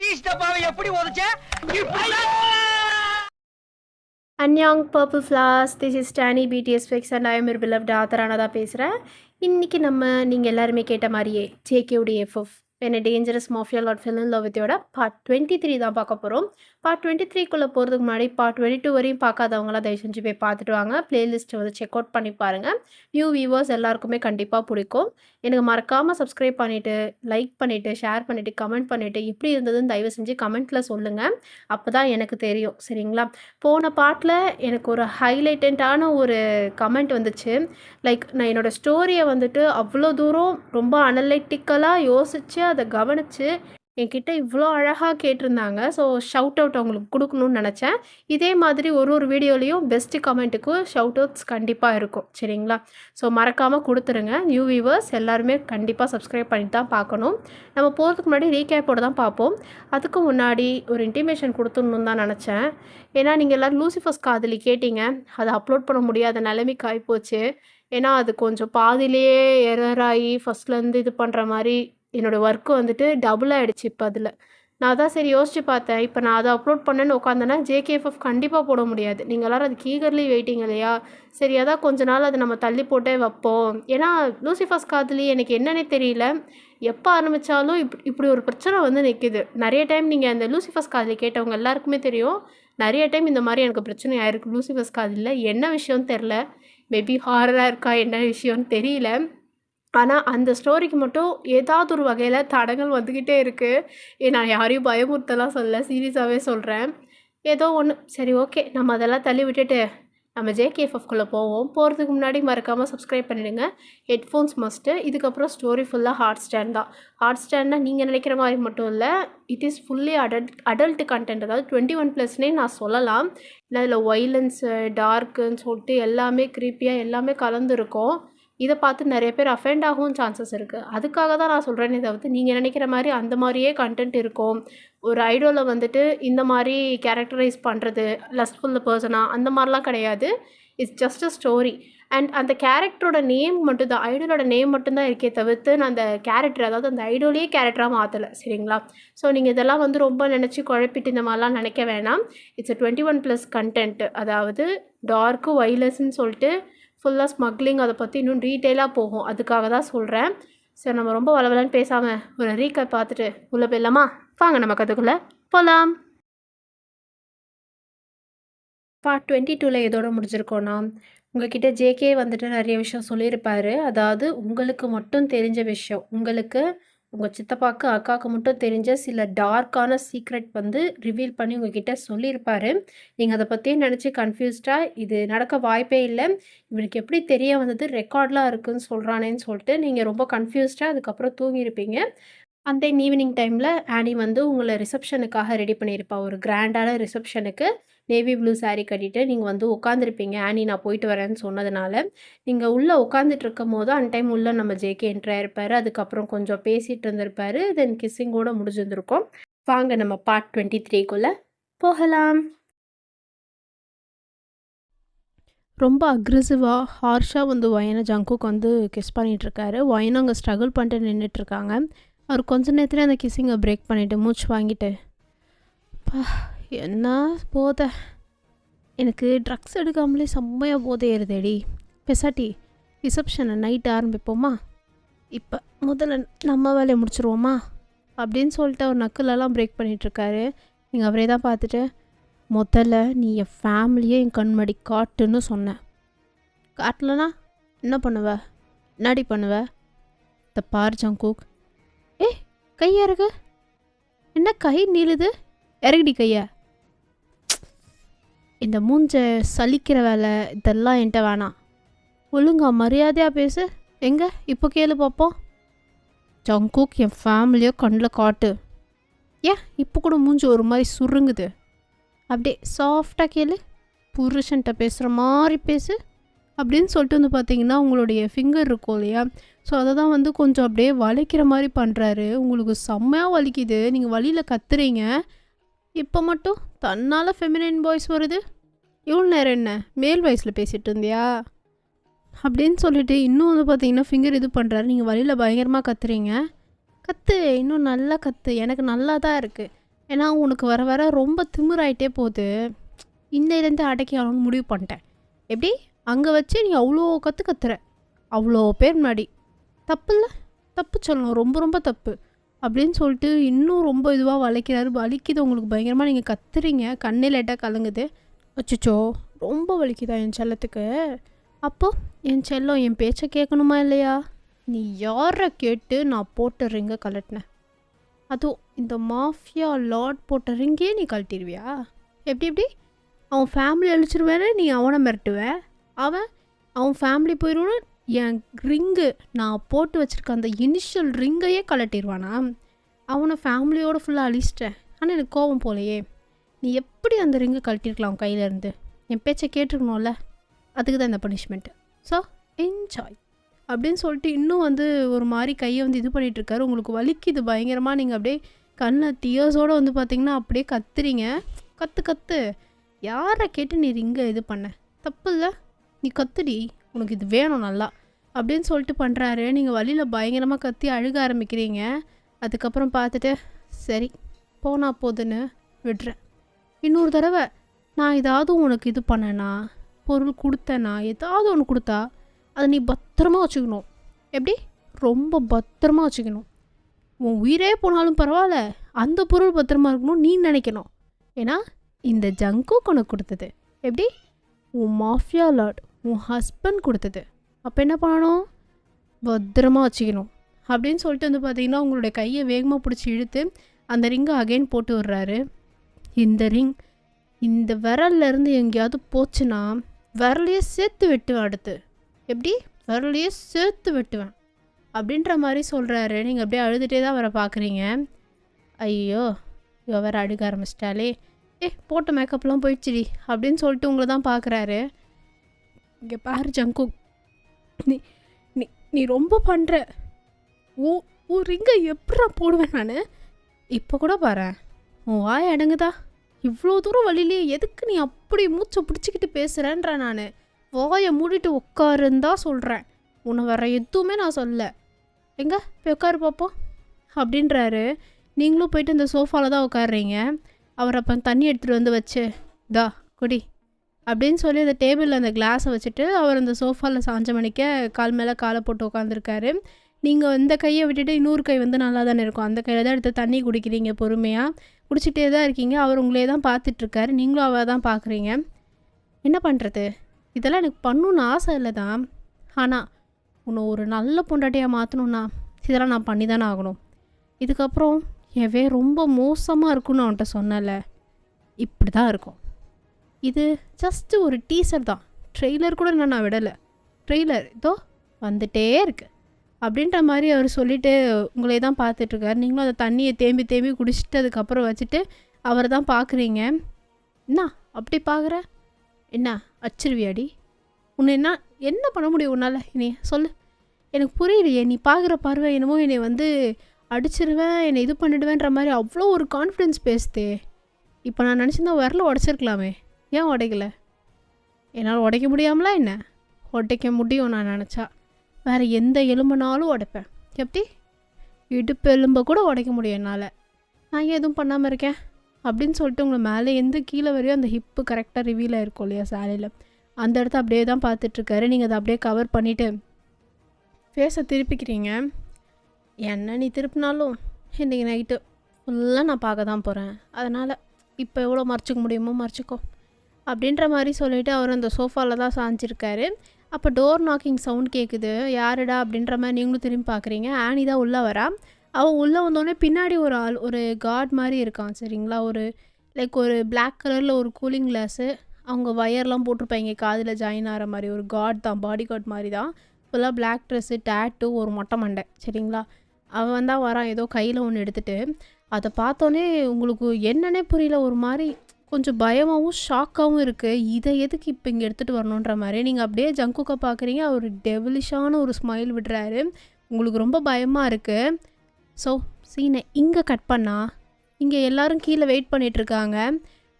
சதீஷ் டப்பாவை எப்படி உதைச்ச? அன்யாங் purple flowers, this is Dani BTS fics and I am your beloved author தான் பேசுகிறேன். இன்றைக்கி நீங்கள் எல்லாருமே கேட்ட மாதிரியே ஜேகேவுடைய எஃப்எஃப் என்ன dangerous mafia lord fell in love வித்தோட பார்ட் 23 தான் பார்க்க போகிறோம். பார்ட் 23க்குள்ளே போகிறதுக்கு முன்னாடி பார்ட் 22 வரையும் பார்க்காதவங்களாம் தயவு செஞ்சு போய் பார்த்துட்டு வாங்க. பிளேலிஸ்ட்டை வந்து செக் அவுட் பண்ணி பாருங்கள். நியூ வியூவர்ஸ் எல்லாருக்குமே கண்டிப்பாக பிடிக்கும். எனக்கு மறக்காமல் சப்ஸ்கிரைப் பண்ணிவிட்டு லைக் பண்ணிவிட்டு ஷேர் பண்ணிவிட்டு கமெண்ட் பண்ணிவிட்டு எப்படி இருந்ததுன்னு தயவு செஞ்சு கமெண்ட்டில் சொல்லுங்கள். அப்போ தான் எனக்கு தெரியும், சரிங்களா? போன பார்ட்டில் எனக்கு ஒரு ஹைலைட்டடான ஒரு கமெண்ட் வந்துச்சு. லைக் நான் என்னோடய ஸ்டோரியை வந்துட்டு அவ்வளோ தூரம் ரொம்ப அனலிட்டிக்கலாக யோசித்து அதை கவனித்து என்கிட்ட இவ்வளோ அழகாக கேட்டிருந்தாங்க. ஸோ ஷவுட் அவுட் அவங்களுக்கு கொடுக்கணும்னு நினச்சேன். இதே மாதிரி ஒரு வீடியோலையும் பெஸ்ட்டு கமெண்ட்டுக்கு ஷவுட் அவுட்ஸ் கண்டிப்பாக இருக்கும், சரிங்களா? ஸோ மறக்காமல் கொடுத்துருங்க. நியூ வியூவர்ஸ் எல்லாருமே கண்டிப்பாக சப்ஸ்கிரைப் பண்ணிட்டு தான் பார்க்கணும். நம்ம போகிறதுக்கு முன்னாடி ரீகேப்போடு தான் பார்ப்போம். அதுக்கு முன்னாடி ஒரு இன்டிமேஷன் கொடுத்துடணுன்னு தான் நினச்சேன். ஏன்னா நீங்கள் எல்லோரும் லூசிஃபர்ஸ் காதலி கேட்டிங்க, அதை அப்லோட் பண்ண முடியாத நிலைமைக்கு ஆகிப்போச்சு. ஏன்னா அது கொஞ்சம் பாதியிலேயே எரராகி ஃபஸ்ட்லேருந்து இது பண்ணுற மாதிரி என்னோடய ஒர்க்கு வந்துட்டு டபுள் ஆகிடுச்சு. இப்போ அதில் நான் தான் சரி யோசித்து பார்த்தேன். இப்போ நான் அதை அப்லோட் பண்ணேன்னு உட்காந்தேன்னா ஜேகேஎஃப்எஃப் கண்டிப்பாக போட முடியாது. நீங்கள் எல்லோரும் அதுக்கு ஈகர்லி வெயிட்டிங் இல்லையா? சரி, அதான் கொஞ்ச நாள் அதை நம்ம தள்ளி போட்டே வைப்போம். ஏன்னா லூசிஃபர்ஸ் காதலி எனக்கு என்னன்னே தெரியல, எப்போ ஆரம்பித்தாலும் இப்படி ஒரு பிரச்சனை வந்து நிற்கிது. நிறைய டைம் நீங்கள் அந்த லூசிஃபர்ஸ் காதலி கேட்டவங்க எல்லாருக்குமே தெரியும், நிறைய டைம் இந்த மாதிரி எனக்கு பிரச்சனை ஆயிருக்கு லூசிஃபர்ஸ் காதலில். என்ன விஷயம்னு தெரில, மேபி ஹாரராக இருக்கா என்ன விஷயம்னு தெரியல. ஆனால் அந்த ஸ்டோரிக்கு மட்டும் ஏதாவது ஒரு வகையில் தடங்கள் வந்துக்கிட்டே இருக்குது. நான் யாரையும் பயமுறுத்தலாம் சொல்ல, சீரியஸாகவே சொல்கிறேன். ஏதோ ஒன்று சரி, ஓகே, நம்ம அதெல்லாம் தள்ளி விட்டுட்டு நம்ம ஜேகேஎஃப்எஃப்குள்ளே போவோம். போகிறதுக்கு முன்னாடி மறக்காமல் சப்ஸ்கிரைப் பண்ணிவிடுங்க. Headphones must. இதுக்கப்புறம் ஸ்டோரி ஃபுல்லாக ஹாட் ஸ்டாண்ட் தான். ஹாட் ஸ்டாண்ட்னால் நீங்கள் நினைக்கிற மாதிரி மட்டும் இல்லை, it is fully adult content. அதாவது 21+னே நான் சொல்லலாம். இல்லை அதில் வைலன்ஸு டார்க்குன்னு சொல்லிட்டு எல்லாமே க்ரீப்பியாக எல்லாமே கலந்துருக்கும். இதை பார்த்து நிறைய பேர் அஃபெண்ட் ஆகவும் சான்சஸ் இருக்குது. அதுக்காக தான் நான் சொல்கிறேனே தவிர்த்து நீங்கள் நினைக்கிற மாதிரி அந்த மாதிரியே கண்டென்ட் இருக்கும். ஒரு ஐடியோவில் வந்துட்டு இந்த மாதிரி கேரக்டரைஸ் பண்ணுறது லஸ்ட்ஃபுல் பர்சனாக அந்த மாதிரிலாம் கிடையாது. It's just a story. And அந்த கேரக்டரோட நேம் மட்டும் தான், ஐடியோட நேம் மட்டும்தான் இருக்கே தவிர்த்து நான் அந்த கேரக்டர், அதாவது அந்த ஐடியோலேயே கேரக்டராக மாற்றலை, சரிங்களா? ஸோ நீங்கள் இதெல்லாம் வந்து ரொம்ப நினச்சி குழப்பிட்டு இந்த மாதிரிலாம் நினைக்க வேணாம். It's a 21+ content. அதாவது டார்க்கு வைலஸ்ன்னு சொல்லிட்டு ஃபுல்லாக ஸ்மக்லிங், அதை பற்றி இன்னும் டீட்டெயிலாக போகும். அதுக்காக தான் சொல்கிறேன். சரி, நம்ம ரொம்ப வளவலன்னு பேசாமல் ஒரு ரீகேப் பார்த்துட்டு உள்ளே போயிடலாமா? வாங்க நம்ம கதைக்குள்ளே போகலாம். பார்ட் 22ல் எதோட முடிஞ்சிருக்கோன்னா, உங்கள்கிட்ட ஜேகே வந்துட்டு நிறைய விஷயம் சொல்லியிருப்பார். அதாவது உங்களுக்கு மட்டும் தெரிஞ்ச விஷயம், உங்களுக்கு உங்கள் சித்தப்பாக்கு அக்காவுக்கு மட்டும் தெரிஞ்ச சில டார்க்கான சீக்ரெட் வந்து ரிவீல் பண்ணி உங்ககிட்ட சொல்லியிருப்பார். நீங்கள் அதை பற்றியே நினச்சி கன்ஃபியூஸ்டாக இது நடக்க வாய்ப்பே இல்லை, இவனுக்கு எப்படி தெரிய வந்தது, ரெக்கார்ட்லாம் இருக்குதுன்னு சொல்கிறானேன்னு சொல்லிட்டு நீங்கள் ரொம்ப கன்ஃபியூஸ்டாக அதுக்கப்புறம் தூங்கியிருப்பீங்க. அந்த ஈவினிங் டைமில் ஆனி வந்து உங்களை ரிசப்ஷனுக்காக ரெடி பண்ணியிருப்பா. ஒரு கிராண்டான ரிசப்ஷனுக்கு நேவி ப்ளூ சாரீ கட்டிட்டு நீங்கள் வந்து உட்காந்துருப்பீங்க. ஆனி நான் போயிட்டு வரேன்னு சொன்னதுனால நீங்கள் உள்ளே உட்காந்துட்டு இருக்கும் போது அந்த டைம் உள்ளே நம்ம ஜேகே என்ட்ரி ஆயிருப்பார். அதுக்கப்புறம் கொஞ்சம் பேசிகிட்டு இருந்திருப்பார். தென் கிஸ்ஸிங்கோடு முடிஞ்சிருந்திருக்கோம். வாங்க நம்ம பார்ட் 23க்குள்ளே போகலாம். ரொம்ப அக்ரெசிவாக ஹார்ஷாக வந்து ஒயனை ஜங்குக்கு வந்து கிஸ் பண்ணிகிட்ருக்காரு. ஒயனும் அங்கே ஸ்ட்ரகிள் பண்ணிட்டு நின்றுட்டுருக்காங்க. அவர் கொஞ்ச நேரத்தில் அந்த கிஸ்ஸிங்கை பிரேக் பண்ணிவிட்டு மூச்சு வாங்கிட்டு, என்ன போதை, எனக்கு ட்ரக்ஸ் எடுக்காமலே செம்மையாக போதை ஏறுதேடி, பெசாட்டி ரிசப்ஷனை நைட்டு ஆரம்பிப்போமா, இப்போ முதல்ல நம்ம வேலையை முடிச்சிருவோமா அப்படின்னு சொல்லிட்டு அவர் நக்கலெல்லாம் பிரேக் பண்ணிகிட்ருக்காரு. நீங்கள் அவரே தான் பார்த்துட்டு, முதல்ல நீ என் ஃபேமிலியே என் கண்மடி காட்டுன்னு சொன்னேன், காட்டலனா என்ன பண்ணுவ, என்னடி பண்ணுவ, இந்த பார் ஜங்கூக், கையா இருக்கு, என்ன கை நீளுது, இறகுடி கையா, இந்த மூஞ்ச சலிக்கிற வேலை இதெல்லாம் என்கிட்ட வேணாம், ஒழுங்கா மரியாதையாக பேசு, எங்கே இப்போ கேளு பார்ப்போம், ஜங்குக் என் ஃபேமிலியோ கண்ணில் காட்டு, ஏன் இப்போ கூட மூஞ்சி ஒரு மாதிரி சுருங்குது, அப்படியே சாஃப்டாக கேளு, புருஷன்கிட்ட பேசுகிற மாதிரி பேசு அப்படின்னு சொல்லிட்டு வந்து பார்த்தீங்கன்னா உங்களுடைய ஃபிங்கர் இருக்கும் இல்லையா, ஸோ அதை தான் வந்து கொஞ்சம் அப்படியே வலிக்கிற மாதிரி பண்ணுறாரு. உங்களுக்கு செம்மையாக வலிக்குது, நீங்கள் வலியில் கத்துறீங்க. இப்போ மட்டும் தன்னால் ஃபெமினைன் வாய்ஸ் வருது, இவ்வளோ நேரம் என்ன மேல் வாய்ஸில் பேசிகிட்டு இருந்தியா அப்படின்னு சொல்லிட்டு இன்னும் வந்து பார்த்தீங்கன்னா ஃபிங்கர் இது பண்ணுறாரு. நீங்கள் வலியில் பயங்கரமாக கத்துறீங்க, கத்து, இன்னும் நல்லா கத்து, எனக்கு நல்லா தான் இருக்குது, ஏன்னா உனக்கு வர வர ரொம்ப திமிராயிட்டே போகுது. இன்னையிலேருந்து அடக்கி ஆகணும்னு முடிவு பண்ணிட்டேன். எப்படி அங்கே வச்சு நீ அவ்வளோ கற்றுற அவ்வளோ பேர் முன்னாடி. தப்பு இல்லை, தப்பு சொல்லணும், ரொம்ப ரொம்ப தப்பு அப்படின்னு சொல்லிட்டு இன்னும் ரொம்ப இதுவாக வலிக்கிறாரு. வலிக்குது உங்களுக்கு பயங்கரமாக, நீங்கள் கத்துறீங்க, கண்ணே லைட்டாக கலங்குது. அச்சோ ரொம்ப வலிக்குதா என் செல்லத்துக்கு? அப்போ என் செல்லம் என் பேச்சை கேட்கணுமா இல்லையா? நீ யாரை கேட்டு நான் போட்ட ரிங்கை கலட்டினேன்? அதுவும் இந்த மாஃபியா லார்ட் போட்ட ரிங்கே நீ கழட்டிடுவியா? எப்படி எப்படி அவன் ஃபேமிலி அழிச்சிருவேன்னு நீ அவனை மிரட்டுவேன், அவன் ஃபேமிலி போயிடுவோன்னு என் ரிங்கு நான் போட்டு வச்சுருக்க அந்த இனிஷியல் ரிங்கையே கலட்டிடுவானா? அவனை ஃபேமிலியோடு ஃபுல்லாக அழிச்சிட்டேன். ஆனால் எனக்கு கோபம் போலையே. நீ எப்படி அந்த ரிங்கை கழட்டிருக்கலாம் அவன் கையிலேருந்து? என் பேச்சை கேட்டிருக்கணும்ல, அதுக்கு தான் இந்த பனிஷ்மெண்ட்டு. ஸோ என்ஜாய் அப்படின்னு சொல்லிட்டு இன்னும் ஒரு மாதிரி கையை இது பண்ணிகிட்ருக்காரு. உங்களுக்கு வலிக்குது பயங்கரமாக. நீங்கள் அப்படியே கண்ணில் டியர்ஸோடு பார்த்தீங்கன்னா அப்படியே கத்துறீங்க. கற்று யாரை கேட்டு நீ ரிங்கை இது பண்ண? தப்பு இல்லை, நீ கத்துடி, உனக்கு இது வேணும் நல்லா அப்படின்னு சொல்லிட்டு பண்ணுறாரு. நீங்கள் வழியில் பயங்கரமாக கத்தி அழுக ஆரம்பிக்கிறீங்க. அதுக்கப்புறம் பார்த்துட்டு சரி போனா போதுன்னு விடுறேன். இன்னொரு தடவை நான் ஏதாவது உனக்கு இது பண்ணேன்னா, பொருள் கொடுத்தேன்னா, ஏதாவது ஒன்று கொடுத்தா அதை நீ பத்திரமா வச்சுக்கணும். எப்படி? ரொம்ப பத்திரமா வச்சுக்கணும். உன் உயிரே போனாலும் பரவாயில்ல, அந்த பொருள் பத்திரமா இருக்கணும் நீ நினைக்கணும். ஏன்னா இந்த ஜங்குக்கு உனக்கு கொடுத்தது எப்படி? உன் மாஃபியா லார்ட் உன் ஹஸ்பண்ட் கொடுத்தது. அப்போ என்ன பண்ணணும்? பத்திரமா வச்சுக்கணும் அப்படின்னு சொல்லிட்டு பார்த்தீங்கன்னா உங்களுடைய கையை வேகமாக பிடிச்சி இழுத்து அந்த ரிங்கை அகைன் போட்டு விடுறாரு. இந்த ரிங் இந்த விரல்லேருந்து எங்கேயாவது போச்சுன்னா விரலையே சேர்த்து வெட்டுவேன். அடுத்து எப்படி? விரலையே சேர்த்து வெட்டுவேன் அப்படின்ற மாதிரி சொல்கிறாரு. நீங்கள் அப்படியே அழுதுகிட்டே தான் வர பார்க்குறீங்க. ஐயோ இவ வேறு அழுக ஆரம்பிச்சிட்டாலே, போட்ட மேக்கப்லாம் போயிடுச்சுடி அப்படின்னு சொல்லிட்டு உங்களை தான் பார்க்குறாரு. இங்கே பாரு ஜங்கு, நீ நீ நீ ரொம்ப பண்ணுற. ஓ ரிங்கை எப்படா போடுவேன் நான்? இப்போ கூட பாரு, உன் வாய் அடங்குதா? இவ்வளோ தூரம் வழியிலே எதுக்கு நீ அப்படி மூச்சை பிடிச்சிக்கிட்டு பேசுகிறேன்ற? நான் வாயை மூடிட்டு உட்காருன்னு தான் சொல்கிறேன், உன்னை வேறு எதுவுமே நான் சொல்ல. எங்கே போய் உட்காரு பார்ப்போம் அப்படின்றாரு. நீங்களும் போயிட்டு இந்த சோஃபாவில் தான் உட்காடுறீங்க. அவர் அப்போ தண்ணி எடுத்துகிட்டு வச்சு தா குடி அப்படின்னு சொல்லி அந்த டேபிளில் அந்த கிளாஸை வச்சுட்டு அவர் அந்த சோஃபாவில் சாஞ்ச மணிக்க கால் மேலே காலை போட்டு உட்காந்துருக்காரு. நீங்கள் இந்த கையை விட்டுட்டு இன்னொரு கை நல்லா தானே இருக்கும், அந்த கையில் தான் எடுத்து தண்ணி குடிக்கிறீங்க. பொறுமையாக குடிச்சிட்டே தான் இருக்கீங்க. அவர் உங்களே தான் பார்த்துட்ருக்காரு, நீங்களும் அவள் தான் பார்க்குறீங்க. என்ன பண்ணுறது? இதெல்லாம் எனக்கு பண்ணணுன்னு ஆசை இல்லை தான், ஆனால் உன்னை ஒரு நல்ல பொண்டாட்டியாக மாற்றணுன்னா இதெல்லாம் நான் பண்ணி தானே ஆகணும். இதுக்கப்புறம் எவே ரொம்ப மோசமாக இருக்குன்னு அவன்கிட்ட சொன்னல, இப்படி தான் இருக்கும். இது ஜஸ்ட்டு ஒரு டீசர் தான், ட்ரெய்லர் கூட நான் விடலை. ட்ரெய்லர் இதோ வந்துட்டே இருக்குது அப்படின்ற மாதிரி அவர் சொல்லிவிட்டு உங்களே தான் பார்த்துட்ருக்காரு. நீங்களும் அந்த தண்ணியை தேம்பி தேம்பி குடிச்சிட்டு அதுக்கப்புறம் வச்சுட்டு அவரை தான் பார்க்குறீங்க. என்ன அப்படி பார்க்குற? என்ன அச்சிருவியாடி? உன்னை என்ன பண்ண முடியும் உன்னால்? என்னைய சொல்லு, எனக்கு புரியலையே. நீ பார்க்குற பார்வை என்னமோ என்னை அடிச்சிருவேன், என்னை இது பண்ணிடுவேன்ற மாதிரி அவ்வளோ ஒரு கான்ஃபிடென்ஸ் பேசுதே. இப்போ நான் நினச்சிருந்தா விரல உடச்சிருக்கலாமே, ஏன் உடைக்கலை? என்னால் உடைக்க முடியாமலா என்ன? உடைக்க முடியும் நான் நினச்சா. வேறு எந்த எலும்புனாலும் உடைப்பேன். எப்படி? இடுப்பு எலும்பை கூட உடைக்க முடியும் என்னால். நான் ஏன் எதுவும் பண்ணாமல் இருக்கேன் அப்படின்னு சொல்லிட்டு உங்களை மேலே எந்த கீழே வரையும் அந்த ஹிப்பு கரெக்டாக ரிவீல் ஆகிருக்கும் இல்லையா சாலையில், அந்த இடத்த அப்படியே தான் பார்த்துட்ருக்காரு. நீங்கள் அதை அப்படியே கவர் பண்ணிவிட்டு ஃபேஸை திருப்பிக்கிறீங்க. என்ன நீ திருப்பினாலும் இன்றைக்கி நைட்டு ஃபுல்லாக நான் பார்க்க தான் போகிறேன், அதனால் இப்போ எவ்வளோ மறைச்சிக்க முடியுமோ மறைச்சிக்கோ அப்படின்ற மாதிரி சொல்லிவிட்டு அவர் அந்த சோஃபாவில் தான் சாஞ்சிருக்காரு. அப்போ டோர் நாக்கிங் சவுண்ட் கேட்குது. யாருடா அப்படின்ற மாதிரி நீங்களும் திரும்பி பார்க்குறீங்க. ஆனி தான் உள்ளே வரா. அவள் உள்ளே வந்தோடனே பின்னாடி ஒரு ஆள், ஒரு கார்டு மாதிரி இருக்கான் சரிங்களா, ஒரு லைக் ஒரு பிளாக் கலரில் ஒரு கூலிங் கிளாஸு, அவங்க வயர்லாம் போட்டிருப்பாங்க காதில் ஜாயின் ஆகிற மாதிரி ஒரு கார்டு தான், பாடி கார்டு மாதிரி தான். ஃபுல்லாக பிளாக் ட்ரெஸ்ஸு, டேட்டு, ஒரு மொட்டை மண்டை சரிங்களா. அவன் வந்தால் வரான் ஏதோ கையில் ஒன்று எடுத்துகிட்டு. அதை பார்த்தோன்னே உங்களுக்கு என்னன்னே புரியல, ஒரு மாதிரி கொஞ்சம் பயமாகவும் ஷாக்காகவும் இருக்குது. இதை எதுக்கு இப்போ இங்கே எடுத்துகிட்டு வரணுன்ற மாதிரி நீங்கள் அப்படியே ஜங்குக்கை பார்க்குறீங்க. அவர் டெவிலிஷான ஒரு ஸ்மைல் விடுறாரு. உங்களுக்கு ரொம்ப பயமாக இருக்குது. ஸோ சீனை இங்கே கட் பண்ணால் இங்கே எல்லோரும் கீழே வெயிட் பண்ணிகிட்ருக்காங்க.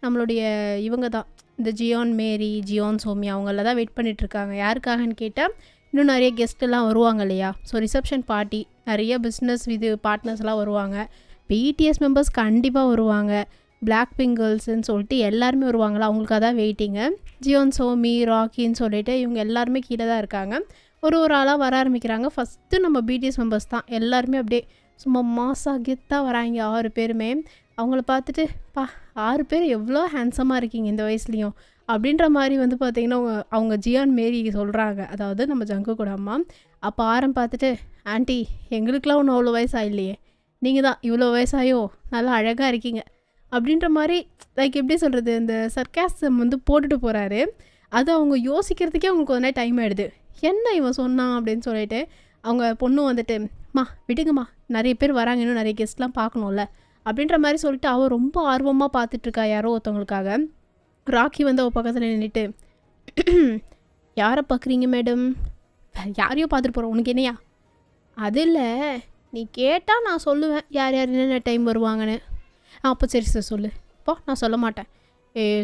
நம்மளுடைய இவங்க தான், இந்த ஜியான் மேரி, ஜியான் சோமியா, அவங்கள தான் வெயிட் பண்ணிகிட்ருக்காங்க. யாருக்காகன்னு கேட்டால் இன்னும் நிறைய கெஸ்ட்டெல்லாம் வருவாங்க இல்லையா. ஸோ ரிசப்ஷன் பார்ட்டி, நிறைய பிஸ்னஸ் இது பார்ட்னர்ஸ்லாம் வருவாங்க. பிடிஎஸ் மெம்பர்ஸ் கண்டிப்பாக வருவாங்க. பிளாக் பிங்க் கேர்ள்ஸ்ன்னு சொல்லிட்டு எல்லாருமே வருவாங்களா, அவங்களுக்காக தான் வெயிட்டிங்கு. ஜியோன், சோமி, ராக்கின்னு சொல்லிட்டு இவங்க எல்லாருமே கீழே தான் இருக்காங்க. ஒரு ஆளாக வர ஆரம்பிக்கிறாங்க. ஃபஸ்ட்டு நம்ம பிடிஎஸ் மெம்பர்ஸ் தான் எல்லாருமே அப்படியே சும்மா மாசாக கெத்தாக வராங்க 6 பேருமே. அவங்கள பார்த்துட்டு, பா 6 பேர் எவ்வளோ ஹேண்ட்ஸமாக இருக்கீங்க இந்த வயசுலேயும் அப்படின்ற மாதிரி வந்து பார்த்திங்கன்னா அவங்க ஜியான் மேரி சொல்கிறாங்க, அதாவது நம்ம ஜங்குக்கோட அம்மா. அப்போ ஆரம் பார்த்துட்டு, ஆண்டி எங்களுக்கெலாம் ஒன்றும் அவ்வளோ வயசாகில்லையே, நீங்கள் தான் இவ்வளோ வயசாயோ நல்லா அழகாக இருக்கீங்க அப்படின்ற மாதிரி லைக் எப்படி சொல்கிறது, இந்த சர்க்காசம் வந்து போட்டுட்டு போகிறாரு. அது அவங்க யோசிக்கிறதுக்கே அவங்களுக்கு கொஞ்ச நேரம் டைம் ஆகிடுது. என்ன இவன் சொன்னான் அப்படின்னு சொல்லிட்டு அவங்க பொண்ணு வந்துட்டு, மா விடுங்கம்மா, நிறைய பேர் வராங்க, இன்னும் நிறைய கெஸ்ட்லாம் பார்க்கணும்ல அப்படின்ற மாதிரி சொல்லிட்டு அவள் ரொம்ப ஆர்வமாக பார்த்துட்ருக்கா யாரோ ஒருத்தவங்களுக்காக. ராக்கி வந்து அவள் பக்கத்தில் நின்றுட்டு, யாரை பார்க்குறீங்க மேடம்? யாரையோ பார்த்துட்டு போகிறோம், உனக்கு என்னையா? அது இல்லை, நீ கேட்டால் நான் சொல்லுவேன் யார் யார் என்னென்ன டைம் வருவாங்கன்னு. அப்போ சரி சார் சொல்லு. இப்போ நான் சொல்ல மாட்டேன்.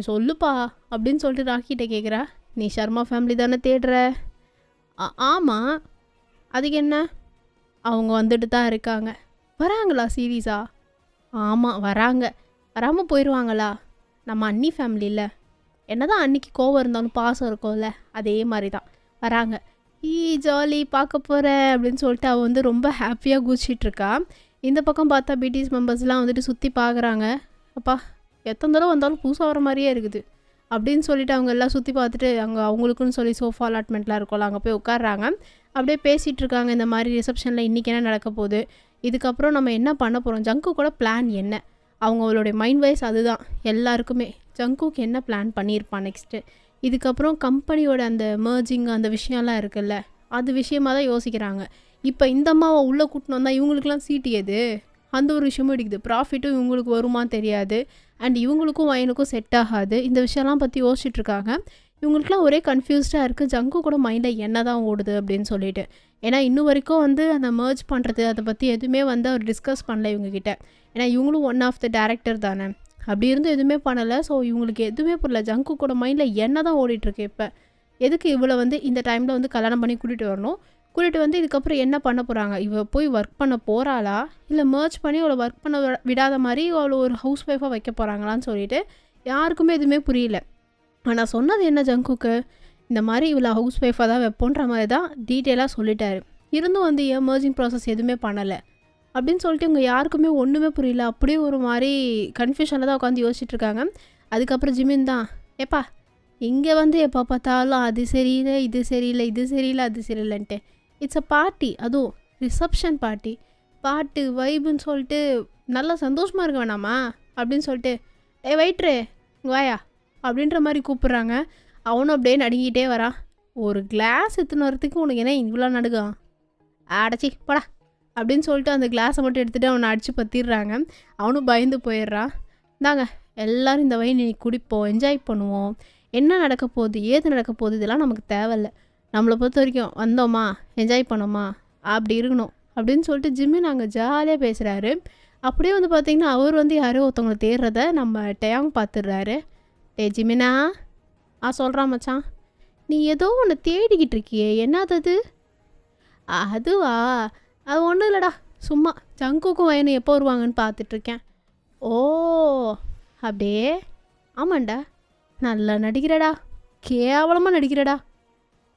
சொல்லுப்பா அப்படின்னு சொல்லிட்டு ராக்கிட்ட கேட்குறா. நீ சர்மா ஃபேமிலி தானே தேடுற? ஆமாம், அதுக்கு என்ன? அவங்க வந்துட்டு தான் இருக்காங்க. வராங்களா சீரியஸா? ஆமாம் வராங்க. வராமல் போயிடுவாங்களா? நம்ம அண்ணி ஃபேமிலி இல்லை, என்ன தான் அன்னிக்கு கோவம் இருந்தாலும் பாசம் இருக்கும்ல, அதே மாதிரி தான் வராங்க. ஜாலி பார்க்க போகிறேன் அப்படின்னு சொல்லிட்டு அவள் வந்து ரொம்ப ஹாப்பியாக குதிச்சிட்ருக்கா. இந்த பக்கம் பார்த்தா பிடிஎஸ் மெம்பர்ஸ்லாம் வந்துட்டு சுற்றி பார்க்குறாங்க. அப்பா எத்தனை தடவை வந்தாலும் புதுசாக வர மாதிரியே இருக்குது அப்படின்னு சொல்லிட்டு அவங்க எல்லாம் சுற்றி பார்த்துட்டு அங்கே அவங்களுக்குன்னு சொல்லி சோஃபா அலாட்மெண்ட்லாம் இருக்கும்ல, அங்கே போய் உட்காடுறாங்க. அப்படியே பேசிகிட்டு இருக்காங்க, இந்த மாதிரி ரிசப்ஷனில் இன்றைக்கி என்ன நடக்க போகுது, இதுக்கப்புறம் நம்ம என்ன பண்ண போகிறோம், ஜங்கு கூட பிளான் என்ன, அவங்களுடைய மைண்ட் வைஸ் அதுதான் எல்லாருக்குமே. ஜங்குக்கு என்ன பிளான் பண்ணியிருப்பான் நெக்ஸ்ட்டு, இதுக்கப்புறம் கம்பெனியோட அந்த மர்ஜிங் அந்த விஷயம்லாம் இருக்குல்ல, அது விஷயமாக தான் யோசிக்கிறாங்க. இப்போ இந்த அம்மாவை உள்ளே கூட்டின்னு வந்தால் இவங்களுக்குலாம் சீட்டு எது, அந்த ஒரு விஷயமும் இருக்குது. ப்ராஃபிட்டும் இவங்களுக்கு வருமானு தெரியாது, அண்ட் இவங்களுக்கும் வயனுக்கும் செட் ஆகாது. இந்த விஷயம்லாம் பற்றி யோசிச்சுட்ருக்காங்க. இவங்களுக்குலாம் ஒரே கன்ஃபியூஸ்டாக இருக்குது, ஜங்கு கூட மைண்டில் என்ன தான் ஓடுது அப்படின்னு சொல்லிட்டு. ஏன்னா இன்னும் வரைக்கும் வந்து அந்த மர்ஜ் பண்ணுறது அதை பற்றி எதுவுமே வந்து அவர் டிஸ்கஸ் பண்ணல இவங்ககிட்ட. ஏன்னா இவங்களும் ஒன் ஆஃப் த டேரக்டர் தானே, அப்படி இருந்து எதுவுமே பண்ணலை. ஸோ இவங்களுக்கு எதுவுமே புரியல, ஜங்கு கூட மைண்டில் என்ன தான் ஓடிட்டுருக்கு. இப்போ எதுக்கு இவ்வளோ வந்து இந்த டைமில் வந்து கல்யாணம் பண்ணி கூட்டிகிட்டு வரணும், கூட்டிகிட்டு வந்து இதுக்கப்புறம் என்ன பண்ண போகிறாங்க, இவ போய் ஒர்க் பண்ண போகிறாளா இல்லை மர்ஜ் பண்ணி அவளை ஒர்க் பண்ண விடாத மாதிரி அவளை ஒரு ஹவுஸ் ஒய்ஃபாக வைக்க போகிறாங்களான்னு சொல்லிட்டு யாருக்குமே எதுவுமே புரியல. ஆனால் சொன்னது என்ன ஜங்குக்கு, இந்த மாதிரி இவ்வளோ ஹவுஸ் ஒய்ஃபாக தான் வைப்போன்ற மாதிரி தான் டீட்டெயிலாக சொல்லிட்டாரு. இருந்தும் வந்து ஏன் மர்ஜிங் ப்ராசஸ் எதுவுமே பண்ணலை அப்படின்னு சொல்லிட்டு இவங்க யாருக்குமே ஒன்றுமே புரியல. அப்படியே ஒரு மாதிரி கன்ஃபியூஷனில் தான் உட்காந்து யோசிச்சுட்ருக்காங்க. அதுக்கப்புறம் ஜிமின் தான், ஏப்பா இங்கே வந்து எப்போ பார்த்தாலும் அது சரியில்லை இது சரியில்லை இது சரியில்லை அது சரியில்லைன்ட்டு, இட்ஸ் அ பார்ட்டி, அதுவும் ரிசப்ஷன் பார்ட்டி, பாட்டு வைப்புன்னு சொல்லிட்டு நல்லா சந்தோஷமாக இருக்க வேணாமா அப்படின்னு சொல்லிட்டு, வெயிட்ரு வாயா அப்படின்ற மாதிரி கூப்பிட்றாங்க. அவனும் அப்படியே நடுங்கிட்டே வரான். ஒரு கிளாஸ் எடுத்துன்னு வரத்துக்கு உனக்கு என்ன இவ்வளோ நடுக்கான், அடைச்சி படா அப்படின்னு சொல்லிட்டு அந்த கிளாஸை மட்டும் எடுத்துகிட்டு அவனை அடித்து பற்றிடுறாங்க. அவனும் பயந்து போயிடுறான். இந்தாங்க எல்லோரும் இந்த வயி நீ குடிப்போம், என்ஜாய் பண்ணுவோம், என்ன நடக்க போகுது ஏது நடக்க போகுது இதெல்லாம் நமக்கு தேவையில்லை, நம்மளை பொறுத்த வரைக்கும் வந்தோமா என்ஜாய் பண்ணோமா அப்படி இருக்கணும் அப்படின்னு சொல்லிட்டு ஜிம்மி நாங்கள் ஜாலியாக பேசுகிறாரு. அப்படியே வந்து பார்த்திங்கன்னா அவர் வந்து யாரோ ஒருத்தவங்களை தேடுறத நம்ம டேங் பார்த்துடுறாரு. ஜிமினா சொல்கிறான், மச்சான் நீ ஏதோ ஒன்று தேடிக்கிட்டு இருக்கியே, என்னது? அதுவா, அது ஒன்றும் இல்லைடா, சும்மா ஜங்குக்கும் வயனும் எப்போ வருவாங்கன்னு பார்த்துட்ருக்கேன். ஓ அப்படியே, ஆமாண்டா நல்லா நடிக்கிறடா, கேவலமாக நடிக்கிறடா,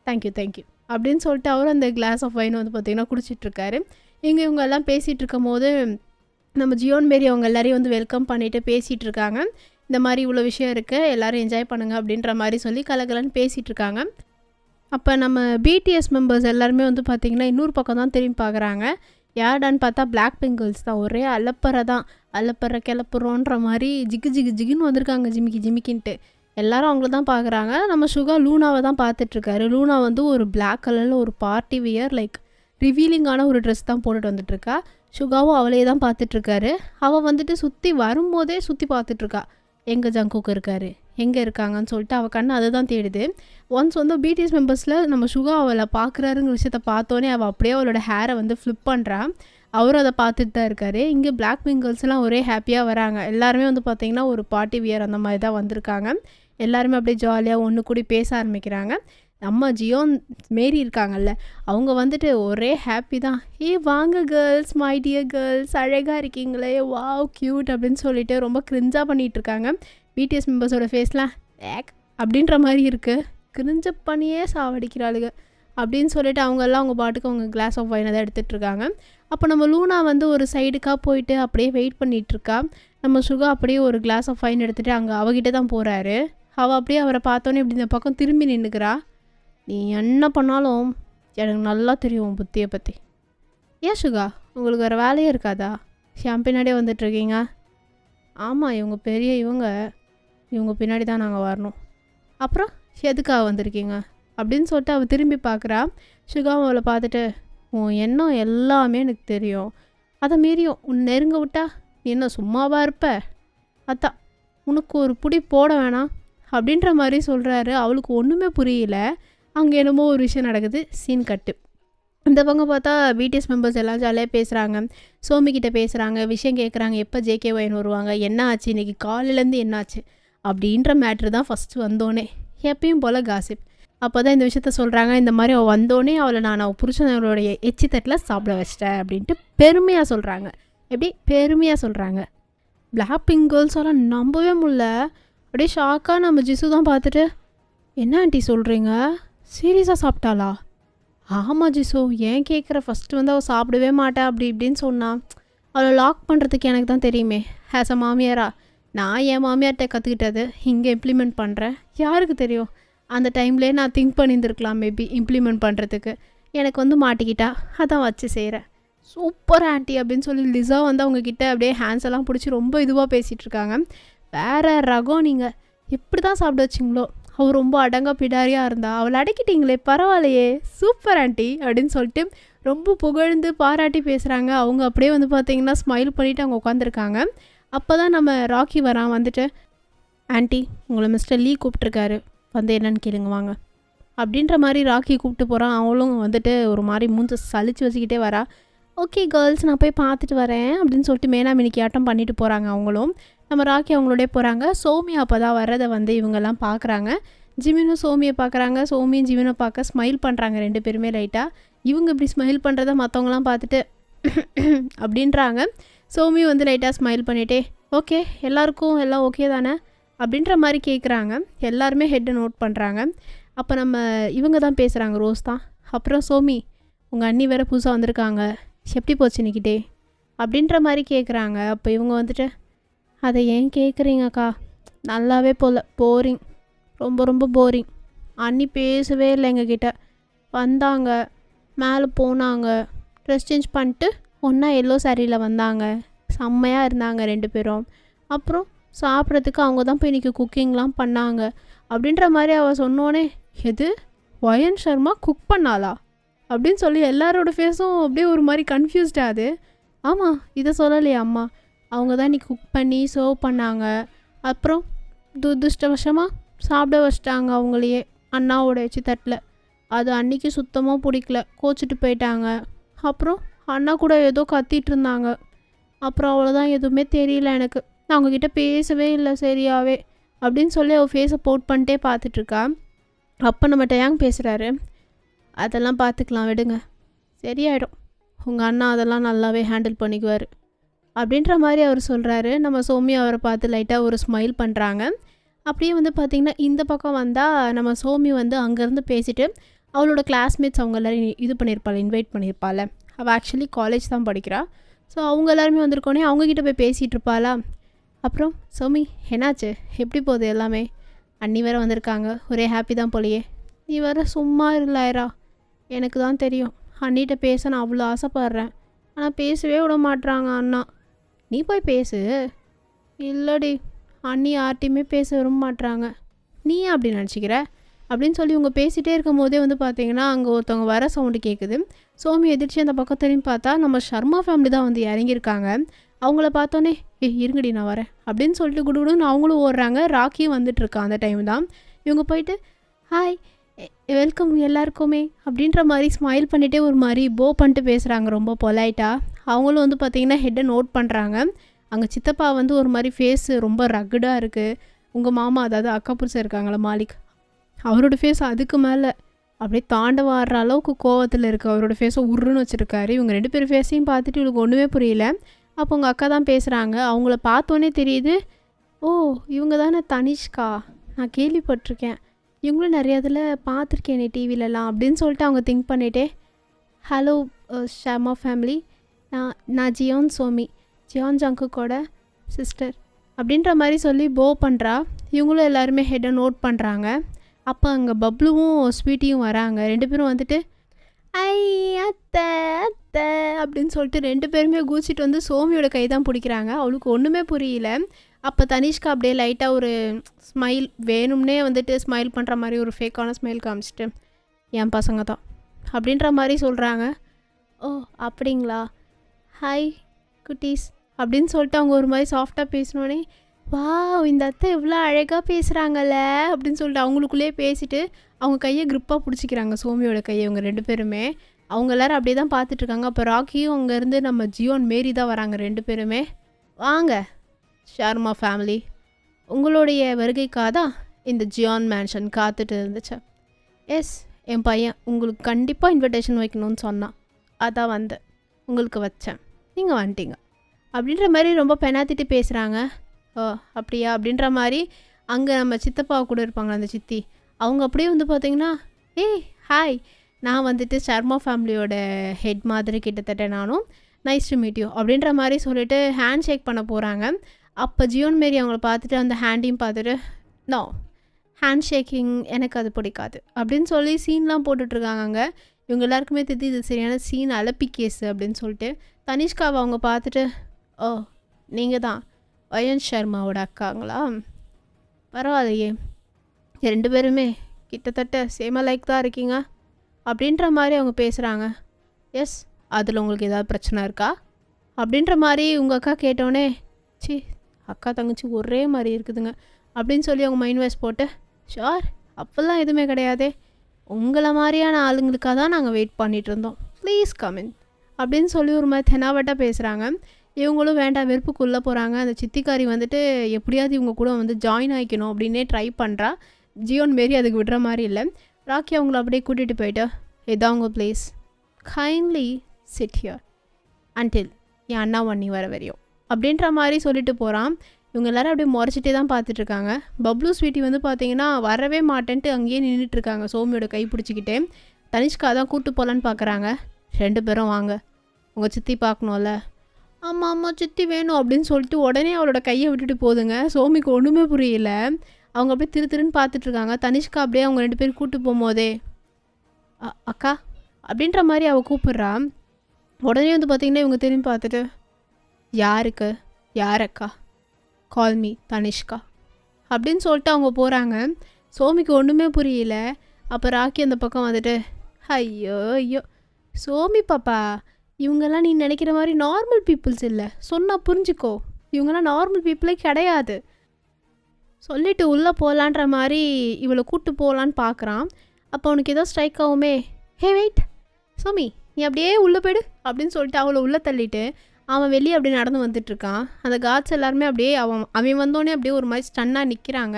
தேங்க்யூ அப்படின்னு சொல்லிட்டு அவர் அந்த கிளாஸ் ஆஃப் வைன் வந்து பார்த்திங்கன்னா குடிச்சிட்ருக்காரு. இவங்க எல்லாம் பேசிகிட்டு இருக்கும் போது நம்ம ஜியோன் மேரி அவங்க எல்லாரையும் வந்து வெல்கம் பண்ணிவிட்டு பேசிகிட்டு இருக்காங்க. இந்த மாதிரி இவ்வளோ விஷயம் இருக்குது, எல்லோரும் என்ஜாய் பண்ணுங்கள் அப்படின்ற மாதிரி சொல்லி கலகலன்னு பேசிகிட்ருக்காங்க. அப்போ நம்ம பிடிஎஸ் மெம்பர்ஸ் எல்லாருமே வந்து பார்த்திங்கன்னா இன்னொரு பக்கம் தான் திரும்பி பார்க்குறாங்க. யார்டான்னு பார்த்தா பிளாக் பிங்க் கேர்ள்ஸ் தான். ஒரே அலப்பறை தான், அலப்பறை கிளப்புறோன்ற மாதிரி ஜிகுன்னு வந்திருக்காங்க ஜிமிக்கின்ட்டு. எல்லாரும் அவங்கள தான் பார்க்குறாங்க. நம்ம சுகா லூனாவை தான் பார்த்துட்ருக்காரு. லூனா வந்து ஒரு பிளாக் கலரில் ஒரு பார்ட்டி வியர் லைக் ரிவீலிங்கான ஒரு ட்ரெஸ் தான் போட்டுட்டு வந்துட்டுருக்கா. சுகாவும் அவளையே தான் பார்த்துட்ருக்காரு. அவள் வந்துட்டு சுற்றி வரும்போதே சுற்றி பார்த்துட்ருக்கா, எங்கே ஜங்குக்கு இருக்காரு எங்கே இருக்காங்கன்னு சொல்லிட்டு அவள் கண்ணு அதை தான் தேடுது. ஒன்ஸ் வந்து பிடிஎஸ் மெம்பர்ஸில் நம்ம சுகா அவளை பார்க்குறாருங்கிற விஷயத்த பார்த்தோன்னே அவள் அப்படியே அவளோட ஹேரை வந்து ஃப்ளிப் பண்ணுறா. அவரும் அதை பார்த்துட்டு தான் இருக்காரு. இங்கே பிளாக் பிங்க் கேர்ள்ஸ்லாம் ஒரே ஹாப்பியாக வராங்க. எல்லாருமே வந்து பார்த்திங்கன்னா ஒரு பார்ட்டி வியர் அந்த மாதிரி தான் வந்திருக்காங்க. எல்லாருமே அப்படியே ஜாலியாக ஒன்று கூடி பேச ஆரம்பிக்கிறாங்க. நம்ம ஜியோன் மேரி இருக்காங்கல்ல, அவங்க வந்துட்டு ஒரே ஹாப்பி தான். வாங்க கேர்ள்ஸ், மை டியர் கேர்ள்ஸ், அழகாக இருக்கீங்களே, வாவ் க்யூட் அப்படின்னு சொல்லிட்டு ரொம்ப கிரிஞ்சாக பண்ணிகிட்டு இருக்காங்க. பிடிஎஸ் மெம்பர்ஸோட ஃபேஸ்லாம் ஏக் அப்படின்ற மாதிரி இருக்குது. கிரிஞ்ச பண்ணியே சாவடிக்கிறாளுங்க அப்படின்னு சொல்லிட்டு அவங்கெல்லாம் அவங்க பாட்டுக்கு அவங்க கிளாஸ் ஆஃப் வைனை தான் எடுத்துகிட்ருக்காங்க. அப்போ நம்ம லூனா வந்து ஒரு சைடுக்காக போயிட்டு அப்படியே வெயிட் பண்ணிகிட்ருக்கா. நம்ம சுகா அப்படியே ஒரு கிளாஸ் ஆஃப் வைன் எடுத்துகிட்டு அங்கே அவகிட்ட தான் போகிறாரு. அவள் அப்படியே அவரை பார்த்தோன்னே இப்படி இந்த பக்கம் திரும்பி நின்றுக்கிறா. நீ என்ன பண்ணாலும் எனக்கு நல்லா தெரியும் உன் புத்தியை பற்றி. ஏன் சுகா, உங்களுக்கு வேறு வேலையே இருக்காதா? என் பின்னாடியே வந்துட்டுருக்கீங்க. ஆமாம், இவங்க பெரிய இவங்க பின்னாடி தான் நாங்கள் வரணும். அப்புறம் எதுக்காக வந்திருக்கீங்க அப்படின்னு சொல்லிட்டு அவள் திரும்பி பார்க்குறா. சுகாவும் அவளை பார்த்துட்டு, உன் எண்ணம் எல்லாமே எனக்கு தெரியும், அதை மீறியும் உன் நெருங்க விட்டா நீ என்ன சும்மாவாக இருப்ப, அதான் உனக்கு ஒரு புடி போட வேணாம் அப்படின்ற மாதிரி சொல்கிறாரு. அவளுக்கு ஒன்றுமே புரியல. அங்கே என்னமோ ஒரு விஷயம் நடக்குது. சீன் கட்டு. இந்த பக்கம் பார்த்தா பிடிஎஸ் மெம்பர்ஸ் எல்லாம் ஜாலியாக பேசுகிறாங்க. சோமிக்கிட்ட பேசுகிறாங்க, விஷயம் கேட்குறாங்க, எப்போ JKY வருவாங்க, என்ன ஆச்சு இன்றைக்கி காலையிலேருந்து என்னாச்சு அப்படின்ற மேட்ரு தான் ஃபஸ்ட்டு வந்தோடனே. எப்பயும் போல் காசிப். அப்போ தான் இந்த விஷயத்த சொல்கிறாங்க. இந்த மாதிரி அவள் வந்தோடனே அவள் புருஷனோடைய எச்சி தட்டில் சாப்பிட வச்சிட்டேன் அப்படின்ட்டு பெருமையாக சொல்கிறாங்க. எப்படி பெருமையாக சொல்கிறாங்க. பிளாக் பிங்க் கேர்ள்ஸெல்லாம் நம்பவே முடியல. அப்படியே ஷாக்காக நம்ம ஜிசு தான் பார்த்துட்டு, என்ன ஆண்டி சொல்கிறீங்க, சீரியஸாக சாப்பிட்டாளா? ஆமாம் ஜிசு, ஏன் கேட்குற, ஃபஸ்ட்டு வந்து அவள் சாப்பிடவே மாட்டேன் அப்படி இப்படின்னு சொன்னான். அவளை லாக் பண்ணுறதுக்கு எனக்கு தான் தெரியுமே, ஆஸ் அ மாமியாரா. நான் என் மாமியார்கிட்ட கற்றுக்கிட்டது இங்கே இம்ப்ளிமெண்ட் பண்ணுறேன். யாருக்கு தெரியும், அந்த டைம்லேயே நான் திங்க் பண்ணியிருந்துருக்கலாம் மேபி இம்ப்ளிமெண்ட் பண்ணுறதுக்கு. எனக்கு வந்து மாட்டிக்கிட்டா, அதான் வச்சு செய்கிறேன். சூப்பர் ஆண்டி அப்படின்னு சொல்லி லிசா வந்து அவங்கக்கிட்ட அப்படியே ஹேண்ட்ஸ் எல்லாம் பிடிச்சி ரொம்ப இதுவாக பேசிகிட்ருக்காங்க. வேறு ரகம், நீங்கள் எப்படி தான் சாப்பிட வச்சிங்களோ. அவள் ரொம்ப அடங்கா பிடாரியாக இருந்தா, அவளை அடக்கிட்டீங்களே, பரவாயில்லையே, சூப்பர் ஆண்டி அப்படின்னு சொல்லிட்டு ரொம்ப புகழ்ந்து பாராட்டி பேசுகிறாங்க. அவங்க அப்படியே வந்து பார்த்திங்கன்னா ஸ்மைல் பண்ணிவிட்டு அவங்க உட்காந்துருக்காங்க. அப்போ தான் நம்ம ராக்கி வரான். வந்துட்டு, ஆண்டி உங்களை மிஸ்டர் லீ கூப்பிட்ருக்காரு, வந்து என்னன்னு கேளுங்க வாங்க அப்படின்ற மாதிரி ராக்கி கூப்பிட்டு போகிறான். அவளும் வந்துட்டு ஒரு மாதிரி மூஞ்ச சலிச்சு வச்சுக்கிட்டே வரா. ஓகே கேர்ள்ஸ், நான் போய் பார்த்துட்டு வரேன் அப்படின்னு சொல்லிட்டு மேனாமினிக்கு ஆட்டம் பண்ணிட்டு போகிறாங்க. அவங்களும் நம்ம ராக்கி அவங்களோடய போகிறாங்க. சோமியா அப்போ தான் வர்றதை வந்து இவங்கெல்லாம் பார்க்குறாங்க. ஜிமினும் சோமியை பார்க்குறாங்க. சோமியும் ஜிமினை பார்க்க ஸ்மைல் பண்ணுறாங்க ரெண்டு பேருமே லைட்டாக. இவங்க இப்படி ஸ்மைல் பண்ணுறத மற்றவங்களாம் பார்த்துட்டு அப்படின்றாங்க. சோமி வந்து லைட்டாக ஸ்மைல் பண்ணிகிட்டே, ஓகே எல்லாருக்கும் எல்லாம் ஓகே தானே அப்படின்ற மாதிரி கேட்குறாங்க. எல்லாருமே ஹெட்டை நோட் பண்ணுறாங்க. அப்போ நம்ம இவங்க தான் பேசுகிறாங்க, ரோஸ் தான். அப்புறம் சோமி, உங்கள் அண்ணி வேறு புதுசாக வந்திருக்காங்க, எப்படி போச்சு இன்னைக்கிட்டே அப்படின்ற மாதிரி கேட்குறாங்க. அப்போ இவங்க வந்துட்டு, அதை ஏன் கேட்குறீங்கக்கா, நல்லாவே போகல, போரிங், ரொம்ப ரொம்ப போரிங். அண்ணி பேசவே இல்லை எங்ககிட்ட. வந்தாங்க, மேலே போனாங்க, ட்ரெஸ் சேஞ்ச் பண்ணிட்டு ஒன்றா எல்லோ சாரியில் வந்தாங்க, செம்மையாக இருந்தாங்க ரெண்டு பேரும். அப்புறம் சாப்பிட்றதுக்கு அவங்க தான் போய் இன்றைக்கி குக்கிங்லாம் பண்ணாங்க அப்படின்ற மாதிரி அவள் சொன்னோன்னே, எது வயன் சர்மா குக் பண்ணாளா அப்படின்னு சொல்லி எல்லாரோட ஃபேஸும் அப்படியே ஒரு மாதிரி கன்ஃபியூஸ்டாகுது. ஆமாம், இதை சொல்லலையே அம்மா, அவங்க தான் இன்றைக்கி குக் பண்ணி சர்வ் பண்ணாங்க. அப்புறம் துஷ்டவசமாக சாப்பிட வச்சிட்டாங்க அவங்களையே அண்ணாவோட எச்சி தட்டில். அது அன்றைக்கி சுத்தமாக பிடிக்கல, கோச்சிட்டு போயிட்டாங்க. அப்புறம் அண்ணா கூட ஏதோ கத்திட்டு இருந்தாங்க. அப்புறம் அவ்வளோதான், எதுவுமே தெரியல எனக்கு, நான் அவங்கக்கிட்ட பேசவே இல்லை சரியாகவே அப்படின்னு சொல்லி அவள் ஃபேஸை போட் பண்ணிட்டே பார்த்துட்ருக்கா. அப்போ நம்ம டயாங் பேசுகிறாரு, அதெல்லாம் பார்த்துக்கலாம் விடுங்க, சரியாயிடும், உங்கள் அண்ணா அதெல்லாம் நல்லாவே ஹேண்டில் பண்ணிக்குவார் அப்படின்ற மாதிரி அவர் சொல்கிறாரு. நம்ம சோமி அவரை பார்த்து லைட்டாக ஒரு ஸ்மைல் பண்ணுறாங்க. அப்படியே வந்து பார்த்திங்கன்னா இந்த பக்கம் வந்தால் நம்ம சோமி வந்து அங்கேருந்து பேசிவிட்டு அவளோட கிளாஸ்மேட்ஸ் அவங்க எல்லோரும் இது பண்ணியிருப்பாள், இன்வைட் பண்ணியிருப்பாள். அவள் ஆக்சுவலி காலேஜ் தான் படிக்கிறா. ஸோ அவங்க எல்லாருமே வந்திருக்கோன்னே அவங்கக்கிட்ட போய் பேசிகிட்டு இருப்பாளா. அப்புறம் சோமி என்னாச்சு, எப்படி போகுது எல்லாமே, அண்ணி வேறு வந்திருக்காங்க, ஒரே ஹாப்பி தான் போலையே. நீ வேறு சும்மா இல்லைரா, எனக்கு தான் தெரியும், அண்ணிகிட்ட பேச நான் அவ்வளோ ஆசைப்பட்றேன், ஆனால் பேசவே விட மாட்றாங்க அண்ணா. நீ போய் பேசு. இல்லடி, அண்ணி யார்ட்டையுமே பேச விரும்ப மாட்றாங்க. நீ அப்படி நினச்சிக்கிற அப்படின்னு சொல்லி இவங்க பேசிகிட்டே இருக்கும் போதே வந்து பார்த்திங்கன்னா அங்கே ஒருத்தவங்க வர சவுண்டு கேட்குது. சோமி எதிர்த்து அந்த பக்கம் திரும்பி பார்த்தா நம்ம ஷர்மா ஃபேமிலி தான் வந்து இறங்கியிருக்காங்க. அவங்கள பார்த்தோன்னே, இருங்கடி நான் வரேன் அப்படின்னு சொல்லிட்டு குடுகுடுன்னு அவங்களும் ஓடுறாங்க. ராக்கியும் வந்துட்டுருக்கான் அந்த டைம் தான். இவங்க போயிட்டு ஹாய் வெல்கம் எல்லாருக்குமே அப்படின்ற மாதிரி ஸ்மைல் பண்ணிகிட்டே ஒரு மாதிரி போ பண்ணிட்டு பேசுகிறாங்க ரொம்ப பொலைட்டாக. அவங்களும் வந்து பார்த்திங்கன்னா ஹெட்டை நோட் பண்ணுறாங்க. அங்கே சித்தப்பா வந்து ஒரு மாதிரி ஃபேஸ் ரொம்ப ரக்குடாக இருக்குது. உங்கள் மாமா, அதாவது அக்கா புருஷன் இருக்காங்களா மாலிக், அவரோட ஃபேஸ் அதுக்கு மேலே அப்படியே தாண்டவம் ஆடுற அளவுக்கு கோவத்தில் இருக்குது. அவரோட ஃபேஸை உருன்னு வச்சுருக்காரு. இவங்க 2 பேர் ஃபேஸையும் பார்த்துட்டு இவளுக்கு ஒன்றுமே புரியல. அப்போ உங்கள் அக்கா தான் பேசுகிறாங்க. அவங்கள பார்த்தோன்னே தெரியுது, ஓ இவங்க தானே தனிஷ்கா, நான் கேள்விப்பட்டிருக்கேன், இவங்களும் நிறைய இதில் பார்த்துருக்கேனே டிவிலலாம் அப்படின்னு சொல்லிட்டு அவங்க திங்க் பண்ணிட்டே, ஹலோ ஷர்மா ஃபேமிலி, நான் ஜியான் சோமி, ஜியான் ஜங்குக்கோட சிஸ்டர் அப்படின்ற மாதிரி சொல்லி போ பண்ணுறா. இவங்களும் எல்லாருமே ஹெட்டை நோட் பண்ணுறாங்க. அப்போ அங்கே பப்ளுவும் ஸ்வீட்டியும் வராங்க. 2 பேரும் வந்துட்டு ஐ அத்தை அத்தை அப்படின்னு சொல்லிட்டு 2 பேருமே கூச்சிட்டு வந்து சோமியோட கை தான் பிடிக்கிறாங்க. அவளுக்கு ஒன்றுமே புரியல. அப்போ தனிஷ்கா அப்படியே லைட்டாக ஒரு ஸ்மைல், வேணும்னே வந்துட்டு ஸ்மைல் பண்ணுற மாதிரி ஒரு ஃபேக்கான ஸ்மைல் காமிச்சிட்டு, என் பசங்க தான் அப்படின்ற மாதிரி சொல்கிறாங்க. ஓ அப்படிங்களா, ஹாய் குட்டீஸ் அப்படின்னு சொல்லிட்டு அவங்க ஒரு மாதிரி சாஃப்டாக பேசினோடனே, வா இந்த அத்தை எவ்வளோ அழகாக பேசுகிறாங்கல்ல அப்படின்னு சொல்லிட்டு அவங்களுக்குள்ளேயே பேசிட்டு அவங்க கையை க்ரிப்பாக பிடிச்சிக்கிறாங்க, சோமியோட கையை. இவங்க 2 பேருமே அவங்க எல்லோரும் அப்படியே தான் பார்த்துட்ருக்காங்க. அப்போ ராக்கியும் அங்கேருந்து நம்ம ஜியோன் மேரி தான் வராங்க. 2 பேருமே வாங்க ஷர்மா ஃபேமிலி, உங்களுடைய வருகைக்காக தான் இந்த ஜியான் மேன்ஷன் காத்துட்டு இருந்துச்சு. எஸ், என் பையன் உங்களுக்கு கண்டிப்பாக இன்விடேஷன் வைக்கணும்னு சொன்னான், அதான் வந்தேன், உங்களுக்கு வச்சேன், நீங்கள் வந்துட்டீங்க அப்படின்ற மாதிரி ரொம்ப பெனாத்திட்டு பேசுகிறாங்க. ஓ அப்படியா அப்படின்ற மாதிரி அங்கே நம்ம சித்தப்பா கூட இருப்பாங்க, அந்த சித்தி, அவங்க அப்படியே வந்து பார்த்திங்கன்னா, ஏய் ஹாய், நான் வந்துட்டு ஷர்மா ஃபேமிலியோட ஹெட் மாதிரி கிட்டத்தட்ட நானும், நைஸ் டு மீட் யூ அப்படின்ற மாதிரி சொல்லிட்டு ஹேண்ட் ஷேக் பண்ண போகிறாங்க. அப்போ ஜியோன் மேரி அவங்கள பார்த்துட்டு அந்த ஹேண்டையும் பார்த்துட்டு, நோ ஹேண்ட் ஷேக்கிங் எனக்கு அது பிடிக்காது அப்படின்னு சொல்லி சீன்லாம் போட்டுட்ருக்காங்க அங்கே. இவங்க எல்லாருக்குமே தெரிஞ்சு இது சரியான சீன் அலப்பி கேஸு அப்படின்னு சொல்லிட்டு தனிஷ்காவை அவங்க பார்த்துட்டு, ஓ நீங்கள் தான் வயன் ஷர்மாவோட அக்காங்களா, பரவாயில்லையே, 2 பேருமே கிட்டத்தட்ட சேமாக லைக் தான் இருக்கீங்க அப்படின்ற மாதிரி அவங்க பேசுகிறாங்க. எஸ், அதில் உங்களுக்கு ஏதாவது பிரச்சனை இருக்கா அப்படின்ற மாதிரி உங்கள் அக்கா கேட்டோடனே, சி அக்கா தங்கச்சி ஒரே மாதிரி இருக்குதுங்க அப்படின்னு சொல்லி அவங்க மைண்ட் வாய்ஸ் போட்டு, ஷார் அப்போல்லாம் எதுவுமே கிடையாதே, உங்களை மாதிரியான ஆளுங்களுக்காக தான் நாங்கள் வெயிட் பண்ணிகிட்டு இருந்தோம், ப்ளீஸ் கமின் அப்படின்னு சொல்லி ஒரு மாதிரி தெனாவட்டாக பேசுகிறாங்க. இவங்களும் வேண்டாம் வெறுப்புக்குள்ளே போகிறாங்க. அந்த சித்திக்காரி வந்துட்டு எப்படியாவது இவங்க கூட வந்து ஜாயின் ஆகிக்கணும் அப்படின்னே ட்ரை பண்ணுறா. ஜியோன் மேரி அதுக்கு விடுற மாதிரி இல்லை. ராக்கி அவங்கள அப்படியே கூட்டிகிட்டு போயிட்டு, இதான் உங்கள் place, kindly sit here until என் அண்ணா வண்ணி வர வரையும் அப்படின்ற மாதிரி சொல்லிட்டு போகிறான். இவங்க எல்லோரும் அப்படியே முறைச்சிட்டே தான் பார்த்துட்ருக்காங்க. பப்ளு ஸ்வீட்டி வந்து பார்த்திங்கன்னா வரவே மாட்டேன்ட்டு அங்கேயே நின்றுட்டுருக்காங்க சோமியோட கை பிடிச்சிக்கிட்டே. தனிஷ்கா தான் கூப்பிட்டு போகலான்னு பார்க்குறாங்க. 2 பேரும் வாங்க, உங்கள் சித்தி பார்க்கணும்ல. ஆமாம் ஆமாம் சித்தி வேணும் அப்படின்னு சொல்லிட்டு உடனே அவளோட கையை விட்டுட்டு போதுங்க. சோமிக்கு ஒன்றுமே புரியல. அவங்க அப்படியே திருன்னு பார்த்துட்ருக்காங்க. தனிஷ்கா அப்படியே அவங்க 2 பேரும் கூப்பிட்டு போகும்போதே, அக்கா அப்படின்ற மாதிரி அவள் கூப்பிட்றா. உடனே வந்து பார்த்திங்கன்னா இவங்க திரும்பி பார்த்துட்டு, யாருக்கு யார் அக்கா, கால் மீ தனிஷ்கா அப்படின்னு சொல்லிட்டு அவங்க போகிறாங்க. சோமிக்கு ஒன்றுமே புரியல. அப்போ ராக்கி அந்த பக்கம் வந்துட்டு, ஐயோ ஐயோ சோமி பாப்பா, இவங்கெல்லாம் நீ நினைக்கிற மாதிரி நார்மல் பீப்புள்ஸ் இல்லை, சொன்னால் புரிஞ்சுக்கோ, இவங்கெல்லாம் நார்மல் பீப்புளே கிடையாது சொல்லிட்டு உள்ளே போகலான்ற மாதிரி இவளை கூப்பிட்டு போகலான்னு பார்க்குறான். அப்போ அவனுக்கு ஏதோ ஸ்ட்ரைக் ஆகுமே, ஹே வெயிட் சோமி நீ அப்படியே உள்ளே போயிடு அப்படின்னு சொல்லிட்டு அவளை உள்ளே தள்ளிட்டு அவன் வெளியே அப்படியே நடந்து வந்துட்டுருக்கான். அந்த காட்ஸ் எல்லாருமே அப்படியே அவன் வந்தோடனே அப்படியே ஒரு மாதிரி ஸ்டன்னாக நிற்கிறாங்க.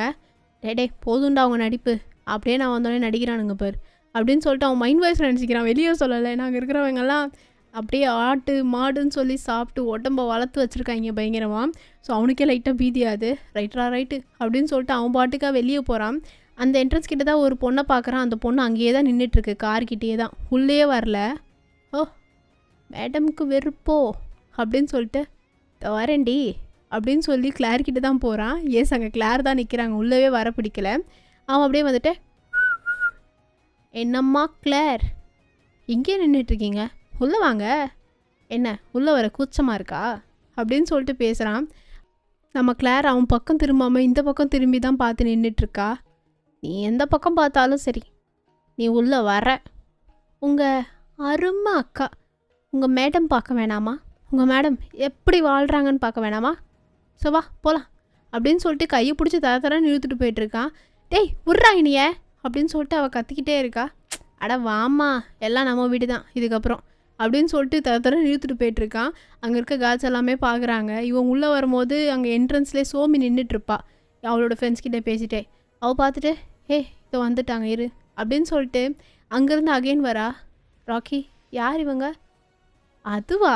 டே போதுண்டா அவங்க நடிப்பு, அப்படியே நான் வந்தோடனே நடிக்கிறானுங்க பார் அப்படின்னு சொல்லிட்டு அவன் மைண்ட் வாய்ஸ் நினச்சிக்கிறான், வெளியே சொல்லலை. நாங்கள் இருக்கிறவங்கெல்லாம் அப்படியே ஆட்டு மாடுன்னு சொல்லி சாப்பிட்டு உடம்ப வளர்த்து வச்சுருக்காங்க பயங்கரமாக. ஸோ அவனுக்கே லைட்டாக பீதியாது, ரைட்டா ரைட்டு அப்படின்னு சொல்லிட்டு அவன் பாட்டுக்காக வெளியே போகிறான். அந்த என்ட்ரன்ஸ் கிட்டே தான் ஒரு பொண்ணை பார்க்குறான். அந்த பொண்ணு அங்கேயே தான் நின்றுட்டுருக்கு, கார்கிட்டே தான், உள்ளே வரல. ஓ மேடமுக்கு வெறுப்போ அப்படின்னு சொல்லிட்டு, வரேன்டி அப்படின்னு சொல்லி கிளார்கிட்ட தான் போகிறான். எஸ் அங்கே கிளார் தான் நிற்கிறாங்க, உள்ளவே வர பிடிக்கல. அவன் அப்படியே வந்துட்டு, என்னம்மா கிளார் இங்கே நின்றுட்டுருக்கீங்க, உள்ளே வாங்க, என்ன உள்ளே வர கூச்சமாக இருக்கா அப்படின்னு சொல்லிட்டு பேசுகிறான். நம்ம கிளார் அவன் பக்கம் திரும்பாமல் இந்த பக்கம் திரும்பி தான் பார்த்து நின்றுட்டுருக்கா. நீ எந்த பக்கம் பார்த்தாலும் சரி, நீ உள்ளே வர, உங்கள் அருமை அக்கா உங்கள் மேடம் பார்க்க வேணாமா, உங்கள் மேடம் எப்படி வாழ்கிறாங்கன்னு பார்க்க வேணாமா, ஸோ வா போகலாம் அப்படின்னு சொல்லிட்டு கையை பிடிச்சி தரன்னு இழுத்துட்டு போயிட்டுருக்கான். டேய் விட்றா இனிய அப்படின்னு சொல்லிட்டு அவள் கத்திக்கிட்டே இருக்கா. அட வாமா, எல்லாம் நம்ம வீடு தான் இதுக்கப்புறம் அப்படின்னு சொல்லிட்டு தரன்னு இழுத்துட்டு போயிட்டுருக்கான். அங்கே இருக்க காட்ஸ் எல்லாமே பார்க்குறாங்க. இவன் உள்ளே வரும்போது அங்கே என்ட்ரன்ஸ்லேயே சோமி நின்றுட்டுருப்பா அவளோட ஃப்ரெண்ட்ஸ் கிட்டே பேசிட்டே. அவள் பார்த்துட்டு, ஏ இதோ வந்துட்டாங்க இரு அப்படின்னு சொல்லிட்டு அங்கேருந்து அகைன் வரா. ராக்கி, யார் இவங்க? அதுவா,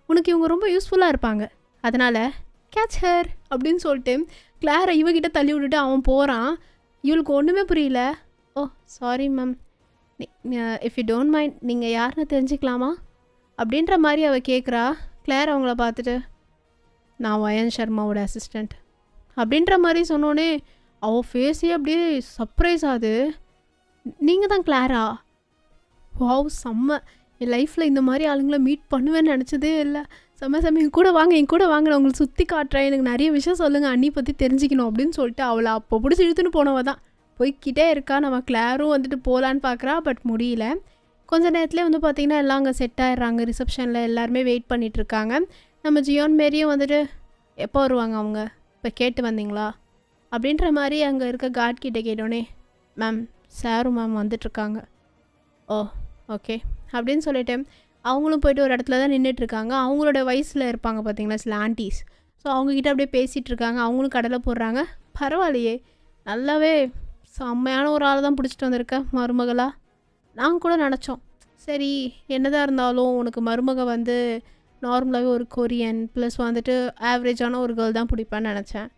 உனக்கு இவங்க ரொம்ப யூஸ்ஃபுல்லாக இருப்பாங்க, அதனால் கேட்ச் ஹர் அப்படின்னு சொல்லிட்டு கிளாரை இவகிட்ட தள்ளி விட்டுட்டு அவன் போகிறான். இவளுக்கு ஒன்றுமே புரியல. Oh sorry ma'am, if you don't mind நீங்கள் யாருன்னு தெரிஞ்சுக்கலாமா அப்படின்ற மாதிரி அவள் கேட்குறா. கிளார் அவங்கள பார்த்துட்டு, நான் வயன் சர்மாவோட அசிஸ்டண்ட் அப்படின்ற மாதிரி சொன்னோன்னே அவள் ஃபேஸே அப்படியே சர்ப்ரைஸ் ஆகுது. நீங்கள் தான் கிளாரா? வாவ், செம்ம. என் லைஃப்பில் இந்த மாதிரி ஆளுங்களை மீட் பண்ணுவேன்னு நினச்சதே இல்லை. செம்ம செம்ம, என் கூட வாங்க, என் கூட வாங்க, நான் உங்களுக்கு சுற்றி காட்டுறேன், எனக்கு நிறைய விஷயம் சொல்லுங்கள், அண்ணி பற்றி தெரிஞ்சுக்கணும் அப்படின்னு சொல்லிட்டு அவளை அப்போ பிடிச்சி இழுத்துன்னு போனவ தான் போய்கிட்டே இருக்கா. நம்ம கிளாரும் வந்துட்டு போகலான்னு பார்க்குறா, பட் முடியல. கொஞ்ச நேரத்துலேயே வந்து பார்த்திங்கன்னா எல்லாம் அங்கே செட் ஆகிடுறாங்க. ரிசப்ஷனில் எல்லாருமே வெயிட் பண்ணிகிட்ருக்காங்க. நம்ம ஜியோன் மேரியும் வந்துட்டு, எப்போ வருவாங்க அவங்க, இப்போ கேட்டு வந்தீங்களா அப்படின்ற மாதிரி அங்கே இருக்க கார்ட் கிட்டே கேட்டோன்னே, மேம் சாரும் மேம் வந்துட்டுருக்காங்க. ஓ ஓகே அப்படின்னு சொல்லிட்டு அவங்களும் போய்ட்டு ஒரு இடத்துல தான் நின்றுட்டுருக்காங்க. அவங்களோட வயசில் இருப்பாங்க பார்த்தீங்களா சில ஆன்ட்டிஸ். ஸோ அவங்கக்கிட்ட அப்படியே பேசிகிட்டு இருக்காங்க. அவங்களும் கடலை போடுறாங்க. பரவாயில்லையே, நல்லாவே செம்மையான ஒரு ஆளை தான் பிடிச்சிட்டு வந்திருக்க மருமகளா. நாங்கள் கூட நினச்சோம், சரி என்னதான் இருந்தாலும் உனக்கு மருமக வந்து நார்மலாகவே ஒரு கொரியன் ப்ளஸ் வந்துட்டு ஆவரேஜான ஒரு கேர்ள் தான் பிடிப்பான்னு நினச்சேன்.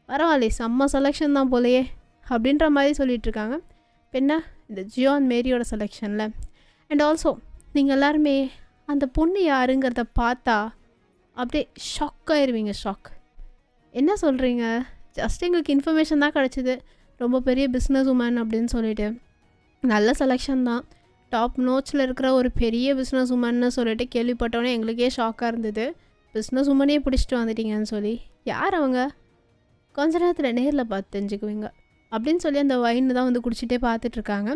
பரவாயில்லையே, செம்ம செலெக்ஷன் தான் போலையே அப்படின்ற மாதிரி சொல்லிகிட்ருக்காங்க. என்ன இந்த ஜியோன் மேரியோட செலெக்ஷனில். அண்ட் ஆல்சோ நீங்கள் எல்லாருமே அந்த பொண்ணு யாருங்கிறத பார்த்தா அப்படியே ஷாக் ஆயிடுவீங்க. ஷாக். என்ன சொல்கிறீங்க? ஜஸ்ட் எங்களுக்கு இன்ஃபர்மேஷன் தான் கிடச்சிது, ரொம்ப பெரிய பிஸ்னஸ் உமன் அப்படின்னு சொல்லிட்டு. நல்ல செலெக்ஷன் தான், டாப் நோட்ஸில் இருக்கிற ஒரு பெரிய பிஸ்னஸ் உமன்னு சொல்லிட்டு கேள்விப்பட்டோன்னே எங்களுக்கே ஷாக்காக இருந்தது. பிஸ்னஸ் உமனே பிடிச்சிட்டு வந்துட்டீங்கன்னு சொல்லி. யார் அவங்க? கொஞ்ச நேரத்தில் நேரில் பார்த்து தெரிஞ்சுக்குவீங்க அப்படின்னு சொல்லி அந்த வைன் தான் வந்து குடிச்சிட்டே பார்த்துட்ருக்காங்க.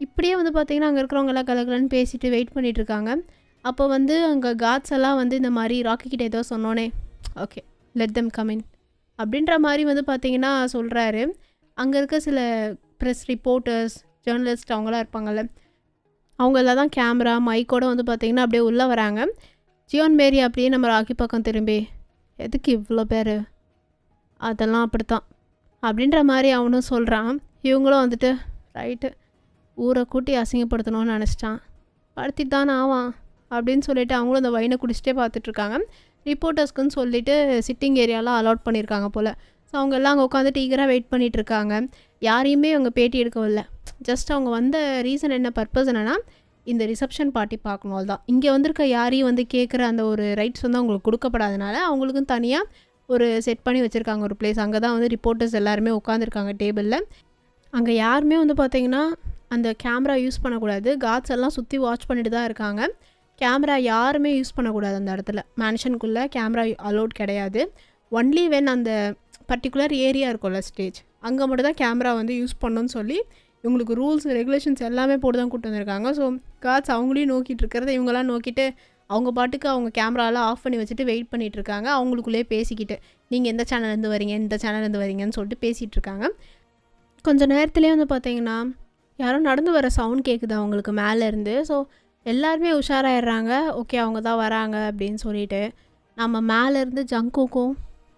இப்படியே வந்து பார்த்திங்கன்னா அங்கே இருக்கிறவங்க எல்லாம் கலகலன்னு பேசிட்டு வெயிட் பண்ணிகிட்ருக்காங்க. அப்போ வந்து அங்கே காட்ஸ் எல்லாம் வந்து இந்த மாதிரி ராக்கி கிட்டே ஏதோ சொன்னோன்னே, okay let them come in அப்படின்ற மாதிரி வந்து பார்த்திங்கன்னா சொல்கிறாரு. அங்கே இருக்க சில ப்ரெஸ் ரிப்போர்ட்டர்ஸ், ஜேர்னலிஸ்ட் அவங்களாம் இருப்பாங்கள்ல, அவங்கெல்லாம் தான் கேமரா மைக்கோடு வந்து பார்த்திங்கன்னா அப்படியே உள்ளே வராங்க. ஜியோன் மேரி அப்படியே நம்ம ராக்கி பக்கம் திரும்பி, எதுக்கு இவ்வளோ பேர்? அதெல்லாம் அப்படித்தான் அப்படின்ற மாதிரி அவனும் சொல்கிறான். இவங்களும் வந்துட்டு ரைட்டு, ஊரை கூட்டி அசிங்கப்படுத்தணும்னு நினச்சிட்டான், படுத்திட்டு தானே ஆவான் அப்படின்னு சொல்லிட்டு அவங்களும் அந்த வைனை குடிச்சிட்டே பார்த்துட்ருக்காங்க. ரிப்போர்ட்டர்ஸ்க்குன்னு சொல்லிவிட்டு சிட்டிங் ஏரியாலாம் அலாட் பண்ணியிருக்காங்க போல். ஸோ அவங்க எல்லாம் அங்கே உட்காந்துட்டு ஈகராக வெயிட் பண்ணிகிட்ருக்காங்க. யாரையுமே அவங்க பேட்டி எடுக்கவில்லை. ஜஸ்ட் அவங்க வந்த ரீசன் என்ன, பர்பஸ் என்னென்னா இந்த ரிசப்ஷன் பார்ட்டி பார்க்கணும், அதுதான். இங்கே வந்திருக்க யாரையும் வந்து கேட்குற அந்த ஒரு ரைட்ஸ் வந்து அவங்களுக்கு கொடுக்கப்படாதனால அவங்களுக்கும் தனியாக ஒரு செட் பண்ணி வச்சுருக்காங்க ஒரு பிளேஸ். அங்கே தான் வந்து ரிப்போர்ட்டர்ஸ் எல்லாருமே உட்காந்துருக்காங்க டேபிளில். அங்கே யாருமே வந்து பார்த்திங்கன்னா அந்த கேமரா யூஸ் பண்ணக்கூடாது. காட்ஸ் எல்லாம் சுற்றி வாட்ச் பண்ணிட்டு தான் இருக்காங்க. கேமரா யாருமே யூஸ் பண்ணக்கூடாது அந்த இடத்துல. மேன்ஷனுக்குள்ளே கேமரா அலோட் கிடையாது. ஒன்லி வென் அந்த பர்டிகுலர் ஏரியா இருக்கும்ல ஸ்டேஜ், அங்கே மட்டும் தான் கேமரா வந்து யூஸ் பண்ணணும்னு சொல்லி இவங்களுக்கு ரூல்ஸ் ரெகுலேஷன்ஸ் எல்லாமே போட்டு தான் கூப்பிட்டு வந்திருக்காங்க. ஸோ காட்ஸ் அவங்களையும் நோக்கிட்டு இருக்கிறத இவங்கெல்லாம் நோக்கிட்டு அவங்க பாட்டுக்கு அவங்க கேமராலாம் ஆஃப் பண்ணி வச்சுட்டு வெயிட் பண்ணிகிட்டு இருக்காங்க. அவங்களுக்குள்ளேயே பேசிக்கிட்டு, நீங்கள் எந்த சேனல்லேருந்து வரீங்க, இந்த சேனல்லேருந்து வரீங்கன்னு சொல்லிட்டு பேசிகிட்டு இருக்காங்க. கொஞ்சம் நேரத்துலேயே வந்து பார்த்திங்கன்னா யாரோ நடந்து வர சவுண்ட் கேட்குது அவங்களுக்கு மேலேருந்து. ஸோ எல்லாருமே உஷாராயிடுறாங்க. ஓகே அவங்க தான் வராங்க அப்படின்னு சொல்லிட்டு. நம்ம மேலேருந்து ஜங்குக்கும்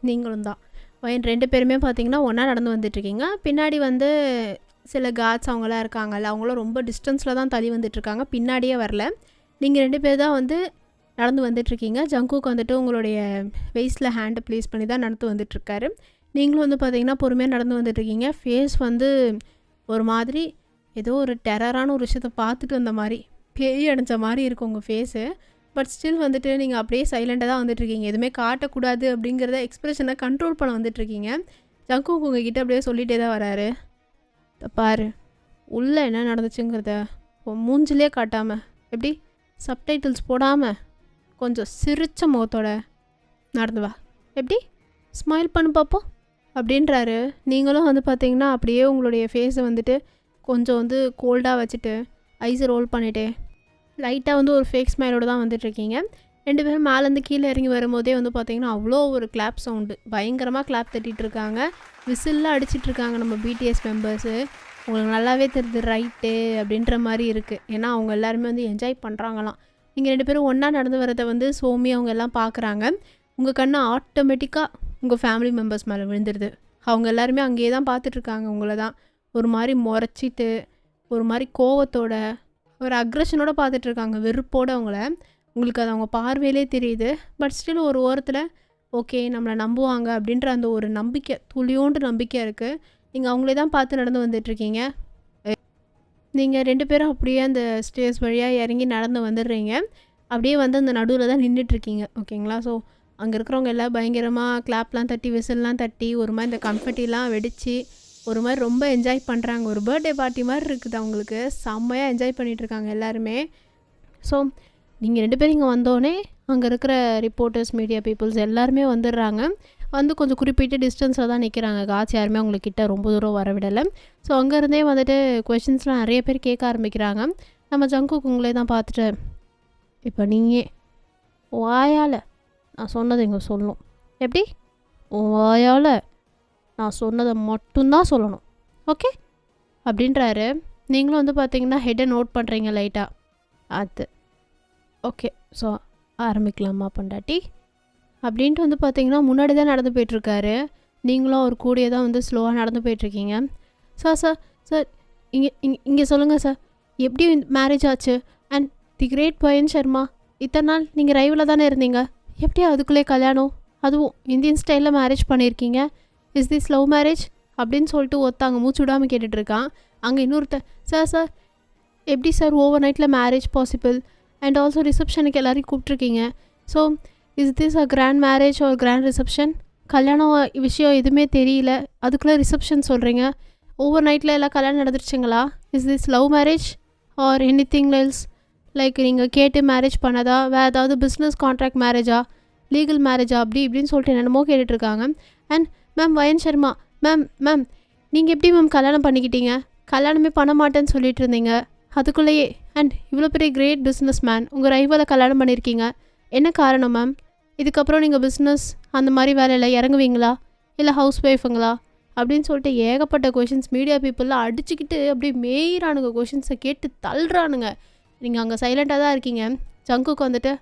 நீங்களும் தான் வயன் 2 பேருமே பார்த்திங்கன்னா ஒன்றா நடந்து வந்துட்டுருக்கீங்க. பின்னாடி வந்து சில காட்ஸ் அவங்களாம் இருக்காங்கல்ல, அவங்களும் ரொம்ப டிஸ்டன்ஸில் தான் தள்ளி வந்துட்டுருக்காங்க, பின்னாடியே வரல. நீங்கள் 2 பேர் தான் வந்து நடந்து வந்துட்டுருக்கீங்க. ஜங்குக்கு வந்துட்டு உங்களுடைய வெயிஸ்டில் ஹேண்டை ப்ளேஸ் பண்ணி தான் நடந்து வந்துட்டுருக்காரு. நீங்களும் வந்து பார்த்திங்கன்னா பொறுமையாக நடந்து வந்துட்டுருக்கீங்க. ஃபேஸ் வந்து ஒரு மாதிரி ஏதோ ஒரு டெரரான ஒரு விஷயத்தை பார்த்துட்டு வந்த மாதிரி, பேய் அடைஞ்ச மாதிரி இருக்கும் உங்கள் ஃபேஸு. பட் ஸ்டில் வந்துட்டு நீங்கள் அப்படியே சைலண்டாக தான் வந்துட்டுருக்கீங்க. எதுவுமே காட்டக்கூடாது அப்படிங்கிறத எக்ஸ்ப்ரெஷனை கண்ட்ரோல் பண்ண வந்துட்டுருக்கீங்க. ஜங்குக்கு உங்ககிட்ட அப்படியே சொல்லிகிட்டே தான் வராரு. பாரு, உள்ளே என்ன நடந்துச்சுங்கிறத மூஞ்சிலே காட்டாமல், எப்படி சப்டைட்டில்ஸ் போடாமல் கொஞ்சம் சிரித்த முகத்தோட நடந்து வா, எப்படி ஸ்மைல் பண்ணு பார்ப்போம் அப்படின்றாரு. நீங்களும் வந்து பார்த்திங்கன்னா அப்படியே உங்களுடைய ஃபேஸை வந்துட்டு கொஞ்சம் வந்து கோல்டாக வச்சுட்டு ஐஸை ரோல் பண்ணிவிட்டு லைட்டாக வந்து ஒரு ஃபேக் ஸ்மைலோடு தான் வந்துட்டுருக்கீங்க. 2 பேரும் மேலேருந்து கீழே இறங்கி வரும்போதே வந்து பார்த்திங்கன்னா அவ்வளோ ஒரு கிளாப் சவுண்டு, பயங்கரமாக கிளாப் தட்டிகிட்ருக்காங்க, விசில்லாம் அடிச்சிட்ருக்காங்க நம்ம பிடிஎஸ் மெம்பர்ஸு. உங்களுக்கு நல்லாவே தெரியுது ரைட்டு அப்படின்ற மாதிரி இருக்குது. ஏன்னா அவங்க எல்லாருமே வந்து என்ஜாய் பண்ணுறாங்களாம். நீங்கள் 2 பேரும் ஒன்றா நடந்து வரதை வந்து சோமி அவங்க எல்லாம் பார்க்குறாங்க. உங்கள் கண்ணு ஆட்டோமேட்டிக்காக உங்கள் ஃபேமிலி மெம்பர்ஸ் மேலே விழுந்துருது. அவங்க எல்லாருமே அங்கேயே தான் பார்த்துட்ருக்காங்க. உங்களை தான் ஒரு மாதிரி முறைச்சிட்டு ஒரு மாதிரி கோவத்தோட ஒரு அக்ரெஷனோட பார்த்துட்ருக்காங்க, வெறுப்போடு அவங்கள. உங்களுக்கு அது அவங்க பார்வையிலே தெரியுது. பட் ஸ்டில் ஒரு ஓரத்தில் ஓகே நம்மளை நம்புவாங்க அப்படின்ற அந்த ஒரு நம்பிக்கை, துளியோண்டு நம்பிக்கை இருக்குது. நீங்கள் அவங்களே தான் பார்த்து நடந்து வந்துட்டுருக்கீங்க. நீங்கள் 2 பேரும் அப்படியே அந்த ஸ்டேர்ஸ் வழியாக இறங்கி நடந்து வந்துடுறீங்க. அப்படியே வந்து அந்த நடுவில் தான் நின்றுட்டுருக்கீங்க, ஓகேங்களா? ஸோ அங்கே இருக்கிறவங்க எல்லாம் பயங்கரமாக கிளாப்லாம் தட்டி, விசில்லாம் தட்டி, ஒரு மாதிரி இந்த கன்ஃபெட்டிலாம் வெடித்து ஒரு மாதிரி ரொம்ப என்ஜாய் பண்ணுறாங்க. ஒரு பர்த்டே பார்ட்டி மாதிரி இருக்குது அவங்களுக்கு. செம்மையாக என்ஜாய் பண்ணிகிட்ருக்காங்க எல்லாருமே. ஸோ நீங்கள் 2 பேரும் இங்கே வந்தோடனே அங்கே இருக்கிற ரிப்போர்ட்டர்ஸ், மீடியா பீப்புள்ஸ் எல்லாருமே வந்துடுறாங்க. வந்து கொஞ்சம் குறிப்பிட்ட டிஸ்டன்ஸில் தான் நிற்கிறாங்க. காட்சி யாருமே அவங்கக்கிட்ட ரொம்ப தூரம் வர விடலை. ஸோ அங்கேருந்தே வந்துட்டு கொஷின்ஸ்லாம் நிறைய பேர் கேட்க ஆரம்பிக்கிறாங்க. நம்ம ஜங்குக்கு உங்களே தான் பார்த்துட்டு, இப்போ நீங்கள் வாயால் நான் சொன்னதை இங்கே சொல்லணும். எப்படி? வாயால் நான் சொன்னதை மட்டும்தான் சொல்லணும், ஓகே அப்படின்றாரு. நீங்களும் வந்து பார்த்தீங்கன்னா ஹெட்டை நோட் பண்ணுறீங்க லைட்டாக. அது ஓகே, ஸோ ஆரம்பிக்கலாமா பொண்டாட்டி அப்படின்ட்டு வந்து பார்த்தீங்கன்னா முன்னாடி தான் நடந்து போயிட்டுருக்காரு. நீங்களும் அவர் கூடயே தான் வந்து ஸ்லோவாக நடந்து போயிட்டுருக்கீங்க. சார் இங்கே சொல்லுங்கள் சார், எப்படி மேரேஜ் ஆச்சு? அண்ட் தி கிரேட் பயன் சர்மா, இத்தனை நாள் நீங்கள் ரைவில் தானே இருந்தீங்க, எப்படி அதுக்குள்ளே கல்யாணம், அதுவும் இந்தியன் ஸ்டைலில் மேரேஜ் பண்ணியிருக்கீங்க? இஸ் திஸ் லவ் மேரேஜ் அப்படின்னு சொல்லிட்டு ஒருத்தாங்க மூச்சு விடாமல் கேட்டுட்ருக்கான். அங்கே இன்னொருத்தர், சார் எப்படி சார் ஓவர் நைட்டில் மேரேஜ் பாசிபிள்? அண்ட் ஆல்சோ ரிசப்ஷனுக்கு எல்லோரையும் கூப்பிட்ருக்கீங்க. So is this a grand marriage ஒரு கிராண்ட் ரிசப்ஷன்? கல்யாணம் விஷயம் எதுவுமே தெரியல, அதுக்குள்ளே ரிசப்ஷன் சொல்கிறீங்க. ஓவர் நைட்டில் எல்லாம் கல்யாணம் நடந்துருச்சுங்களா? Is this love marriage or anything else? Like நீங்கள் கேட்டு மேரேஜ் பண்ணதா, வேறு ஏதாவது பிஸ்னஸ் கான்ட்ராக்ட் மேரேஜா, லீகல் மேரேஜா, அப்படி இப்படின்னு சொல்லிட்டு என்னென்னமோ கேட்டுட்ருக்காங்க. அண்ட் மேம் வயன் சர்மா, மேம் நீங்கள் எப்படி மேம் கல்யாணம் பண்ணிக்கிட்டீங்க? கல்யாணமே பண்ண மாட்டேன்னு சொல்லிட்டு இருந்தீங்க அதுக்குள்ளேயே. அண்ட் இவ்வளோ பெரிய கிரேட் பிஸ்னஸ் மேன் உங்கள் ரைவலை கல்யாணம் பண்ணியிருக்கீங்க, என்ன காரணம் மேம்? இதுக்கப்புறம் நீங்கள் பிஸ்னஸ் அந்த மாதிரி வேலையில் இறங்குவீங்களா, இல்லை ஹவுஸ் ஒய்ஃபுங்களா அப்படின்னு சொல்லிட்டு ஏகப்பட்ட கொஷின்ஸ் மீடியா பீப்புளெலாம் அடிச்சுக்கிட்டு அப்படியே மேயிறானுங்க, கொஷின்ஸை கேட்டு தள்ளுறானுங்க. நீங்கள் அங்கே சைலண்ட்டாக தான் இருக்கீங்க. ஜங்குக்கு வந்துட்டு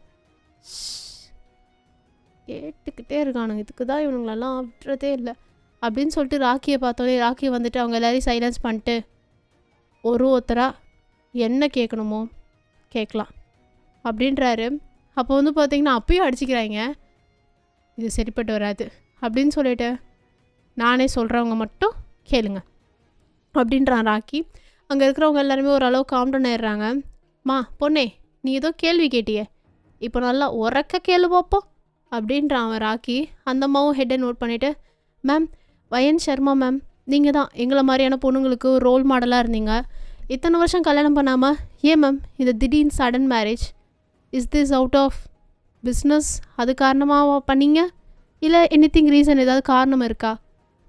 கேட்டுக்கிட்டே இருக்கானுங்க, இதுக்கு தான் இவனுங்களெல்லாம் விட்டுறதே இல்லை அப்படின்னு சொல்லிட்டு ராக்கியை பார்த்தோன்னே ராக்கி வந்துட்டு அவங்க எல்லோரையும் சைலன்ஸ் பண்ணிட்டு ஒருத்தராக என்ன கேட்கணுமோ கேட்கலாம் அப்படின்றாரு. அப்போ வந்து பார்த்திங்கன்னா அப்பயும் அடிச்சுக்கிறாங்க, இது சரிப்பட்டு வராது அப்படின்னு சொல்லிட்டு நானே சொல்கிறவங்க மட்டும் கேளுங்க அப்படின்றான் ராக்கி. அங்கே இருக்கிறவங்க எல்லாருமே ஓரளவு காம் டவுன் ஆயிடுறாங்க. மா பொண்ணே, நீ ஏதோ கேள்வி கேட்டியே, இப்போ நல்லா உறக்க கேள்வி பார்ப்போம் அப்படின்றான் அவன் ராக்கி. அந்த அம்மாவும் ஹெட்டை நோட் பண்ணிவிட்டு, மேம் வயன் சர்மா மேம், நீங்கள் தான் எங்களை மாதிரியான பொண்ணுங்களுக்கு ரோல் மாடலாக இருந்தீங்க. இத்தனை வருஷம் கல்யாணம் பண்ணாமல் ஏன் மேம் இந்த திடீர்னு sudden marriage? Is this out of business அது காரணமாக பண்ணீங்க, இல்லை எனிதிங் ரீசன் ஏதாவது காரணம் இருக்கா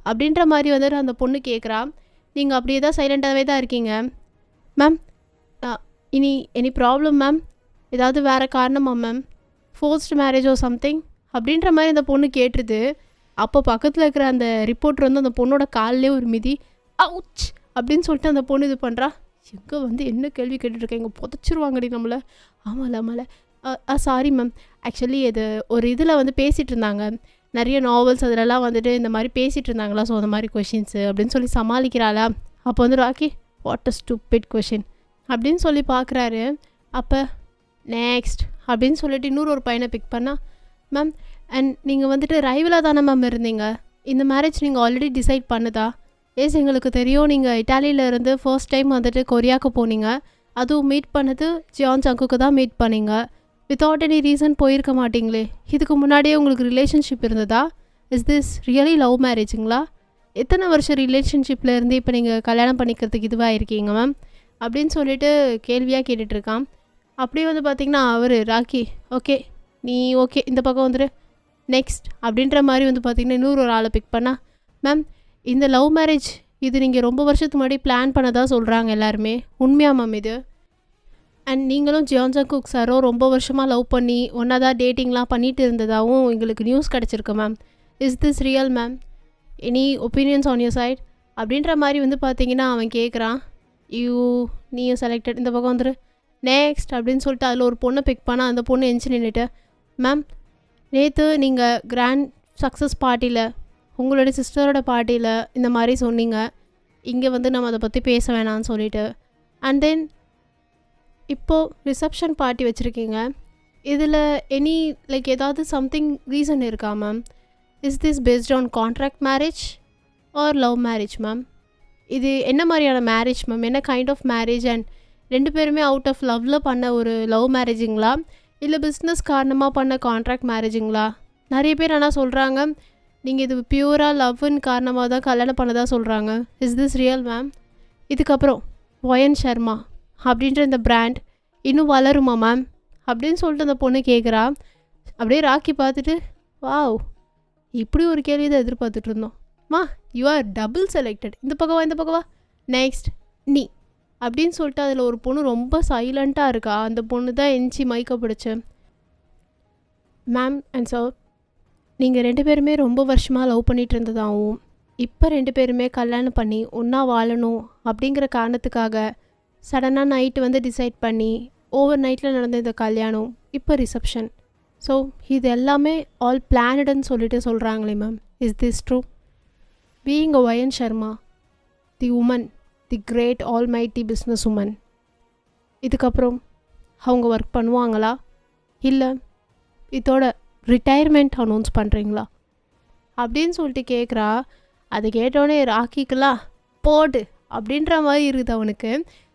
அப்படின்ற மாதிரி வந்துட்டு அந்த பொண்ணு கேட்குறா. நீங்கள் அப்படியே தான் சைலண்ட்டாகவே தான் இருக்கீங்க. மேம் எனி ப்ராப்ளம் மேம், ஏதாவது வேறு காரணமா மேம், ஃபோர்ஸ்ட் மேரேஜோ சம்திங் அப்படின்ற மாதிரி அந்த பொண்ணு கேட்டுருது. அப்போ பக்கத்தில் இருக்கிற அந்த ரிப்போர்ட்டர் வந்து அந்த பொண்ணோட காலிலே ஒரு மிதி, அவுச் அப்படின்னு சொல்லிட்டு அந்த பொண்ணு இது பண்ணுறா. எங்கே வந்து என்ன கேள்வி கேட்டுட்ருக்கேன், இங்கே புதைச்சிருவாங்கடி நம்மளை. ஆமாம்ல சாரி மேம், ஆக்சுவலி இது ஒரு இதில் வந்து பேசிகிட்டு இருந்தாங்க, நிறைய நாவல்ஸ் அதிலெல்லாம் வந்துட்டு இந்த மாதிரி பேசிகிட்டு இருந்தாங்களா, ஸோ அந்த மாதிரி கொஷின்ஸு அப்படின்னு சொல்லி சமாளிக்கிறாளா. அப்போ வந்து Rocky what a stupid question அப்படின்னு சொல்லி பார்க்குறாரு. அப்போ நெக்ஸ்ட் அப்படின்னு சொல்லிட்டு இன்னொரு பையனை பிக் பண்ணால், மேம் அண்ட் நீங்கள் வந்துட்டு ரைவலாக தானே மேம் இருந்தீங்க, இந்த மேரேஜ் நீங்கள் ஆல்ரெடி டிசைட் பண்ணுதா? எஸ் எங்களுக்கு தெரியும், நீங்கள் இட்டாலியிலேருந்து ஃபர்ஸ்ட் டைம் வந்துட்டு கொரியாவுக்கு போனீங்க, அதுவும் மீட் பண்ணது ஜியான் ஜங்குக்கு தான் மீட் பண்ணிங்க. வித்தவுட் எனி ரீசன் போயிருக்க மாட்டிங்களே, இதுக்கு முன்னாடியே உங்களுக்கு ரிலேஷன்ஷிப் இருந்ததா? இஸ் திஸ் ரியலி லவ் மேரேஜுங்களா? எத்தனை வருஷம் ரிலேஷன்ஷிப்பில் இருந்து இப்போ நீங்கள் கல்யாணம் பண்ணிக்கிறதுக்கு இதுவாக இருக்கீங்க மேம் அப்படின்னு சொல்லிட்டு கேள்வியாக கேட்டுட்ருக்கான். அப்படியே வந்து பார்த்திங்கன்னா அவர் ராக்கி ஓகே நீ ஓகே இந்த பக்கம் வந்துட்டு நெக்ஸ்ட் அப்படின்ற மாதிரி வந்து பார்த்திங்கன்னா இன்னொரு ஆளை பிக் பண்ணால், மேம் இந்த லவ் மேரேஜ் இது நீங்கள் ரொம்ப வருஷத்துக்கு முன்னாடி பிளான் பண்ணதாக சொல்கிறாங்க எல்லாருமே, உண்மையா மேம் இது? அண்ட் நீங்களும் ஜியான் ஜங்குக் சாரோ ரொம்ப வருஷமாக லவ் பண்ணி ஒன்றா தான் டேட்டிங்லாம் பண்ணிட்டு இருந்ததாகவும் எங்களுக்கு நியூஸ் கிடச்சிருக்கு ma'am. Is this real ma'am? Any opinions on your side அப்படின்ற மாதிரி வந்து பார்த்திங்கன்னா அவன் கேட்குறான். நீயும் செலக்டட் இந்த பக்கம் வந்துரு நெக்ஸ்ட் அப்படின்னு சொல்லிட்டு அதில் ஒரு பொண்ணை பிக் பண்ணால் அந்த பொண்ணு எஞ்சி நின்றுட்டு, மேம் நேற்று நீங்கள் கிராண்ட் சக்ஸஸ் பார்ட்டியில் உங்களோட சிஸ்டரோட பார்ட்டியில் இந்த மாதிரி சொன்னீங்க, இங்கே வந்து நம்ம அதை பற்றி பேச வேணாம்னு சொல்லிட்டு அண்ட் தென் இப்போது ரிசப்ஷன் பார்ட்டி வச்சுருக்கீங்க. இதில் எனி லைக் ஏதாவது சம்திங் ரீசன் இருக்கா ma'am? Is this based on contract marriage or love marriage ma'am? இது என்ன மாதிரியான மேரேஜ் மேம்? என்ன கைண்ட் ஆஃப் மேரேஜ்? அண்ட் 2 பேருமே அவுட் ஆஃப் லவ்வில் பண்ண ஒரு லவ் மேரேஜுங்களா, இல்லை பிஸ்னஸ் காரணமாக பண்ண கான்ட்ராக்ட் மேரேஜுங்களா? நிறைய பேர் ஆனால் சொல்கிறாங்க நீங்கள் இது பியூராக லவ்னு காரணமாக தான் கல்யாணம் பண்ணதாக சொல்கிறாங்க. Is this real ma'am? இதுக்கப்புறம் ஒயன் சர்மா அப்படின்ற இந்த பிராண்ட் இன்னும் வளருமா மேம் அப்படின்னு சொல்லிட்டு அந்த பொண்ணு கேட்குறா. அப்படியே ராக்கி பார்த்துட்டு, வாவ், இப்படி ஒரு கேள்வி தான் எதிர்பார்த்துட்டு இருந்தோம். மா, யூ ஆர் டபுள் செலக்டட். இந்த பக்கவா இந்த பக்கவா, நெக்ஸ்ட் நீ அப்படின்னு சொல்லிட்டு அதில் ஒரு பொண்ணு ரொம்ப சைலண்ட்டாக இருக்கா. அந்த பொண்ணு தான் எஞ்சி மைக்க பிடிச்சு, மேம் அண்ட் சார், நீங்கள் 2 பேருமே ரொம்ப வருஷமாக லவ் பண்ணிகிட்டு இருந்ததாகவும் இப்போ 2 பேருமே கல்யாணம் பண்ணி ஒன்றா வாழணும் அப்படிங்கிற காரணத்துக்காக சடனாக நைட்டு வந்து டிசைட் பண்ணி ஓவர் நைட்டில் நடந்த இந்த கல்யாணம், இப்போ ரிசப்ஷன். ஸோ இது எல்லாமே ஆல் பிளானடுன்னு சொல்லிட்டு சொல்கிறாங்களே ma'am. Is this true? Being a ஒயன் Sharma, the woman, the great all mighty business woman, இதுக்கப்புறம் அவங்க ஒர்க் பண்ணுவாங்களா, இல்லை இதோட ரிட்டையர்மெண்ட் அனௌன்ஸ் பண்ணுறீங்களா அப்படின்னு சொல்லிட்டு கேட்குறா. அதை கேட்டோடனே ராக்கிக்கெல்லாம் போடு அப்படின்ற மாதிரி இருக்குது அவனுக்கு.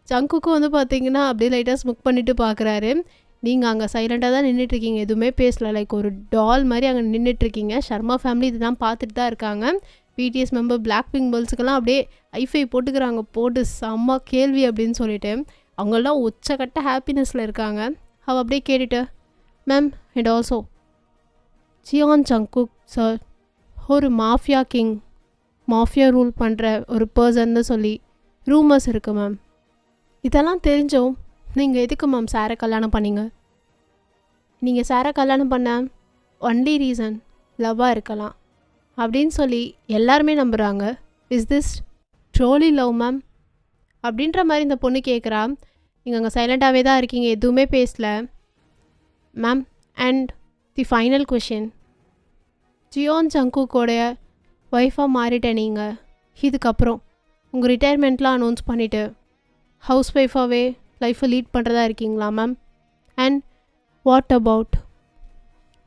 ஜங்குக்கும் வந்து பார்த்தீங்கன்னா அப்படியே லைட்டாக ஸ்முக் பண்ணிவிட்டு பார்க்குறாரு. நீங்கள் அங்கே சைலண்ட்டாக தான் நின்றுட்டுருக்கீங்க, எதுவுமே பேசலை, லைக் ஒரு டால் மாதிரி அங்கே நின்றுட்டுருக்கீங்க. சர்மா ஃபேமிலி இதுதான் பார்த்துட்டு தான் இருக்காங்க. பிடிஎஸ் மெம்பர் பிளாக் பிங்க் பேர்ல்ஸுக்கெல்லாம் அப்படியே ஐஃபை போட்டுக்கிறாங்க, போட்டு செம்ம கேள்வி அப்படின்னு சொல்லிட்டு அவங்களாம் உச்சக்கட்ட ஹாப்பினஸில் இருக்காங்க. அவள் அப்படியே கேட்டுட்டு, ma'am and also Jeon Jungkook sir ஒரு மாஃபியா கிங், மாஃபியா ரூல் பண்ணுற ஒரு பர்சன்னு சொல்லி ரூமர்ஸ் இருக்குது மேம். இதெல்லாம் தெரிஞ்சோம் நீங்கள் எதுக்கு மேம் சாரை கல்யாணம் பண்ணீங்க? நீங்கள் சாரை கல்யாணம் பண்ண ஒன்லி ரீசன் லவ்வாக இருக்கலாம் அப்படின்னு சொல்லி எல்லாருமே நம்புகிறாங்க. Is this trolley love ma'am அப்படின்ற மாதிரி இந்த பொண்ணு கேட்குறா. நீங்கள் அங்கே சைலண்ட்டாகவே தான் இருக்கீங்க, எதுவுமே பேசல ma'am. And the final question, Jeon ஜங்குக்கோடைய ஒய்ஃபாக மாறிட்டேன் நீங்கள், இதுக்கப்புறம் உங்கள் ரிட்டையர்மெண்ட்லாம் அனௌன்ஸ் பண்ணிவிட்டு ஹவுஸ் ஒய்ஃபாகவே லைஃப்பை லீட் பண்ணுறதா இருக்கீங்களா ma'am? And what about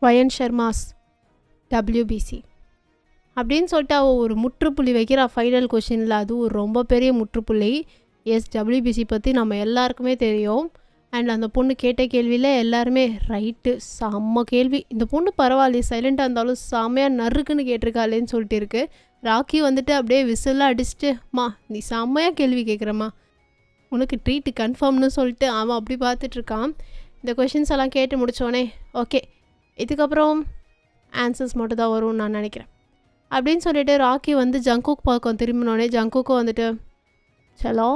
wine Sharma's WBC அப்படின்னு சொல்லிட்டு அவள் ஒரு முற்றுப்புள்ளி வைக்கிற ஃபைனல் கொஷினில். அது ஒரு ரொம்ப பெரிய முற்றுப்புள்ளி. எஸ், டபிள்யூபிசி பற்றி நம்ம எல்லாருக்குமே தெரியும். அண்ட் அந்த பொண்ணு கேட்ட கேள்வியில் எல்லாருமே ரைட்டு, செம்ம கேள்வி, இந்த பொண்ணு பரவாயில்லையே சைலண்ட்டாக இருந்தாலும் செம்மையாக நறுக்குன்னு கேட்டிருக்காளேன்னு சொல்லிட்டு இருக்கு. ராக்கி வந்துட்டு அப்படியே விசிலாக அடிச்சுட்டு, மா நீ செம்மையாக கேள்வி கேட்குறம்மா, உனக்கு ட்ரீட்டு கன்ஃபார்ம்னு சொல்லிட்டு அவன் அப்படி பார்த்துட்ருக்கான். இந்த கொஷின்ஸ் எல்லாம் கேட்டு முடித்தோடனே ஓகே இதுக்கப்புறம் ஆன்சர்ஸ் மட்டும் தான் வரும்னு நான் நினைக்கிறேன் அப்படின்னு சொல்லிட்டு ராக்கி வந்து ஜங்குக் பக்கம் திரும்பினோடனே ஜங்குக்கும் வந்துட்டு, சலோ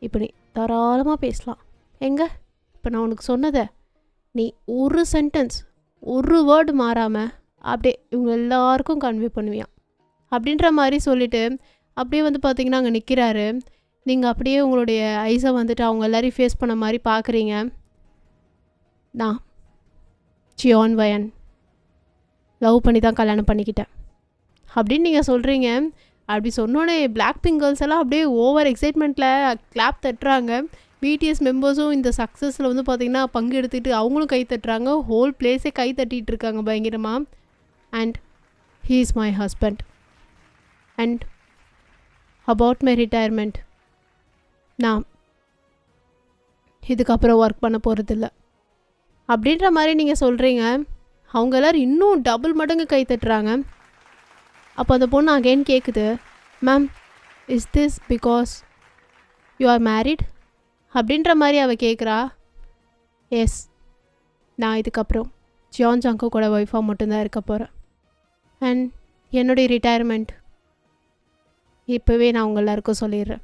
இப்போ நீ தாராளமாக பேசலாம், எங்கே இப்போ நான் உனக்கு சொன்னதை நீ ஒரு சென்டென்ஸ் ஒரு வேர்டு மாறாமல் அப்படியே இவங்க எல்லாருக்கும் கன்வே பண்ணுவியான் அப்படின்ற மாதிரி சொல்லிவிட்டு அப்படியே வந்து பார்த்திங்கன்னா அங்கே நிற்கிறாரு. நீங்கள் அப்படியே உங்களுடைய ஐஸை வந்துட்டு அவங்க எல்லாரையும் ஃபேஸ் பண்ண மாதிரி பார்க்குறீங்க. நான் ஜியான் வயன் லவ் பண்ணி தான் கல்யாணம் பண்ணிக்கிட்டேன் அப்படின்னு நீங்கள் சொல்கிறீங்க. அப்படி சொன்னோன்னே பிளாக் பிங்க் கேர்ள்ஸ் எல்லாம் அப்படியே ஓவர் எக்ஸைட்மெண்ட்டில் கிளாப் தட்டுறாங்க. பிடிஎஸ் மெம்பர்ஸும் இந்த சக்ஸஸில் வந்து பார்த்திங்கன்னா பங்கு எடுத்துகிட்டு அவங்களும் கை தட்டுறாங்க. ஹோல் பிளேஸே கை தட்டிகிட்டு இருக்காங்க பயங்கரமாக. And he is my husband and about my retirement, நான் இதுக்கப்புறம் ஒர்க் பண்ண போகிறதில்ல அப்படின்ற மாதிரி நீங்கள் சொல்கிறீங்க. அவங்க எல்லோரும் இன்னும் டபுள் மடங்கு கை தட்டுறாங்க. அப்போ அந்த பொண்ணு அகெயின் கேட்குது, ma'am is this because you are married அப்படின்ற மாதிரி அவள் கேட்குறா. எஸ், நான் இதுக்கப்புறம் ஜியான் ஜங்குக் கூட ஒய்ஃபாக மட்டும்தான் இருக்க போகிறேன். அண்ட் என்னுடைய ரிட்டையர்மெண்ட் இப்போவே நான் உங்கள் எல்லாருக்கும் சொல்லிடுறேன்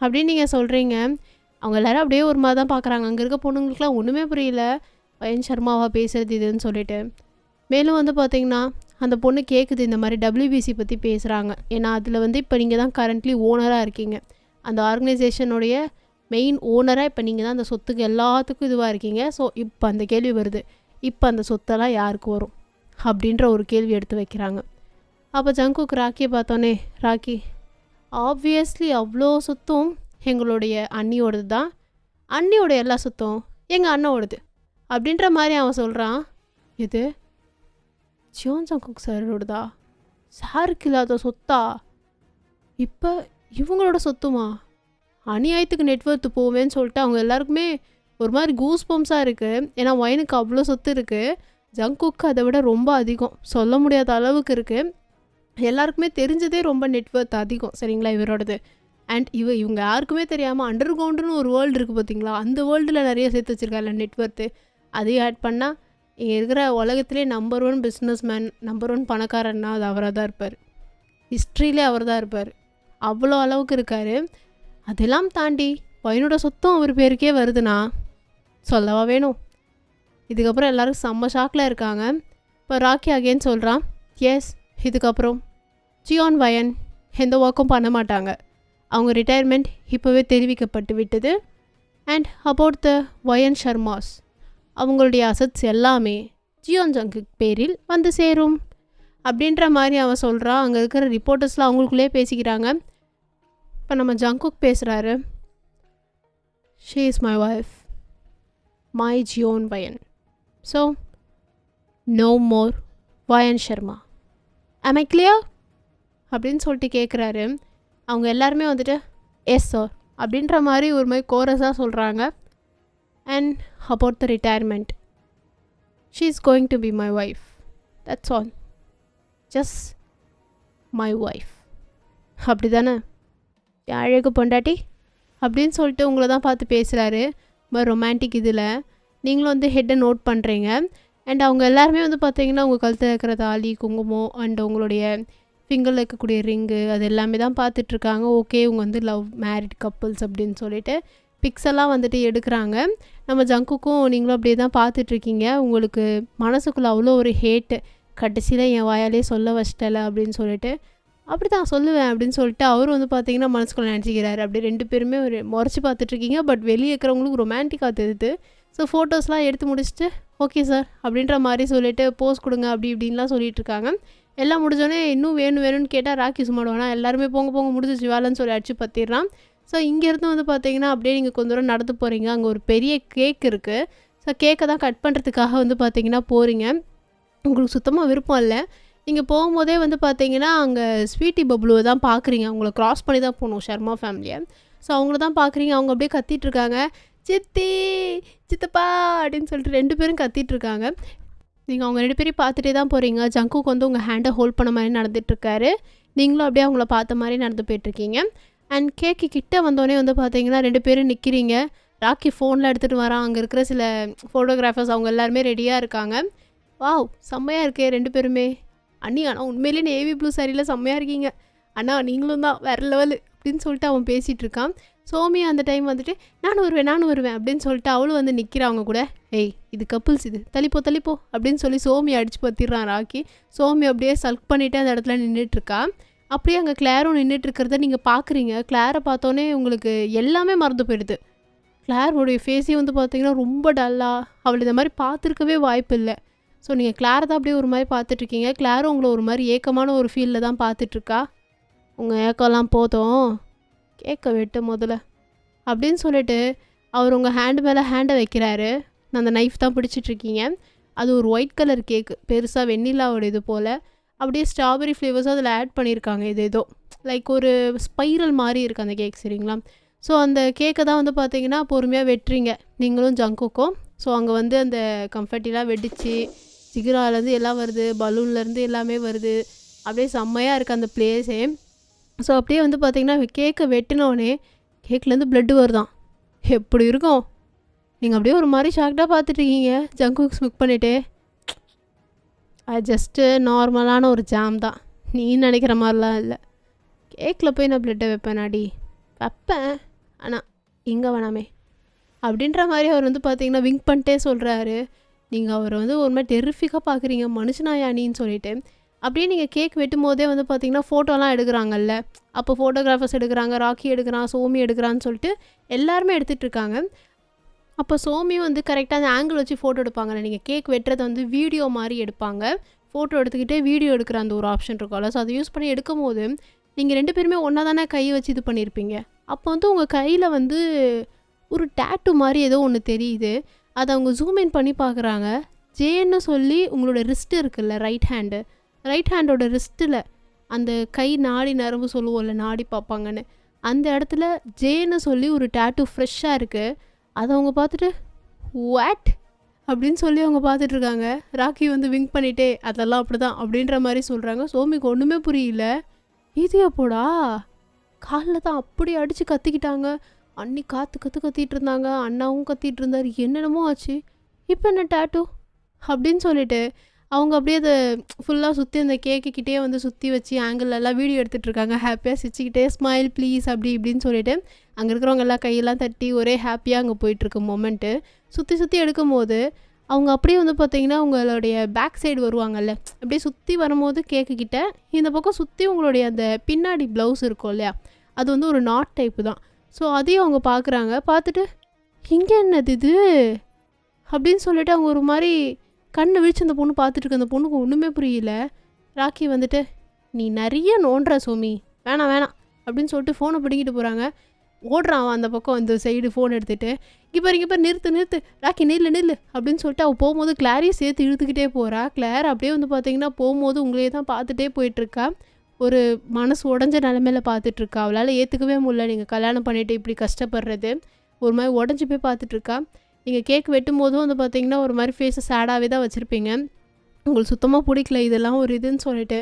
அப்படின்னு நீங்கள் சொல்கிறீங்க. அவங்க எல்லோரும் அப்படியே ஒரு மாதிரி தான் பார்க்குறாங்க. அங்கே இருக்க பொண்ணுங்களுக்குலாம் ஒன்றுமே புரியல, ஒயன் சர்மாவாக பேசுகிறது இதுன்னு சொல்லிட்டு. மேலும் வந்து பார்த்திங்கன்னா அந்த பொண்ணு கேட்குது இந்த மாதிரி டபிள்யூபிசி பற்றி பேசுகிறாங்க. ஏன்னா அதில் வந்து இப்போ நீங்கள் தான் கரண்ட்லி ஓனராக இருக்கீங்க, அந்த ஆர்கனைசேஷனுடைய மெயின் ஓனராக இப்போ நீங்கள் தான் அந்த சொத்துக்கு எல்லாத்துக்கும் இதுவாக இருக்கீங்க. ஸோ இப்போ அந்த கேள்வி வருது, இப்போ அந்த சொத்தெல்லாம் யாருக்கு வரும் அப்படின்ற ஒரு கேள்வி எடுத்து வைக்கிறாங்க. அப்போ ஜங்குக் ராக்கியை பார்த்தோன்னே, ராக்கி ஆப்வியஸ்லி அவ்வளோ சொத்தும் எங்களுடைய அண்ணியோடது தான், அண்ணியோட எல்லா சொத்தும் எங்கள் அண்ணனோடது அப்படின்ற மாதிரி அவன் சொல்கிறான். இது ஜியோன் ஜங்குக் சாரோடதா? சாருக்கு இல்லாத சொத்தா? இப்போ இவங்களோட சொத்துமா? அநியாயத்துக்கு நெட்வொர்த்து போவேன்னு சொல்லிட்டு அவங்க எல்லாருக்குமே ஒரு மாதிரி கூஸ் பம்ஸாக இருக்குது. ஏன்னா ஒயனுக்கு அவ்வளோ சொத்து இருக்குது, ஜங்குக்கு அதை விட ரொம்ப அதிகம், சொல்ல முடியாத அளவுக்கு இருக்குது. எல்லாருக்குமே தெரிஞ்சதே ரொம்ப நெட்வொர்த் அதிகம் சரிங்களா இவரோடது. அண்ட் இவங்க யாருக்குமே தெரியாமல் அண்டர் கிரவுண்டுன்னு ஒரு வேர்ல்டு இருக்குது பார்த்தீங்களா, அந்த வேர்ல்டில் நிறைய சேர்த்து வச்சுருக்காருல நெட்வொர்த்து. அதையும் ஆட் பண்ணால் இங்கே இருக்கிற உலகத்திலே நம்பர் 1 பிஸ்னஸ் மேன், நம்பர் 1 பணக்காரன்னா அது அவராக தான் இருப்பார். ஹிஸ்ட்ரியிலே அவர் தான் இருப்பார், அவ்வளோ அளவுக்கு இருக்கார். அதெல்லாம் தாண்டி பையனோட சொத்தம் அவர் பேருக்கே வருதுன்னா சொல்லவா வேணும். இதுக்கப்புறம் எல்லோரும் செம்ம ஷாக்கில் இருக்காங்க. இப்போ ராக்கி அகேன் சொல்கிறான், எஸ் இதுக்கப்புறம் ஜியோன் வயன் எந்த ஒர்க்கும் பண்ண மாட்டாங்க, அவங்க ரிட்டையர்மெண்ட் இப்போவே தெரிவிக்கப்பட்டு விட்டது. அண்ட் அபவுட் த வயன் ஷர்மாஸ், அவங்களுடைய அசட்ஸ் எல்லாமே ஜியோன் ஜங்குக் பேரில் வந்து சேரும் அப்படின்ற மாதிரி அவன் சொல்கிறான். அங்கே இருக்கிற ரிப்போர்ட்டர்ஸ்லாம் அவங்களுக்குள்ளே பேசிக்கிறாங்க. இப்போ நம்ம ஜங்குக் பேசுகிறாரு. She is my wife, my Jeon வயன், ஸோ நோ மோர் வயன் ஷர்மா, am I clear அப்படின்னு சொல்லிட்டு கேட்குறாரு. அவங்க எல்லாருமே வந்துட்டு எஸ் சார் அப்படின்ற மாதிரி ஒரு மாதிரி கோரஸாக சொல்கிறாங்க. And about the retirement, she is going to be my wife, that's all, just my wife. அப்படி தானே அழகு பொண்டாட்டி அப்படின்னு சொல்லிட்டு உங்களை தான் பார்த்து பேசுகிறாரு. ரொம்ப ரொமான்டிக். இதில் நீங்களும் வந்து ஹெட்டை நோட் பண்ணுறீங்க. அண்ட் அவங்க எல்லாருமே வந்து பார்த்தீங்கன்னா உங்கள் கழுத்தில் இருக்கிற தாலி, குங்குமம் அண்ட் உங்களுடைய ஃபிங்கரில் இருக்கக்கூடிய ரிங்கு அது எல்லாமே தான் பார்த்துட்ருக்காங்க. ஓகே இவங்க வந்து லவ் மேரிட் கப்புள்ஸ் அப்படின்னு சொல்லிட்டு பிக்ஸ் எல்லாம் வந்துட்டு எடுக்கிறாங்க. நம்ம ஜங்குக்கும் நீங்களும் அப்படியே தான் பார்த்துட்ருக்கீங்க. உங்களுக்கு மனசுக்குள்ளே அவ்வளோ ஒரு ஹேட்டு, கடைசியில் என் வாயாலே சொல்ல வச்சிட்டல அப்படின்னு சொல்லிட்டு, அப்படி தான் சொல்லுவேன் அப்படின்னு சொல்லிட்டு அவரும் வந்து பார்த்தீங்கன்னா மனசுக்குள்ளே நினச்சிக்கிறாரு. அப்படி 2 பேருமே ஒரு முறைச்சி பார்த்துட்ருக்கீங்க. பட் வெளியே இருக்கிறவங்களுக்கு ரொமான்டிக்காக தெரியுது. ஸோ ஃபோட்டோஸ்லாம் எடுத்து முடிச்சுட்டு ஓகே சார் அப்படின்ற மாதிரி சொல்லிவிட்டு போஸ் கொடுங்க அப்படி இப்படின்லாம் சொல்லிகிட்ருக்காங்க. எல்லாம் முடிஞ்சோடனே இன்னும் வேணும்னு கேட்டால் ராக்கி சும்மாடுவானா, எல்லாருமே போங்க முடிஞ்சிச்சு வேலைன்னு சொல்லி அடிச்சு பற்றிடுறான். ஸோ இங்கேருந்து வந்து பார்த்தீங்கன்னா அப்படியே நீங்கள் கொஞ்சம் தூரம் நடந்து போகிறீங்க. அங்கே ஒரு பெரிய கேக் இருக்குது. ஸோ கேக்கை தான் கட் பண்ணுறதுக்காக வந்து பார்த்தீங்கன்னா போகிறீங்க. உங்களுக்கு சுத்தமாக விருப்பம் இல்லை. நீங்கள் போகும்போதே வந்து பார்த்தீங்கன்னா அங்கே ஸ்வீட்டி பப்ளுவை தான் பார்க்குறீங்க. அவங்கள க்ராஸ் பண்ணி தான் போகணும் ஷர்மா ஃபேமிலியை. ஸோ அவங்கள தான் பார்க்குறீங்க. அவங்க அப்படியே கத்திகிட்ருக்காங்க, சித்தி சித்தப்பா அப்படின்னு சொல்லிட்டு 2 பேரும் கத்திகிட்ருக்காங்க. நீங்கள் அவங்க 2 பேரையும் பார்த்துட்டே தான் போகிறீங்க. ஜங்குக்கு வந்து உங்கள் ஹேண்டை ஹோல்ட் பண்ண மாதிரி நடந்துகிட்ருக்காரு. நீங்களும் அப்படியே அவங்கள பார்த்த மாதிரி நடந்து போயிட்டுருக்கீங்க. அண்ட் கேக்கு கிட்டே வந்தோடனே வந்து பார்த்தீங்கன்னா 2 பேரும் நிற்கிறீங்க. ராக்கி ஃபோனில் எடுத்துகிட்டு வரான். அங்கே இருக்கிற சில ஃபோட்டோகிராஃபர்ஸ் அவங்க எல்லாருமே ரெடியாக இருக்காங்க. வாவ் செம்மையாக இருக்கே 2 பேருமே. அண்ணி ஆனால் உண்மையிலே நேவி ப்ளூ சாரியில் செம்மையாக இருக்கீங்க அண்ணா, நீங்களும் தான் வேறு லெவலு அப்படின்னு சொல்லிட்டு அவன் பேசிகிட்டு இருக்கான். சோமி அந்த டைம் வந்துட்டு நானும் வருவேன் அப்படின்னு சொல்லிட்டு அவளும் வந்து நிற்கிறாங்க கூட. ஏய் இது கப்புள்ஸ், இது தள்ளிப்போ அப்படின்னு சொல்லி சோமி அடித்து பற்றிடுறான் ராக்கி. சோமி அப்படியே சல்க் பண்ணிவிட்டு அந்த இடத்துல நின்றுட்டுருக்கா. அப்படியே அங்கே கிளாரும் நின்றுட்டுருக்கிறத நீங்கள் பார்க்குறீங்க. கிளாரை பார்த்தோன்னே உங்களுக்கு எல்லாமே மறந்து போயிடுது. கிளாரோடைய ஃபேஸே வந்து பார்த்தீங்கன்னா ரொம்ப டல்லாக, அவள் இந்த மாதிரி பார்த்துருக்கவே வாய்ப்பு இல்லை. ஸோ நீங்கள் கிளாரை தான் அப்படியே ஒரு மாதிரி பார்த்துட்ருக்கீங்க. கிளாரும் உங்களை ஒரு மாதிரி ஏக்கமான ஒரு ஃபீலில் தான் பார்த்துட்ருக்கா. உங்கள் ஏக்கம்லாம் போதும், கேட்க வெட்டு முதல்ல அப்படின்னு சொல்லிட்டு அவர் உங்கள் ஹேண்டு மேலே ஹேண்டை வைக்கிறாரு. நான் அந்த நைஃப் தான் பிடிச்சிட்ருக்கீங்க. அது ஒரு ஒயிட் கலர் கேக்கு, பெருசாக வெண்ணிலாவோட இது போல். அப்படியே ஸ்ட்ராபெரி ஃப்ளேவர்ஸும் அதில் ஆட் பண்ணியிருக்காங்க. இது ஏதோ லைக் ஒரு ஸ்பைரல் மாதிரி இருக்குது அந்த கேக் சரிங்களா. ஸோ அந்த கேக்கை தான் வந்து பார்த்தீங்கன்னா பொறுமையாக வெட்டுறீங்க நீங்களும் ஜங்குக்கும். ஸோ அங்கே வந்து அந்த கம்ஃபர்ட்டிலாம் வெடிச்சு சிகிராலேருந்து எல்லாம் வருது, பலூன்லேருந்து எல்லாமே வருது. அப்படியே செம்மையாக இருக்குது அந்த பிளேஸே. ஸோ அப்படியே வந்து பார்த்திங்கன்னா கேக்கை வெட்டினோடனே கேக்லேருந்து ப்ளட்டு வருதான். எப்படி இருக்கும்? நீங்கள் அப்படியே ஒரு மாதிரி ஷாக்டாக பார்த்துட்ருக்கீங்க. ஜங்குக்கு ஸ்மிக் பண்ணிவிட்டு, அது ஜஸ்ட்டு நார்மலான ஒரு ஜாம் தான், நீ நினைக்கிற மாதிரிலாம் இல்லை. கேக்கில் போய் நான் ப்ளட்டை வைப்பேனாடி, வைப்பேன் ஆனால் இங்கே வேணாமே அப்படின்ற மாதிரி அவர் வந்து பார்த்திங்கன்னா விங்க் பண்ணிட்டே சொல்கிறாரு. நீங்கள் அவரை வந்து ஒரு மாதிரி டெரிஃபிக்காக பார்க்குறீங்க, மனுஷனாயா நீன்னு சொல்லிட்டு. அப்படியே நீங்கள் கேக் வெட்டும் போதே வந்து பார்த்திங்கன்னா ஃபோட்டோலாம் எடுக்கிறாங்கல்ல, அப்போ ஃபோட்டோகிராஃபர்ஸ் எடுக்கிறாங்க, ராக்கி எடுக்கிறான், சோமி எடுக்கிறான்னு சொல்லிட்டு எல்லாருமே எடுத்துகிட்டு இருக்காங்க. அப்போ சோமியும் வந்து கரெக்டாக அந்த ஆங்கிள் வச்சு ஃபோட்டோ எடுப்பாங்கல்ல, நீங்கள் கேக் வெட்டுறதை வந்து வீடியோ மாதிரி எடுப்பாங்க. ஃபோட்டோ எடுத்துக்கிட்டே வீடியோ எடுக்கிற அந்த ஒரு ஆப்ஷன் இருக்கும்ல, ஸோ அதை யூஸ் பண்ணி எடுக்கும் போது நீங்கள் 2 பேருமே ஒன்றா தானே கை வச்சு இது பண்ணியிருப்பீங்க. அப்போ வந்து உங்கள் கையில் வந்து ஒரு டேட்டு மாதிரி ஏதோ ஒன்று தெரியுது. அதை அவங்க ஜூம் இன் பண்ணி பார்க்குறாங்க. ஜேன்னு சொல்லி உங்களோட ரிஸ்ட் இருக்குல்ல, ரைட் ஹேண்டோட ரிஸ்ட்டில் அந்த கை நாடி நரம்பு சொல்லுவோம்ல, நாடி பார்ப்பாங்கன்னு, அந்த இடத்துல ஜேன்னு சொல்லி ஒரு டேட்டு ஃப்ரெஷ்ஷாக இருக்குது. அதை அவங்க பார்த்துட்டு வாட் அப்படின்னு சொல்லி அவங்க பார்த்துட்ருக்காங்க. ராக்கி வந்து விங்க் பண்ணிட்டே அதெல்லாம் அப்படி தான் அப்படின்ற மாதிரி சொல்கிறாங்க. சோமிக்கு ஒன்றுமே புரியல. இது எப்போடா காலில் தான் அப்படி அடித்து கத்திக்கிட்டாங்க. அண்ணி கத்திட்டு இருந்தாங்க, அண்ணாவும் கத்திட்டு இருந்தார், என்னென்னமோ ஆச்சு. இப்போ என்ன டேட்டூ அப்படின்னு சொல்லிட்டு அவங்க அப்படியே அதை ஃபுல்லாக சுற்றி அந்த கேக்குக்கிட்டே வந்து சுற்றி வச்சு ஆங்கிள்லாம் வீடியோ எடுத்துகிட்ருக்காங்க. ஹாப்பியாக சிரிச்சுக்கிட்டே ஸ்மைல் ப்ளீஸ் அப்படி இப்படின்னு சொல்லிட்டு அங்கே இருக்கிறவங்க எல்லாம் கையெல்லாம் தட்டி ஒரே ஹாப்பியாக அங்கே போயிட்டுருக்கு மொமெண்ட்டு. சுற்றி எடுக்கும் போது அவங்க அப்படியே வந்து பார்த்திங்கன்னா உங்களுடைய பேக் சைடு வருவாங்கல்ல, அப்படியே சுற்றி வரும்போது கேக்குக்கிட்ட இந்த பக்கம் சுற்றி உங்களுடைய அந்த பின்னாடி ப்ளவுஸ் இருக்கும் இல்லையா, அது வந்து ஒரு நாட் டைப்பு தான். ஸோ அதையும் அவங்க பார்க்குறாங்க. பார்த்துட்டு இங்கே என்னது இது அப்படின்னு சொல்லிட்டு அவங்க ஒரு மாதிரி கண்ணை விழிச்சு அந்த பொண்ணு பார்த்துட்ருக்கு. அந்த பொண்ணுக்கு ஒன்றுமே புரியல. ராக்கி வந்துட்டு நீ நிறைய நோண்டுற சோமி, வேணாம் அப்படின்னு சொல்லிட்டு ஃபோனை பிடிக்கிட்டு போகிறாங்க. ஓடுறான் அவன் அந்த பக்கம் இந்த சைடு ஃபோன் எடுத்துகிட்டு. இங்கே பாரு நிறுத்து ராக்கி நில்லு அப்படின்னு சொல்லிட்டு அவள் போகும்போது கிளாரையும் சேர்த்து இழுத்துக்கிட்டே போகிறா. கிளார் அப்படியே வந்து பார்த்திங்கன்னா போகும்போது உங்களே தான் பார்த்துட்டே போயிட்டுருக்கா. ஒரு மனசு உடஞ்ச நிலமையில பார்த்துட்ருக்கா. அவளால் ஏற்றுக்கவே முடியல நீங்கள் கல்யாணம் பண்ணிவிட்டு இப்படி கஷ்டப்படுறது. ஒரு மாதிரி உடஞ்சி போய் பார்த்துட்ருக்கா. நீங்கள் கேக் வெட்டும் போதும் வந்து பார்த்திங்கன்னா ஒரு மாதிரி ஃபேஸை சேடாகவே தான் வச்சுருப்பீங்க. உங்களுக்கு சுத்தமாக பிடிக்கல இதெல்லாம் ஒரு இதுன்னு சொல்லிட்டு,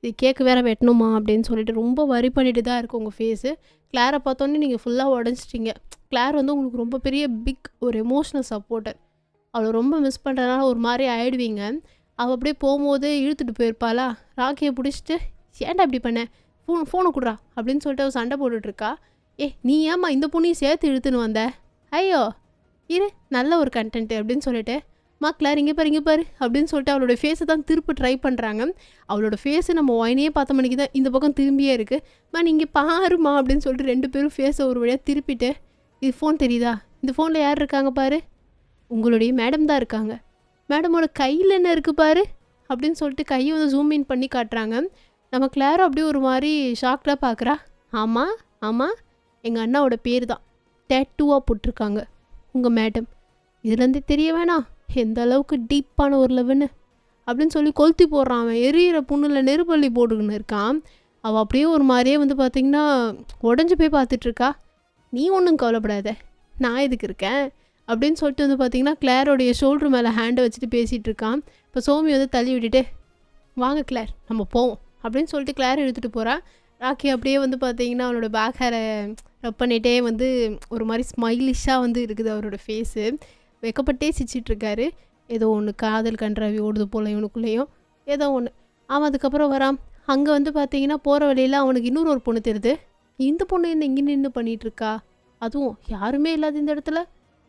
இது கேக்கு வேறு வெட்டணுமா அப்படின்னு சொல்லிட்டு ரொம்ப வரி பண்ணிட்டு தான் இருக்குது உங்கள் ஃபேஸு. கிளாரை பார்த்தோன்னே நீங்கள் ஃபுல்லாக உடஞ்சிட்டிங்க. கிளார் வந்து உங்களுக்கு ரொம்ப பெரிய பிக் ஒரு எமோஷ்னல் சப்போர்ட்டர். அவளை ரொம்ப மிஸ் பண்ணுறதுனால ஒரு மாதிரி ஆகிடுவீங்க. அவள் அப்படியே போகும்போது இழுத்துட்டு போயிருப்பாளா, ராக்கியை பிடிச்சிட்டு ஏன்டா இப்படி பண்ண, ஃபோனை கொடுறா அப்படின்னு சொல்லிட்டு அவள் சண்டை போட்டுட்ருக்கா. நீ ஏம்மா இந்த பொண்ணையும் சேர்த்து இழுத்துன்னு வந்த, ஐயோ இரு நல்ல ஒரு கண்டென்ட்டு அப்படின்னு சொல்லிட்டு கிளார் இங்கே பாரு அப்படின்னு சொல்லிட்டு அவளோட ஃபேஸை தான் திருப்பி ட்ரை பண்ணுறாங்க. அவளோட ஃபேஸு நம்ம ஒயினே பார்த்த மணிக்கு தான் இந்த பக்கம் திரும்பியே இருக்குது. நீங்கள் பாருமா அப்படின்னு சொல்லிட்டு ரெண்டு பேரும் ஃபேஸை ஒரு வழியாக திருப்பிட்டு, இது ஃபோன் தெரியுதா, இந்த ஃபோனில் யார் இருக்காங்க பாரு, உங்களுடைய மேடம் தான் இருக்காங்க, மேடமோட கையில் என்ன இருக்குது பாரு அப்படின்னு சொல்லிட்டு கையை வந்து ஜூம் இன் பண்ணி காட்டுறாங்க. நம்ம கிளாரும் அப்படியே ஒரு மாதிரி ஷாக்டாக பார்க்குறா. ஆமாம் எங்கள் அண்ணாவோட பேர் தான் டேட்டூவாக போட்டிருக்காங்க உங்கள் மேடம். இதுலேருந்தே தெரிய வேணாம் எந்த அளவுக்கு டீப்பான ஒரு லவ்னு அப்படின்னு சொல்லி கொளுத்தி போடுறான். அவன் எரியிற புண்ணில் நெருப்பள்ளி போட்டுக்கின்னு இருக்கான். அவள் அப்படியே ஒரு மாதிரியே வந்து பார்த்திங்கன்னா உடஞ்சி போய் பார்த்துட்ருக்கா. நீ ஒன்றும் கவலைப்படாத, நான் எதுக்கு இருக்கேன் அப்படின்னு சொல்லிட்டு வந்து பார்த்திங்கன்னா கிளாரோடைய ஷோல்டர் மேலே ஹேண்டை வச்சுட்டு பேசிகிட்டு இருக்கான். இப்போ சோமி வந்து தள்ளி விட்டுட்டு வாங்க கிளார் நம்ம போவோம் அப்படின்னு சொல்லிட்டு கிளார் எடுத்துகிட்டு போகிறான். ராக்கி அப்படியே வந்து பார்த்திங்கன்னா அவனோட பேக் ஹேரை ரப் பண்ணிகிட்டே வந்து ஒரு மாதிரி ஸ்மைலிஷாக வந்து இருக்குது அவரோட ஃபேஸு. வெக்கப்பட்டே சிரிச்சிட்ருக்காரு. ஏதோ ஒன்று காதல் கன்றாவி ஓடுது போல் இவனுக்குள்ளேயும் ஏதோ ஒன்று. அவன் அதுக்கப்புறம் வரான். அங்கே வந்து பார்த்திங்கன்னா போகிற வழியில் அவனுக்கு இன்னொரு ஒரு பொண்ணு தெரியுது. இந்த பொண்ணு என்ன இங்கே நின்று பண்ணிகிட்ருக்கா, அதுவும் யாருமே இல்லாத இந்த இடத்துல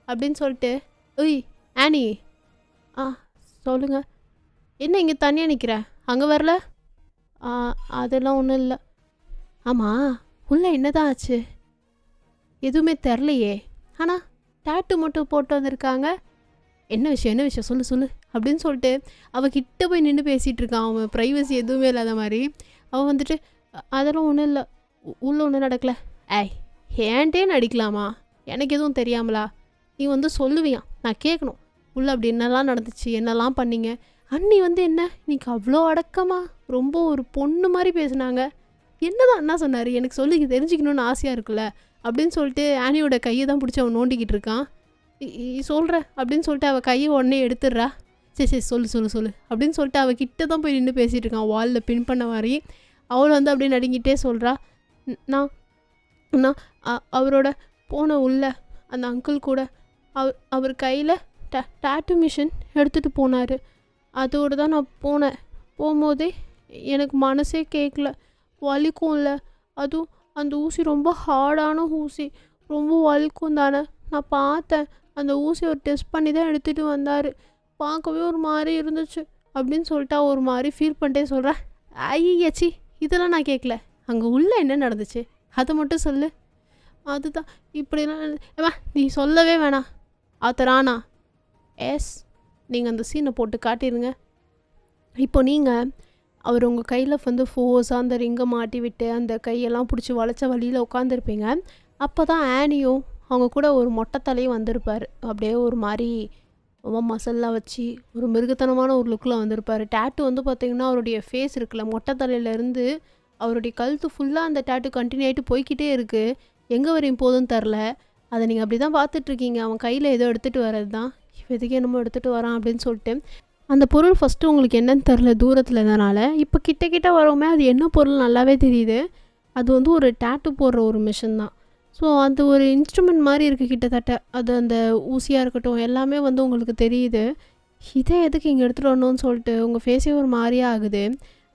அப்படின்னு சொல்லிட்டு, ஒய் ஆனி சொல்லுங்கள், என்ன இங்கே தனியாக நிற்கிற, அங்கே வரல? அதெல்லாம் ஒன்றும் இல்லை. ஆமாம் உள்ளே என்னதான் ஆச்சு, எதுவுமே தெரிலையே, ஆனால் டேட்டு மட்டும் போட்டு வந்திருக்காங்க, என்ன விஷயம் சொல்லு அப்படின்னு சொல்லிட்டு அவகிட்ட போய் நின்று பேசிகிட்டு இருக்கான். அவன் ப்ரைவசி எதுவுமே இல்லாத மாதிரி. அவன் வந்துட்டு அதெல்லாம் ஒன்றும் இல்லை, உள்ளே ஒன்றும் நடக்கலை. ஏன்ட்டே நடிக்கலாமா, எனக்கு எதுவும் தெரியாமலா, நீ வந்து சொல்லுவியா, நான் கேட்கணும் உள்ளே அப்படி என்னெல்லாம் நடந்துச்சு, என்னெல்லாம் பண்ணீங்க. அண்ணி வந்து என்ன இன்னைக்கு அவ்வளோ அடக்கமா ரொம்ப ஒரு பொண்ணு மாதிரி பேசுனாங்க, என்னதான் அண்ணா சொன்னார் எனக்கு சொல்லி தெரிஞ்சுக்கணுன்னு ஆசையாக இருக்குல்ல அப்படின்னு சொல்லிட்டு ஆனியோட கையை தான் பிடிச்சி அவன் நோண்டிக்கிட்டு இருக்கான். சொல்கிற அப்படின்னு சொல்லிட்டு அவள் கையை உடனே எடுத்துடுறா. சரி சொல்லு அப்படின்னு சொல்லிட்டு அவள் கிட்ட தான் போய் நின்று பேசிகிட்டு இருக்கான், வாலில் பின் பண்ண மாதிரி. அவள் வந்து அப்படியே நடுங்கிட்டே சொல்கிறா, நான் அவரோட போன உள்ள அந்த அங்கிள் கூட அவர் கையில் டேட்டு மிஷின் எடுத்துகிட்டு போனார். அதோடு தான் நான் போகும்போதே எனக்கு மனசே கேட்கல, வலிக்கும் இல்லை, அதுவும் அந்த ஊசி ரொம்ப ஹார்டான ஊசி, ரொம்ப வலிக்கும் தானே, நான் பார்த்தேன், அந்த ஊசியை ஒரு டெஸ்ட் பண்ணி தான் எடுத்துகிட்டு வந்தார், பார்க்கவே ஒரு மாதிரி இருந்துச்சு அப்படின்னு சொல்லிட்டா ஒரு மாதிரி ஃபீல் பண்ணிட்டே சொல்கிறேன். ஐயாச்சி இதெல்லாம் நான் கேட்கல, அங்கே உள்ளே என்ன நடந்துச்சு அதை மட்டும் சொல்லு. அதுதான் இப்படிலாம் நீ சொல்லவே வேணாம் ஆத்தரானா. நீங்கள் அந்த சீனை போட்டு காட்டிடுங்க. இப்போ நீங்கள் அவர் உங்கள் கையில் வந்து ஃபோர்ஸாக அந்த ரிங்கை மாட்டி விட்டு அந்த கையெல்லாம் பிடிச்சி வளைச்ச வழியில் உட்காந்துருப்பீங்க. அப்போ தான் ஆனியும் அவங்க கூட ஒரு மொட்டை தலையும் வந்திருப்பார். அப்படியே ஒரு மாதிரி ரொம்ப மசல்லாம் வச்சு ஒரு மிருகத்தனமான ஒரு லுக்கில் வந்திருப்பார். டேட்டு வந்து பார்த்திங்கன்னா அவருடைய ஃபேஸ் இருக்குல்ல, மொட்டை தலையிலேருந்து அவருடைய கழுத்து ஃபுல்லாக அந்த டேட்டு கண்டினியூ ஆகிட்டு போய்கிட்டே இருக்குது. எங்கே வரையும் போதுன்னு தெரில. அதை நீங்கள் அப்படி தான் பார்த்துட்ருக்கீங்க. அவன் கையில் ஏதோ எடுத்துகிட்டு வர்றது தான். எதுக்கு என்னமோ எடுத்துகிட்டு வரான் அப்படின்னு சொல்லிட்டு அந்த பொருள் ஃபஸ்ட்டு உங்களுக்கு என்னன்னு தெரில தூரத்தில் இருந்தனால. இப்போ கிட்ட கிட்ட வரோமே அது என்ன பொருள் நல்லாவே தெரியுது. அது வந்து ஒரு டேட்டு போடுற ஒரு மிஷின் தான். ஸோ அது ஒரு இன்ஸ்ட்ருமெண்ட் மாதிரி இருக்குது கிட்டத்தட்ட. அது அந்த ஊசியாக இருக்கட்டும் எல்லாமே வந்து உங்களுக்கு தெரியுது. இதை எதுக்கு இங்கே எடுத்துகிட்டு வரணும்னு சொல்லிட்டு உங்கள் ஃபேஸே ஒரு மாதிரியாக ஆகுது.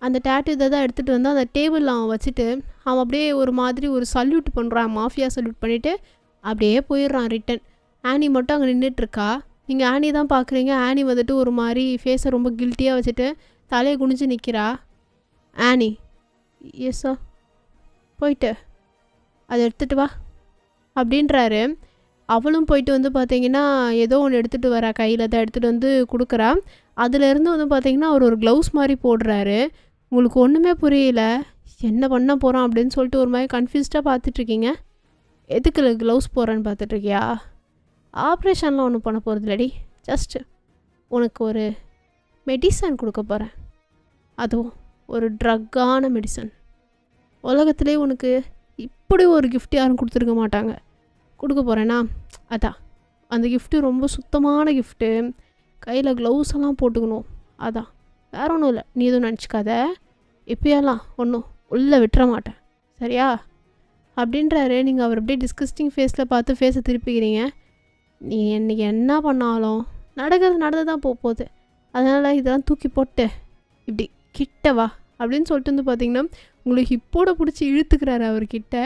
அந்த டேட்டு இதை தான் எடுத்துகிட்டு வந்து அந்த டேபிளில் அவன் வச்சுட்டு அவன் அப்படியே ஒரு மாதிரி ஒரு சல்யூட் பண்ணுறான். மாஃபியா சல்யூட் பண்ணிவிட்டு அப்படியே போயிடுறான் ரிட்டன். ஆனி மட்டும் அங்கே நின்றுட்டுருக்கா. நீங்கள் ஆனி தான் பார்க்குறீங்க. ஆனி வந்துட்டு ஒரு மாதிரி ஃபேஸை ரொம்ப கில்ட்டியாக வச்சுட்டு தலையை குனிஞ்சு நிற்கிறா. ஆனி, எஸ் சார், போயிட்டு அதை எடுத்துகிட்டு வா அப்படின்றாரு. அவளும் போயிட்டு வந்து பார்த்திங்கன்னா ஏதோ ஒன்று எடுத்துகிட்டு வரா. கையில் தான் எடுத்துகிட்டு வந்து கொடுக்குறா. அதுலேருந்து வந்து பார்த்திங்கன்னா அவர் ஒரு க்ளவுஸ் மாதிரி போடுறாரு. உங்களுக்கு ஒன்றுமே புரியல, என்ன பண்ண போகிறோம் அப்படின்னு சொல்லிட்டு ஒரு மாதிரி கன்ஃபியூஸ்டாக பார்த்துட்ருக்கீங்க. எதுக்கு க்ளவுஸ் போடுறேன்னு பார்த்துட்ருக்கியா? ஆப்ரேஷன்லாம் ஒன்றும் பண்ண போகிறது இல்லடி, ஜஸ்ட்டு உனக்கு ஒரு மெடிசன் கொடுக்க போகிறேன். அதுவும் ஒரு ட்ரக்கான மெடிசன். உலகத்துலேயே உனக்கு இப்படி ஒரு கிஃப்ட் யாரும் கொடுத்துருக்க மாட்டாங்க. கொடுக்க போகிறேன்னா அதான் அந்த கிஃப்ட்டு ரொம்ப சுத்தமான கிஃப்ட்டு. கையில் க்ளவுஸ் எல்லாம் போட்டுக்கணும். அதான் வேறு ஒன்றும் இல்லை. நீ எதுவும் நினச்சிக்காத. இப்போயெல்லாம் ஒன்றும் உள்ளே விட்டுற மாட்டேன், சரியா அப்படின்றாரு. நீங்கள் அவர் அப்படியே டிஸ்கஸ்டிங் ஃபேஸில் பார்த்து ஃபேஸை திருப்பிக்கிறீங்க. நீ இன்றைக்கி என்ன பண்ணாலும் நடந்து தான் போகுது. அதனால் இதெல்லாம் தூக்கி போட்டு இப்படி கிட்ட வா அப்படின்னு சொல்லிட்டு வந்து பார்த்திங்கன்னா உங்களுக்கு ஹிப்போட பிடிச்சி இழுத்துக்கிறாரு அவர்கிட்ட.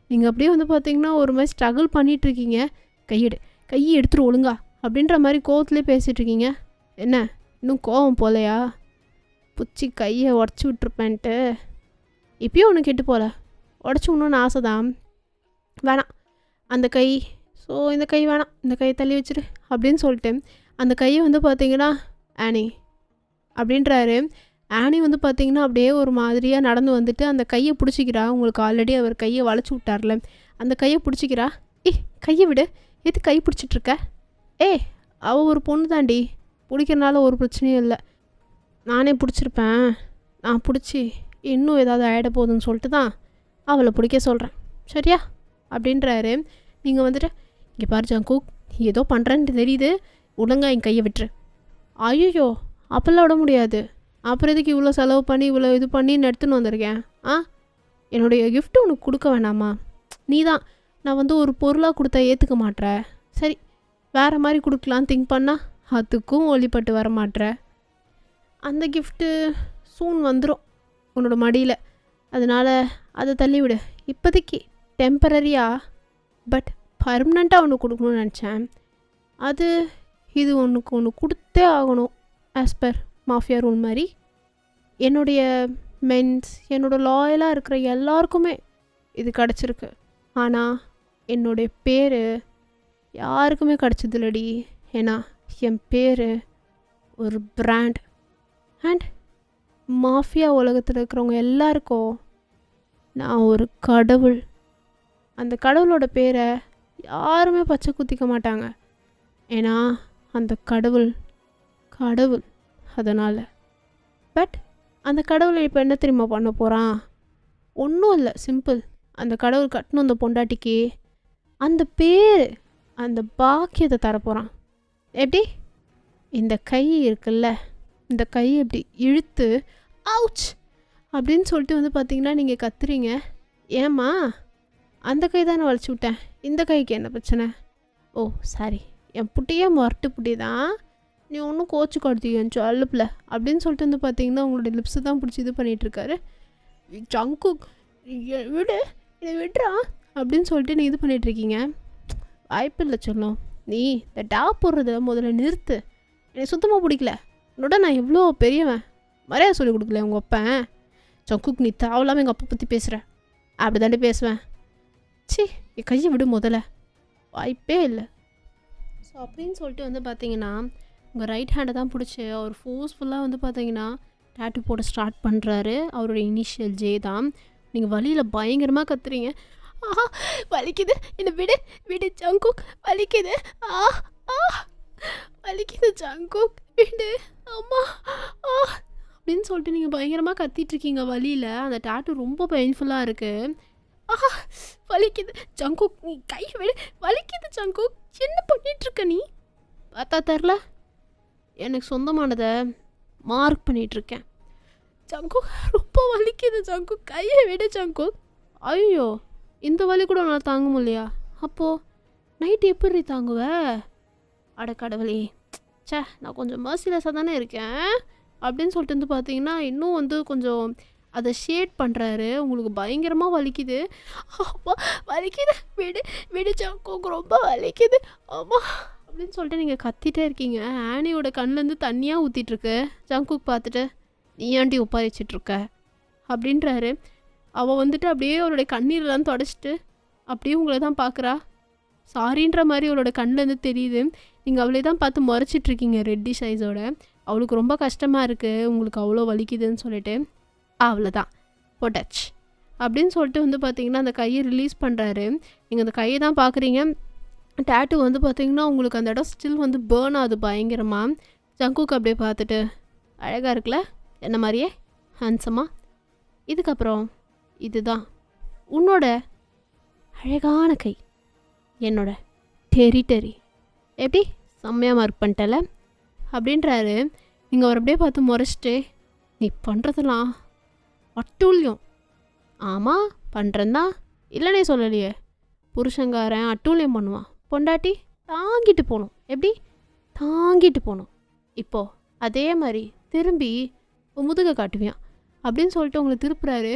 நீங்கள் அப்படியே வந்து பார்த்திங்கன்னா ஒரு மாதிரி ஸ்ட்ரகிள் பண்ணிகிட்ருக்கீங்க. கையை எடுத்துகிட்டு ஒழுங்கா அப்படின்ற மாதிரி கோவத்துலேயே பேசிகிட்ருக்கீங்க. என்ன இன்னும் கோவம் போலையா? பிடிச்சி கையை உடச்சி விட்ருப்பேன்ட்டு. இப்பயும் ஒன்று கெட்டு போகல, உடச்சி விடணுன்னு ஆசை தான். வேணாம் அந்த கை, ஸோ இந்த கை வேணாம், இந்த கையை தள்ளி வச்சிரு அப்படின்னு சொல்லிட்டு அந்த கையை வந்து பார்த்திங்கன்னா ஆனி அப்படின்றாரு. ஆனி வந்து பார்த்திங்கன்னா அப்படியே ஒரு மாதிரியாக நடந்து வந்துட்டு அந்த கையை பிடிச்சிக்கிறா. உங்களுக்கு ஆல்ரெடி அவர் கையை வளைச்சி விட்டார்ல, அந்த கையை பிடிச்சிக்கிறா. கையை விடு, எது கை பிடிச்சிட்ருக்க? அவள் ஒரு பொண்ணு தாண்டி, பிடிக்கிறனால ஒரு பிரச்சனையும் இல்லை. நானே பிடிச்சிருப்பேன். நான் பிடிச்சி இன்னும் ஏதாவது ஆகிட போகுதுன்னு சொல்லிட்டு தான் அவளை பிடிக்க சொல்கிறேன், சரியா அப்படின்றாரு. நீங்கள் வந்துட்டு இங்கே பாரு ஜங்குக், ஏதோ பண்ணுறேன்னு தெரியுது, ஒழுங்கா என் கையை விட்டுரு. ஐயோ அப்போல்லாம் விட முடியாது. அப்புறம் எதுக்கு இவ்வளோ செலவு பண்ணி இவ்வளோ இது பண்ணி எடுத்துன்னு வந்திருக்கேன்? என்னுடைய கிஃப்ட்டு உனக்கு கொடுக்க வேணாமா? நீ தான் நான் வந்து ஒரு பொருளாக கொடுத்தா ஏற்றுக்க மாட்ற. சரி வேறு மாதிரி கொடுக்கலான்னு திங்க் பண்ணால் அதுக்கும் ஒளிப்பட்டு வர மாட்ற. அந்த கிஃப்ட்டு சூன் வந்துடும் உன்னோட மடியில், அதனால் அதை தள்ளிவிடு. இப்போதைக்கு டெம்பரரியாக பட் பர்மனெண்ட்டாக ஒன்று கொடுக்கணும்னு நினச்சேன். இது ஒன்று கொடுத்தே ஆகணும் ஆஸ் பர் மாஃபியா ரூல் மாதிரி. என்னுடைய மென்ஸ், என்னோடய லாயலாக இருக்கிற எல்லாருக்குமே இது கிடச்சிருக்கு. ஆனால் என்னுடைய பேர் யாருக்குமே கிடச்சதில்லடி. ஏன்னா என் பேர் ஒரு பிராண்ட். அண்ட் மாஃபியா உலகத்தில் இருக்கிறவங்க எல்லாருக்கும் நான் ஒரு கடவுள். அந்த கடவுளோட பேரை யாருமே பச்சை குத்திக்க மாட்டாங்க. ஏன்னா அந்த கடவுள் அதனால். பட் அந்த கடவுளை இப்போ என்ன தெரியுமா பண்ண போகிறான்? ஒன்றும் இல்லை, சிம்பிள். அந்த கடவுள் கட்டணும் அந்த பொண்டாட்டிக்கு அந்த பேர், அந்த பாக்கியத்தை தரப்போகிறான். எப்படி? இந்த கை இருக்குல்ல, இந்த கை எப்படி இழுத்து அவுச் அப்படின்னு சொல்லிட்டு வந்து பார்த்திங்கன்னா நீங்கள் கத்துறீங்க. ஏம்மா அந்த கை தானே வலிச்சு விட்டேன், இந்த கைக்கு என்ன பிரச்சனை? ஓ சாரி, என் புட்டியே மொரட்டு புட்டி தான், நீ ஒன்றும் கோச்சு கொடுத்தீங்கன்னு சொல்லுப்பில்ல அப்படின்னு சொல்லிட்டு வந்து பார்த்திங்கன்னா உங்களுடைய லிப்ஸு தான் பிடிச்சி இது பண்ணிகிட்ருக்காரு. ஜங்கு விடு, என்னை விடுறா அப்படின்னு சொல்லிட்டு நீ இது பண்ணிகிட்ருக்கீங்க. வாய்ப்பு இல்லை சொல்லும். நீ இந்த டா போடுறத முதல்ல நிறுத்து. எனக்கு சுத்தமாக பிடிக்கல. உன்னோட நான் எவ்வளோ பெரியவன், மரியாதை சொல்லி கொடுக்கல உங்கள் அப்பன். ஜங்குக்கு நீ தேவையில்லாமல் எங்கள் அப்பா பற்றி பேசுகிற. அப்படி தாண்டி பேசுவேன். என் கையை விடு முதல்ல, வாய்ப்பே இல்லை. ஸோ அப்படின்னு சொல்லிட்டு வந்து பார்த்தீங்கன்னா உங்கள் ரைட் ஹேண்டை தான் பிடிச்சி அவர் ஃபோர்ஸ்ஃபுல்லாக வந்து பார்த்தீங்கன்னா டேட்டு போட ஸ்டார்ட் பண்ணுறாரு. அவரோட இனிஷியல் ஜே தான். நீங்கள் வழியில் பயங்கரமாக கத்துறீங்க. ஆ வலிக்குது, என்னை விடு விடு ஜங்குக், வலிக்குது. ஆ ஆ வலிக்குது ஜங்குக், விடு. அம்மா ஆ அப்படின்னு சொல்லிட்டு நீங்கள் பயங்கரமாக கத்திட்ருக்கீங்க வலியில். அந்த டாட்டூ ரொம்ப பெயின்ஃபுல்லாக இருக்குது. ஆஹா வலிக்குது ஜங்குக், நீ கை விடு, வலிக்குது ஜங்குக். என்ன பண்ணிகிட்ருக்க நீ? பார்த்தா தெரில, எனக்கு சொந்தமானதை மார்க் பண்ணிகிட்ருக்கேன். ஜங்குக் ரொம்ப வலிக்குது ஜங்குக், கையை விடு ஜங்குக். ஐயோ, இந்த வலி கூட உன்னால் தாங்க முடியலையா? அப்போது நைட்டு எப்படி தாங்குவ? அட கடவுளே, சே நான் கொஞ்சம் மர்சிலெஸ்ஸாக தானே இருக்கேன் அப்படின்னு சொல்லிட்டு வந்து பார்த்தீங்கன்னா இன்னும் வந்து கொஞ்சம் அதை ஷேட் பண்ணுறாரு. உங்களுக்கு பயங்கரமாக வலிக்குது. அப்பா வலிக்குது, விடு விடு ஜங்குக், ரொம்ப வலிக்குது அம்மா அப்படின்னு சொல்லிட்டு நீங்கள் கத்திட்டே இருக்கீங்க. ஆனியோட கண்ணிலேருந்து தண்ணியாக ஊற்றிட்டுருக்கு. ஜங்குக் பார்த்துட்டு, நீ ஏன்டி ஒப்பாரிச்சிட்ருக்க அப்படின்றாரு. அவள் வந்துட்டு அப்படியே அவளுடைய கண்ணீரெலாம் தொடச்சிட்டு அப்படியே உங்களை தான் பார்க்குறா. சாரின்ற மாதிரி அவளோட கண்ணிலேருந்து தெரியுது. நீங்கள் அவளே தான் பார்த்து முறைச்சிட்ருக்கீங்க ரெட்டிஷ் ஐஸோட. அவளுக்கு ரொம்ப கஷ்டமாக இருக்குது, உங்களுக்கு அவ்வளோ வலிக்குதுன்னு சொல்லிட்டு. அவ்வளோதான் போட்டாச்சு அப்படின்னு சொல்லிட்டு வந்து பார்த்தீங்கன்னா அந்த கையை ரிலீஸ் பண்ணுறாரு. நீங்கள் அந்த கையை தான் பார்க்குறீங்க. டேட்டூ வந்து பார்த்தீங்கன்னா உங்களுக்கு அந்த இடம் ஸ்டில் வந்து பேர்ன் ஆகுது பயங்கரமாக. ஜங்குக்கு அப்படியே பார்த்துட்டு, அழகாக இருக்குல்ல என்ன மாதிரியே ஹேண்ட்ஸமாக. இதுக்கப்புறம் இதுதான் உன்னோட அழகான கை, என்னோட டெரிட்டரி. எப்படி செம்மையாக மார்க் பண்ணிட்டல அப்படின்றாரு. நீங்கள் அவர் அப்படியே பார்த்து முறைச்சிட்டு, நீ பண்ணுறதெல்லாம் அட்டூழியம். ஆமாம் பண்ணுறேன்தான், இல்லைனே சொல்லலையே. புருஷங்காரன் அட்டூழியம் பண்ணுவான், பொண்டாட்டி தாங்கிட்டு போகணும். எப்படி தாங்கிட்டு போகணும். இப்போது அதே மாதிரி திரும்பி முதுகை காட்டுவியான் அப்படின்னு சொல்லிட்டு உங்களை திருப்புறாரு.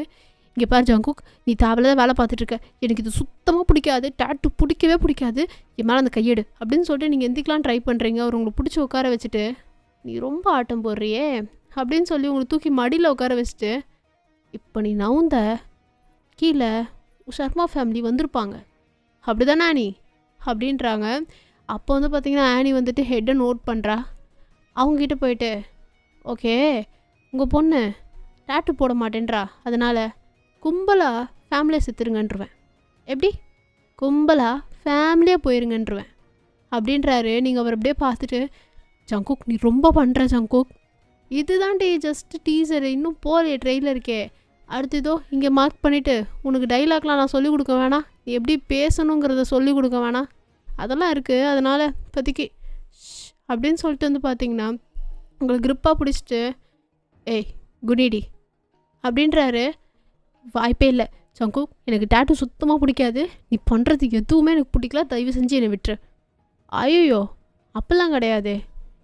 இங்கே பாரு ஜங்குக், நீ தேவையில்லாத வேலை பார்த்துட்ருக்க, எனக்கு இது சுத்தமாக பிடிக்காது, டேட்டூ பிடிக்கவே பிடிக்காது, என் மேலே அந்த கையெடு அப்படின்னு சொல்லிட்டு நீங்கள் எந்திக்கலாம் ட்ரை பண்ணுறீங்க. அவர் உங்களை பிடிச்சி உட்கார வச்சுட்டு, நீ ரொம்ப ஆட்டம் போடுறியே அப்படின்னு சொல்லி உங்களை தூக்கி மடியில் உட்கார வச்சுட்டு, இப்போ நீ நவுந்த கீழே ஷர்மா ஃபேமிலி வந்திருப்பாங்க அப்படி தானே ஆனி அப்படின்றாங்க. அப்போ வந்து பார்த்திங்கன்னா ஆனி வந்துட்டு ஹெட்டை நோட் பண்ணுறா. அவங்ககிட்ட போயிட்டு, ஓகே உங்கள் பொண்ணு டேட்டூ போட மாட்டேன்றா, அதனால் கும்பலாக ஃபேமிலியை செத்துருங்கன்றுவேன். எப்படி கும்பலாக ஃபேமிலியாக போயிருங்கன்றுவேன் அப்படின்றாரு. நீங்கள் அவர் அப்படியே பார்த்துட்டு, ஜங்குக் நீ ரொம்ப பண்ணுற ஜங்குக், இதுதான்டி ஜஸ்ட் டீசரு, இன்னும் போகலையே ட்ரெயிலருக்கே. அடுத்து இதோ இங்கே மார்க் பண்ணிவிட்டு உனக்கு டைலாக்லாம் நான் சொல்லிக் கொடுக்க வேணாம், நீ எப்படி பேசணுங்கிறத சொல்லிக் கொடுக்க வேணாம், அதெல்லாம் இருக்குது, அதனால் இப்போதைக்கு அப்படின்னு சொல்லிட்டு வந்து பார்த்தீங்கன்னா உங்களை க்ரிப்பாக பிடிச்சிட்டு, ஏய் குனிடி அப்படின்றாரு. வாய்ப்பே இல்லை ஜங்குக், எனக்கு டேட்டூ சுத்தமாக பிடிக்காது, நீ பண்ணுறது எதுவுமே எனக்கு பிடிக்கல, தயவு செஞ்சு என்னை விட்டுரு. ஐயோ அப்போல்லாம் கிடையாது,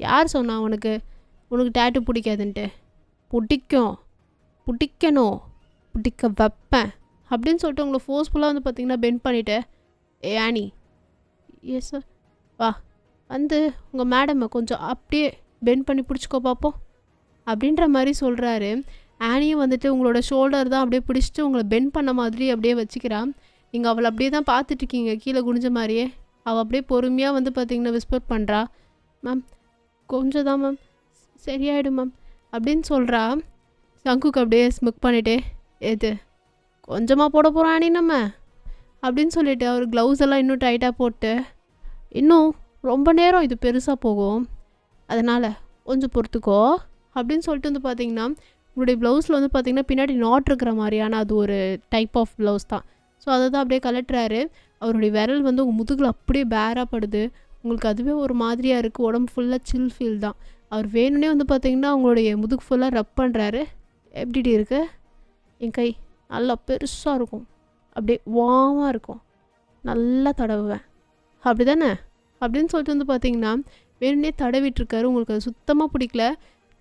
யார் சொன்னா உனக்கு டேட்டூ பிடிக்காதுன்ட்டு? பிடிக்கும், பிடிக்கணும், பிடிக்க வைப்பேன் அப்படின்னு சொல்லிட்டு உங்களை ஃபோர்ஸ்ஃபுல்லாக வந்து பார்த்திங்கன்னா பெண்ட் பண்ணிவிட்டு, ஏ ஆனி எஸ் சார் வா வந்து உங்கள் மேடமை கொஞ்சம் அப்படியே பெண்ட் பண்ணி பிடிச்சிக்கோ பார்ப்போம் அப்படின்ற மாதிரி சொல்கிறாரு. ஆனியும் வந்துட்டு உங்களோட ஷோல்டர் தான் அப்படியே பிடிச்சிட்டு உங்களை பெண்ட் பண்ண மாதிரி அப்படியே வச்சுக்கிறான். நீங்கள் அவளை அப்படியே தான் பார்த்துட்ருக்கீங்க கீழே குனிஞ்ச மாதிரியே. அவள் அப்படியே பொறுமையாக வந்து பார்த்திங்கன்னா விஸ்பர் பண்ணுறா, மேம் கொஞ்சம் தான் மேம் சரியாயிடும் மேம் அப்படின்னு சொல்கிறா. ஜங்குக்கு அப்படியே ஸ்மிக் பண்ணிவிட்டு, எது கொஞ்சமாக போட போகிறோம் ஆனி நம்ம அப்படின்னு சொல்லிவிட்டு அவர் க்ளவுஸ் எல்லாம் இன்னும் டைட்டாக போட்டு, இன்னும் ரொம்ப நேரம் இது பெருசாக போகும், அதனால் கொஞ்சம் பொறுத்துக்கோ அப்படின்னு சொல்லிட்டு வந்து பார்த்திங்கன்னா உங்களுடைய ப்ளவுஸில் வந்து பார்த்திங்கன்னா பின்னாடி நாட் இருக்கிற மாதிரியான அது ஒரு டைப் ஆஃப் ப்ளவுஸ் தான். ஸோ அதை தான் அப்படியே கலட்டுறாரு. அவருடைய விரல் வந்து உங்கள் முதுகில் அப்படியே பேராக படுது. உங்களுக்கு அதுவே ஒரு மாதிரியாக இருக்குது, உடம்பு ஃபுல்லாக சில் ஃபீல் தான். அவர் வேணும்னே வந்து பார்த்திங்கன்னா அவங்களுடைய முதுகு ஃபுல்லாக ரப் பண்ணுறாரு. எப்படி இருக்குது என் கை? நல்லா பெருசாக இருக்கும், அப்படியே வாமாக இருக்கும், நல்லா தடவுவேன் அப்படி தானே அப்படின்னு சொல்லிட்டு வந்து பார்த்திங்கன்னா வேணும்னே தடவிட்டுருக்காரு. உங்களுக்கு அது சுத்தமாக பிடிக்கல.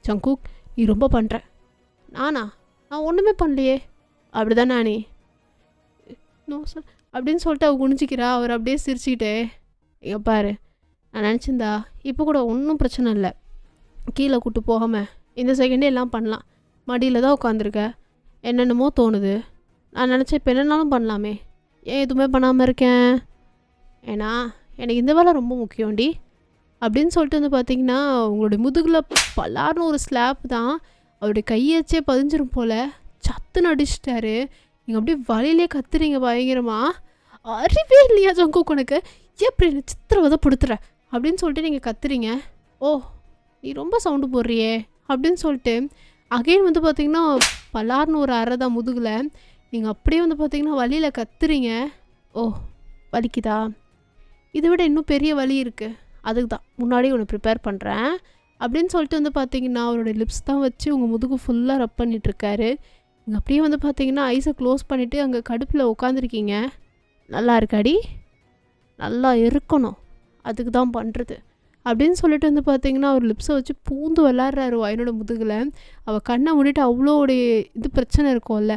ஜங்குக் நீ ரொம்ப பண்ணுற. நான் ஒன்றுமே பண்ணலையே அப்படி தானே ஆனி? நோ சார் அப்படின்னு சொல்லிட்டு அவள் குனிஞ்சிக்கிறா. அவர் அப்படியே சிரிச்சுக்கிட்டே, இங்கே பாரு நான் நினச்சிருந்தா இப்போ கூட ஒன்றும் பிரச்சனை இல்லை, கீழே கூட்டு போகாமல் இந்த செகண்டே எல்லாம் பண்ணலாம், மடியில் தான் உட்காந்துருக்க, என்னென்னமோ தோணுது, நான் நினச்சேன் இப்போ என்னென்னாலும் பண்ணலாமே, ஏன் எதுவுமே பண்ணாமல் இருக்கேன், ஏன்னா எனக்கு இந்த வேலை ரொம்ப முக்கியம்டி அப்படின்னு சொல்லிட்டு வந்து பார்த்திங்கன்னா உங்களுடைய முதுகில் பல்லாருன்னு ஒரு ஸ்லாப் தான். அவருடைய கையச்சே பதிஞ்சிரும் போல் சத்துன்னு அடிச்சிட்டாரு. நீங்கள் அப்படியே வழியிலே கத்துறீங்க பயங்கரமாக. அறிவே இல்லையா ஜங்குக் உனக்கு? எப்படி என்ன சித்திரவதை படுத்துற அப்படின்னு சொல்லிட்டு நீங்கள் கத்துறீங்க. ஓ நீ ரொம்ப சவுண்டு போடுறியே அப்படின்னு சொல்லிட்டு அகைன் வந்து பார்த்தீங்கன்னா பலார்னு ஒரு அரை தான் முதுகில். நீங்கள் அப்படியே வந்து பார்த்தீங்கன்னா வலியில் கத்துறீங்க. ஓ வலிக்குதா? இதை விட இன்னும் பெரிய வலி இருக்குது, அதுக்கு தான் முன்னாடி ஒன்று ப்ரிப்பேர் பண்ணுறேன் அப்படின்னு சொல்லிட்டு வந்து பார்த்தீங்கன்னா அவரோட லிப்ஸ் தான் வச்சு உங்கள் முதுகு ஃபுல்லாக ரப் பண்ணிகிட்ருக்காரு. நீங்கள் அப்படியே வந்து பார்த்தீங்கன்னா ஐஸை க்ளோஸ் பண்ணிவிட்டு அங்கே கடுப்பில் உட்காந்துருக்கீங்க. நல்லா இருக்காடி, நல்லா இருக்கணும், அதுக்கு தான் பண்ணுறது அப்படின்னு சொல்லிட்டு வந்து பார்த்தீங்கன்னா அவர் லிப்ஸை வச்சு பூந்து விளாட்றாரு வயனோட முதுகில். அவள் கண்ணை மூடிட்டு அவ்வளோடைய இது பிரச்சனை இருக்கும்ல,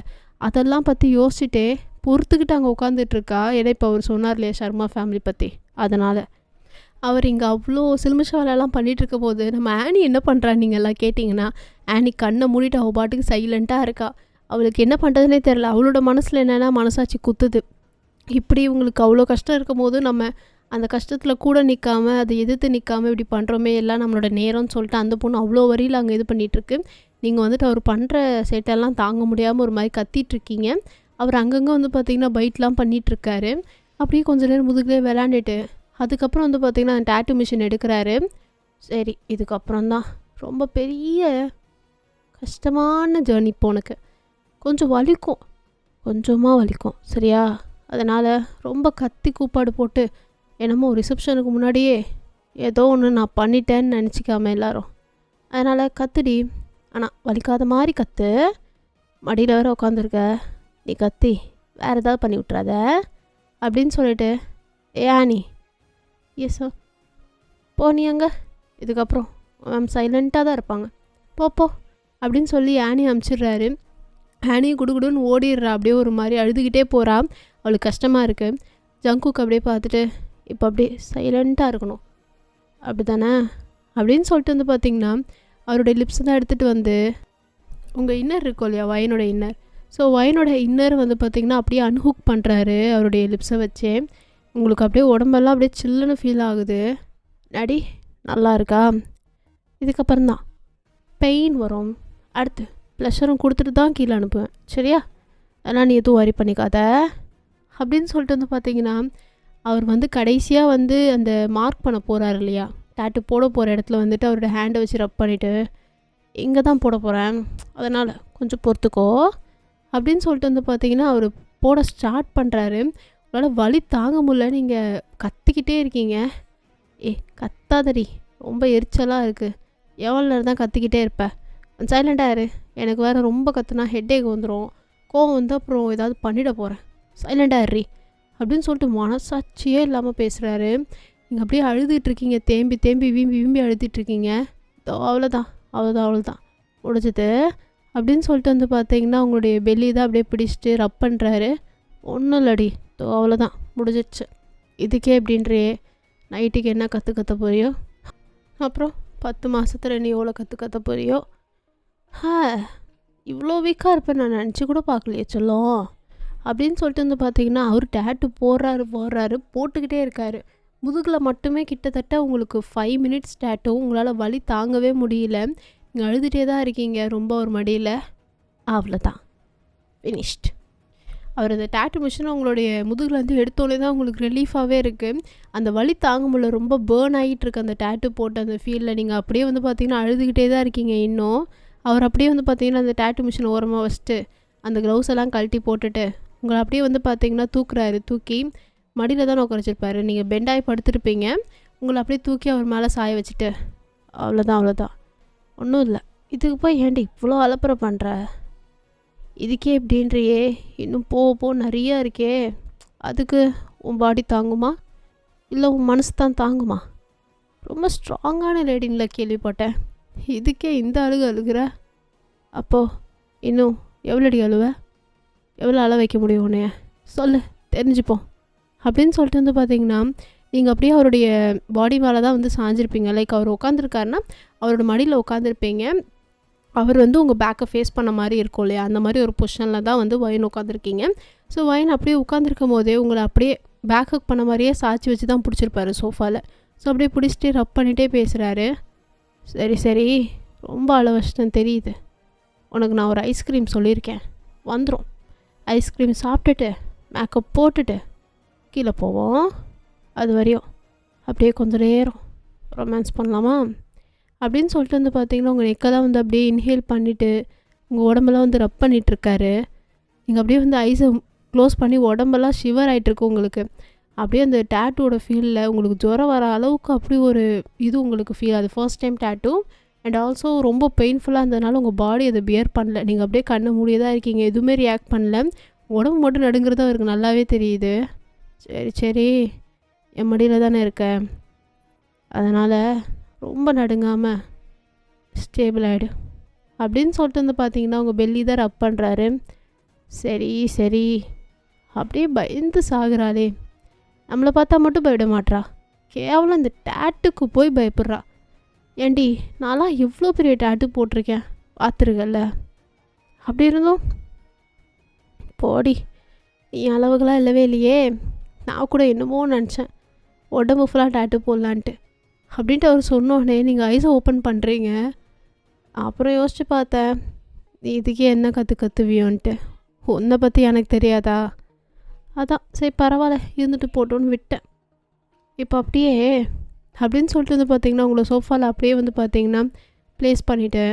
அதெல்லாம் பற்றி யோசிச்சுட்டே பொறுத்துக்கிட்டு அங்கே உட்காந்துட்ருக்கா. ஏன்னா இப்போ அவர் சொன்னார் இல்லையா சர்மா ஃபேமிலி பற்றி, அதனால் அவர் இங்கே அவ்வளோ சிலுமிஷ வேலையெல்லாம் பண்ணிகிட்ருக்க போது நம்ம ஆனி என்ன பண்ணுறா நீங்கள் எல்லாம் கேட்டிங்கன்னா, ஆனி கண்ணை மூடிட்டு அவள் பாட்டுக்கு சைலண்ட்டாக இருக்கா. அவளுக்கு என்ன பண்ணுறதுனே தெரில. அவளோட மனசில் என்னென்னா மனசாட்சி குத்துது. இப்படி இவங்களுக்கு அவ்வளோ கஷ்டம் இருக்கும் போது நம்ம அந்த கஷ்டத்தில் கூட நிற்காமல் அதை எதிர்த்து நிற்காமல் இப்படி பண்ணுறோமே, எல்லாம் நம்மளோட நேரம்னு சொல்லிட்டு அந்த பொண்ணு அவ்வளோ வரியில் அங்கே இது பண்ணிகிட்ருக்கு. நீங்கள் வந்துட்டு அவர் பண்ணுற சேட்டெல்லாம் தாங்க முடியாமல் ஒரு மாதிரி கத்திகிட்ருக்கீங்க. அவர் அங்கங்கே வந்து பார்த்திங்கன்னா பைட்லாம் பண்ணிகிட்ருக்காரு. அப்படியே கொஞ்சம் நேரம் முதுகுலே விளாண்டுட்டு அதுக்கப்புறம் வந்து பார்த்திங்கன்னா அந்த டேட்டூ மிஷின் எடுக்கிறாரு. சரி இதுக்கப்புறம் தான் ரொம்ப பெரிய கஷ்டமான ஜேர்னி. இப்போ உனக்கு கொஞ்சம் வலிக்கும், கொஞ்சமாக வலிக்கும் சரியா? அதனால் ரொம்ப கத்தி கூப்பாடு போட்டு என்னமோ ரிசப்ஷனுக்கு முன்னாடியே ஏதோ ஒன்று நான் பண்ணிட்டேன்னு நினச்சிக்காம எல்லோரும். அதனால் கத்துடி, ஆனால் வலிக்காத மாதிரி கற்று. மடியில் வேறு உட்காந்துருக்க, நீ கத்தி வேறு ஏதாவது பண்ணி விட்றாத அப்படின்னு சொல்லிட்டு ஏனி எஸ் சார் போ நீ அங்கே, இதுக்கப்புறம் மேம் சைலண்ட்டாக தான் இருப்பாங்க, போ அப்படின்னு சொல்லி ஆனி அமுச்சிடுறாரு. ஆனியும் குடுகுடுன்னு ஓடிடுறா, அப்படியே ஒரு மாதிரி அழுதுகிட்டே போகிறா. அவளுக்கு கஷ்டமாக இருக்குது. ஜங்குக் அப்படியே பார்த்துட்டு இப்போ அப்படியே சைலண்ட்டாக இருக்கணும் அப்படி தானே அப்படின்னு சொல்லிட்டு வந்து பார்த்திங்கன்னா அவருடைய லிப்ஸ் தான் எடுத்துகிட்டு வந்து உங்கள் இன்னர் இருக்கும் இல்லையா வயனோட இன்னர், ஸோ வயனோட இன்னர் வந்து பார்த்திங்கன்னா அப்படியே அன்ஹுக் பண்ணுறாரு அவருடைய லிப்ஸை வச்சே. உங்களுக்கு அப்படியே உடம்பெல்லாம் அப்படியே சில்லுன்னு ஃபீல் ஆகுது. நடி நல்லா இருக்கா? இதுக்கப்புறம் தான் பெயின் வரும், அடுத்து ப்ளஷரும் கொடுத்துட்டு தான் கீழே அனுப்புவேன் சரியா? அதெல்லாம் நீ எதுவும் வரி பண்ணிக்காத அப்படின்னு சொல்லிட்டு வந்து பார்த்தீங்கன்னா அவர் வந்து கடைசியாக வந்து அந்த மார்க் பண்ண போகிறார் இல்லையா, டேட்டு போட போகிற இடத்துல வந்துட்டு அவரோட ஹேண்டை வச்சு ரப் பண்ணிவிட்டு இங்கே தான் போட போகிறேன் அதனால் கொஞ்சம் பொறுத்துக்கோ அப்படின்னு சொல்லிட்டு வந்து பார்த்தீங்கன்னா அவர் போட ஸ்டார்ட் பண்ணுறாரு. உங்களால் வலி தாங்க முடியல, நீங்கள் கத்திக்கிட்டே இருக்கீங்க. கத்தாதடி, ரொம்ப எரிச்சலாக இருக்குது, எவ்வளோ நேரம் தான் கத்திக்கிட்டே இருப்பேன், சைலண்டாக இரு, எனக்கு வேறு ரொம்ப கத்துனா ஹெட்டேக் வந்துடும், கோவம் வந்து அப்புறம் ஏதாவது பண்ணிட போகிறேன், சைலண்டாக இரு அப்படின்னு சொல்லிட்டு மனசாட்சியே இல்லாமல் பேசுகிறாரு. நீங்கள் அப்படியே அழுதுகிட்ருக்கீங்க, தேம்பி தேம்பி வீம்பி வீம்பி அழுதுகிட்ருக்கீங்க. அவ்வளோதான் முடிஞ்சது அப்படின்னு சொல்லிட்டு வந்து பார்த்தீங்கன்னா உங்களுடைய பெல்லி தான் அப்படியே பிடிச்சிட்டு ரப் பண்ணுறாரு. ஒன்றும் இல்லடி, அவ்வளோதான் முடிஞ்சிடுச்சு, இதுக்கே எப்படின்றியே, நைட்டுக்கு என்ன கற்று போறியோ, அப்புறம் 10 மாதத்தில் நீ எவ்வளோ கற்று போறியோ. இவ்வளோ வீக்காக இருப்பேன் நான் நினச்சி கூட பார்க்கலையே சொல்லும் அப்படின்னு சொல்லிட்டு வந்து பார்த்தீங்கன்னா அவர் டேட்டு போடுறாரு போட்டுக்கிட்டே இருக்கார். முதுகில் மட்டுமே கிட்டத்தட்ட உங்களுக்கு 5 மினிட்ஸ் டேட்டும், உங்களால் வலி தாங்கவே முடியல, நீங்கள் அழுதுகிட்டே தான் இருக்கீங்க ரொம்ப ஒரு மடியில். அவ்வளோதான் ஃபினிஷ்ட். அவர் அந்த டேட்டு மிஷினை உங்களுடைய முதுகில் வந்து எடுத்தோடனே தான் உங்களுக்கு ரிலீஃபாகவே இருக்குது. அந்த வலி தாங்க முடியல, ரொம்ப பேர்ன் ஆகிட்டு இருக்கு அந்த டேட்டு போட்டு அந்த ஃபீலில். நீங்கள் அப்படியே வந்து பார்த்தீங்கன்னா அழுதுகிட்டே தான் இருக்கீங்க இன்னும். அவர் அப்படியே வந்து பார்த்தீங்கன்னா அந்த டேட்டு மிஷினை ஓரமாக வச்சுட்டு அந்த க்ளவுஸ் எல்லாம் கழட்டி போட்டுட்டு உங்களை அப்படியே வந்து பார்த்தீங்கன்னா தூக்குறாரு. தூக்கி மடியில் தான் உட்கார வச்சிருப்பாரு, நீங்கள் பெண்டாகி படுத்துருப்பீங்க, உங்களை அப்படியே தூக்கி அவர் மேலே சாய வச்சுட்டு அவ்வளோதான் ஒன்றும் இல்லை, இதுக்கு போய் ஏன்டி இவ்வளோ அலப்பறை பண்ணுற, இதுக்கே இப்படின்றியே, இன்னும் போ நிறையா இருக்கே, அதுக்கு உன் பாடி தாங்குமா இல்லை உன் மனசு தான் தாங்குமா? ரொம்ப ஸ்ட்ராங்கான லேடின்ல கேள்விப்பட்டேன், இதுக்கே இந்த அழுகுற, அப்போது இன்னும் எவ்வளோடி அழுவ, எவ்வளோ அழ வைக்க முடியும் உன்னைய சொல்லு தெரிஞ்சுப்போம் அப்படின்னு சொல்லிட்டு வந்து பார்த்தீங்கன்னா நீங்கள் அப்படியே அவருடைய பாடி மேலே தான் வந்து சாஞ்சிருப்பீங்க. லைக் அவர் உட்காந்துருக்காருன்னா அவரோட மடியில் உட்காந்துருப்பீங்க, அவர் வந்து உங்கள் பேக்கை ஃபேஸ் பண்ண மாதிரி இருக்கும் இல்லையா, அந்த மாதிரி ஒரு பொசிஷனில் தான் வந்து வயன் உட்காந்துருக்கீங்க. ஸோ வயன் அப்படியே உட்காந்துருக்கும் போதே உங்களை அப்படியே பேக் ஹக் பண்ண மாதிரியே சாய்ச்சி வச்சு தான் பிடிச்சிருப்பாரு சோஃபாவில். ஸோ அப்படியே பிடிச்சிட்டு ரப் பண்ணிகிட்டே பேசுகிறாரு. சரி ரொம்ப அழ வச்சிட்டேன் தெரியுது, உனக்கு நான் ஒரு ஐஸ்கிரீம் சொல்லியிருக்கேன் வந்துடும், ஐஸ்கிரீம் சாப்பிட்டுட்டு மேக்கப் போட்டுட்டு கீழே போவோம். அது வரையும் அப்படியே கொஞ்சம் நேரம் ரொமான்ஸ் பண்ணலாமா அப்படின்னு சொல்லிட்டு வந்து பார்த்தீங்கன்னா உங்கள் நெக்கெல்லாம் வந்து அப்படியே இன்ஹேல் பண்ணிவிட்டு உங்கள் உடம்பெல்லாம் வந்து ரப் பண்ணிகிட்ருக்காரு. நீங்கள் அப்படியே வந்து ஐஸை க்ளோஸ் பண்ணி உடம்பெல்லாம் ஷிவர் ஆகிட்டுருக்கு உங்களுக்கு. அப்படியே அந்த டேட்டூவோட ஃபீலில் உங்களுக்கு ஜுரம் வர அளவுக்கு அப்படி ஒரு இது உங்களுக்கு ஃபீல் ஆகுது. First time tattoo and also ரொம்ப பெயின்ஃபுல்லாக இருந்ததுனால உங்கள் பாடி அதை பியர் பண்ணல. நீங்கள் அப்படியே கண்ணை மூடியே தான் இருக்கீங்க, எதுவுமே ரியாக்ட் பண்ணல. உடம்பு மட்டும் நடுங்கிறதா அவருக்கு நல்லாவே தெரியுது. சரி என் மடியில் தானே இருக்கேன், அதனால் ரொம்ப நடுங்காமல் ஸ்டேபிள் ஆகிடு அப்படின்னு சொல்லிட்டு வந்து பார்த்தீங்கன்னா உங்கள் பெல்லி தான் ரப் பண்ணுறாரு. சரி அப்படியே பயந்து சாகுறாளே, நம்மளை பார்த்தா மட்டும் பயப்பட மாட்றா, கேவலம் இந்த டேட்டுக்கு போய் பயப்படுறா. ஏண்டி நான்லாம் எவ்வளோ பெரிய டேட்டு போட்டிருக்கேன் பார்த்துருக்கல்ல, அப்படி இருந்தோம் போடி நீ அளவுகளாக இல்லவே இல்லையே. நான் கூட என்னமோ நினச்சேன் உடம்பு ஃபுல்லாக டேட்டு போடலான்ட்டு அப்படின்ட்டு அவர் சொன்னோடனே நீங்கள் ஐஸை ஓப்பன் பண்ணுறீங்க. அப்புறம் யோசித்து பார்த்தேன் இதுக்கே என்ன கற்றுவியோன்ட்டு. உன்னை பற்றி எனக்கு தெரியாதா, அதான் சரி பரவாயில்ல இருந்துட்டு போட்டோன்னு விட்டேன். இப்போ அப்படியே அப்படின்னு சொல்லிட்டு வந்து பார்த்தீங்கன்னா உங்களை சோஃபாவில் அப்படியே வந்து பார்த்தீங்கன்னா ப்ளேஸ் பண்ணிவிட்டு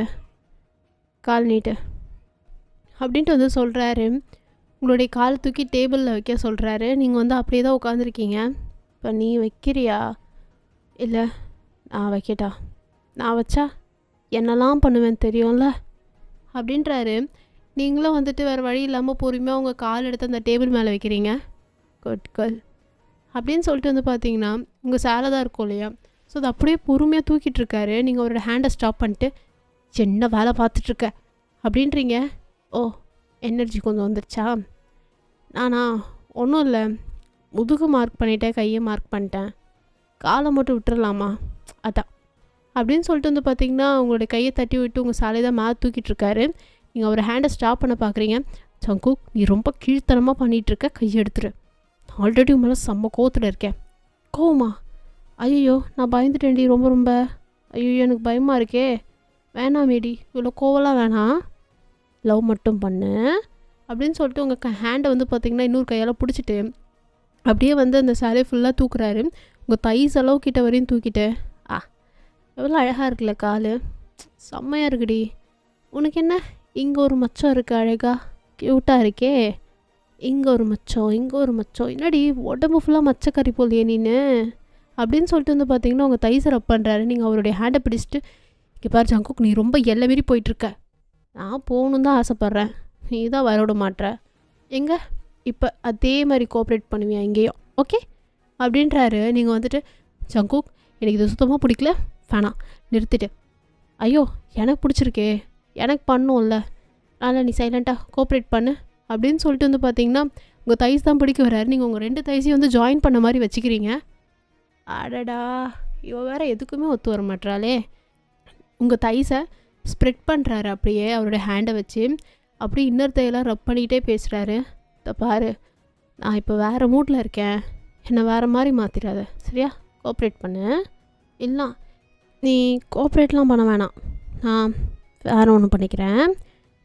கால் நீட்டு அப்படின்ட்டு வந்து சொல்கிறாரு. உங்களுடைய கால் தூக்கி டேபிளில் வைக்க சொல்கிறாரு. நீங்கள் வந்து அப்படியே தான் உட்காந்துருக்கீங்க. இப்போ நீ வைக்கிறியா இல்லை நான் வைக்கட்டா? நான் வச்சா என்னெல்லாம் பண்ணுவேன்னு தெரியும்ல அப்படின்றாரு. நீங்களும் வந்துட்டு வேறு வழி இல்லாமல் பொறுமையாக உங்கள் கால் எடுத்து அந்த டேபிள் மேலே வைக்கிறீங்க. குட் கேர்ள் அப்படின்னு சொல்லிட்டு வந்து பார்த்தீங்கன்னா உங்கள் சேலை தான் இருக்கும் இல்லையா, ஸோ அது அப்படியே பொறுமையாக தூக்கிட்டுருக்காரு. நீங்கள் அவரோட ஹேண்டை ஸ்டாப் பண்ணிட்டு சின்ன வேலை பார்த்துட்ருக்க அப்படின்றீங்க. ஓ எனர்ஜி கொஞ்சம் வந்துருச்சா? நானா ஒன்றும் இல்லை, முதுகு மார்க் பண்ணிட்டேன், கையை மார்க் பண்ணிட்டேன், காலை மட்டும் விட்டுறலாமா அதான் அப்படின்னு சொல்லிட்டு வந்து பார்த்தீங்கன்னா உங்களுடைய கையை தட்டி விட்டு உங்கள் சாலை தான் மேலே தூக்கிட்டுருக்காரு. நீங்கள் அவர் ஹேண்டை ஸ்டாப் பண்ண பார்க்குறீங்க. ஜங்குக் நீ ரொம்ப கீழ்த்தனமாக பண்ணிகிட்ருக்க, கையை எடுத்துரு, ஆல்ரெடி மேலே செம்ம கோவத்தில் இருக்கேன். கோவமா? ஐயோ நான் பயந்துட்டேன்டி ரொம்ப ஐயோ எனக்கு பயமாக இருக்கே. வேணாமேடி இவ்வளோ கோவலாம் வேணாம், லவ் மட்டும் பண்ணு அப்படின்னு சொல்லிட்டு உங்கள் ஹேண்டை வந்து பார்த்திங்கன்னா இன்னொரு கையால் பிடிச்சிட்டு அப்படியே வந்து அந்த சேலையை ஃபுல்லாக தூக்குறாரு. உங்கள் தைஸ் அளவு கிட்ட வரையும் தூக்கிட்டு எவ்வளோ அழகாக இருக்குல்ல கால், செம்மையாக இருக்குடி. உனக்கு என்ன இங்கே ஒரு மச்சம் இருக்குது, அழகாக க்யூட்டாக இருக்கே, இங்கே ஒரு மச்சம் இங்கே ஒரு மச்சம், என்னடி உடம்பு ஃபுல்லாக மச்சக்கறி போலையே நீனு அப்படின்னு சொல்லிட்டு வந்து பார்த்தீங்கன்னா உங்கள் தைஸை ரப் பண்ணுறாரு. நீங்கள் அவருடைய ஹேண்டை பிடிச்சிட்டு இங்கே பாரு ஜங்குக் நீ ரொம்ப எல்லை மீறி போயிட்டுருக்க, நான் போகணுன்னு தான் ஆசைப்பட்றேன், நீ தான் வரவிட மாட்ற, எங்கே இப்போ அதே மாதிரி கோஆப்ரேட் பண்ணுவியா இங்கேயும் ஓகே அப்படின்றாரு. நீங்கள் வந்துட்டு ஜங்குக் எனக்கு இது சுத்தமாக பிடிக்கல, வேணாம் நிறுத்திட்டு, ஐயோ எனக்கு பிடிச்சிருக்கே, எனக்கு பண்ணும்ல, அதனால் நீ சைலண்ட்டாக கோஆப்ரேட் பண்ணு அப்படின்னு சொல்லிட்டு வந்து பார்த்தீங்கன்னா உங்கள் தைஸ் தான் பிடிக்க வர்றாரு. நீங்கள் உங்கள் 2 தைஸையும் வந்து ஜாயின் பண்ண மாதிரி வச்சுக்கிறீங்க. அடடா இவ வேறு எதுக்குமே ஒத்து வர மாட்டாளே. உங்கள் தைஸை ஸ்ப்ரெட் பண்ணுறாரு அப்படியே அவருடைய ஹேண்டை வச்சு, அப்படியே இன்னொரு தையெல்லாம் ரப் பண்ணிக்கிட்டே பேசுகிறாரு. இதை பாரு நான் இப்போ வேறு மூடில் இருக்கேன், என்னை வேறு மாதிரி மாற்றிடாத சரியா, கோஆப்ரேட் பண்ணு. இல்லை நீ கோஆப்ரேட்லாம் பண்ண வேணாம், நான் வேறு ஒன்று பண்ணிக்கிறேன்,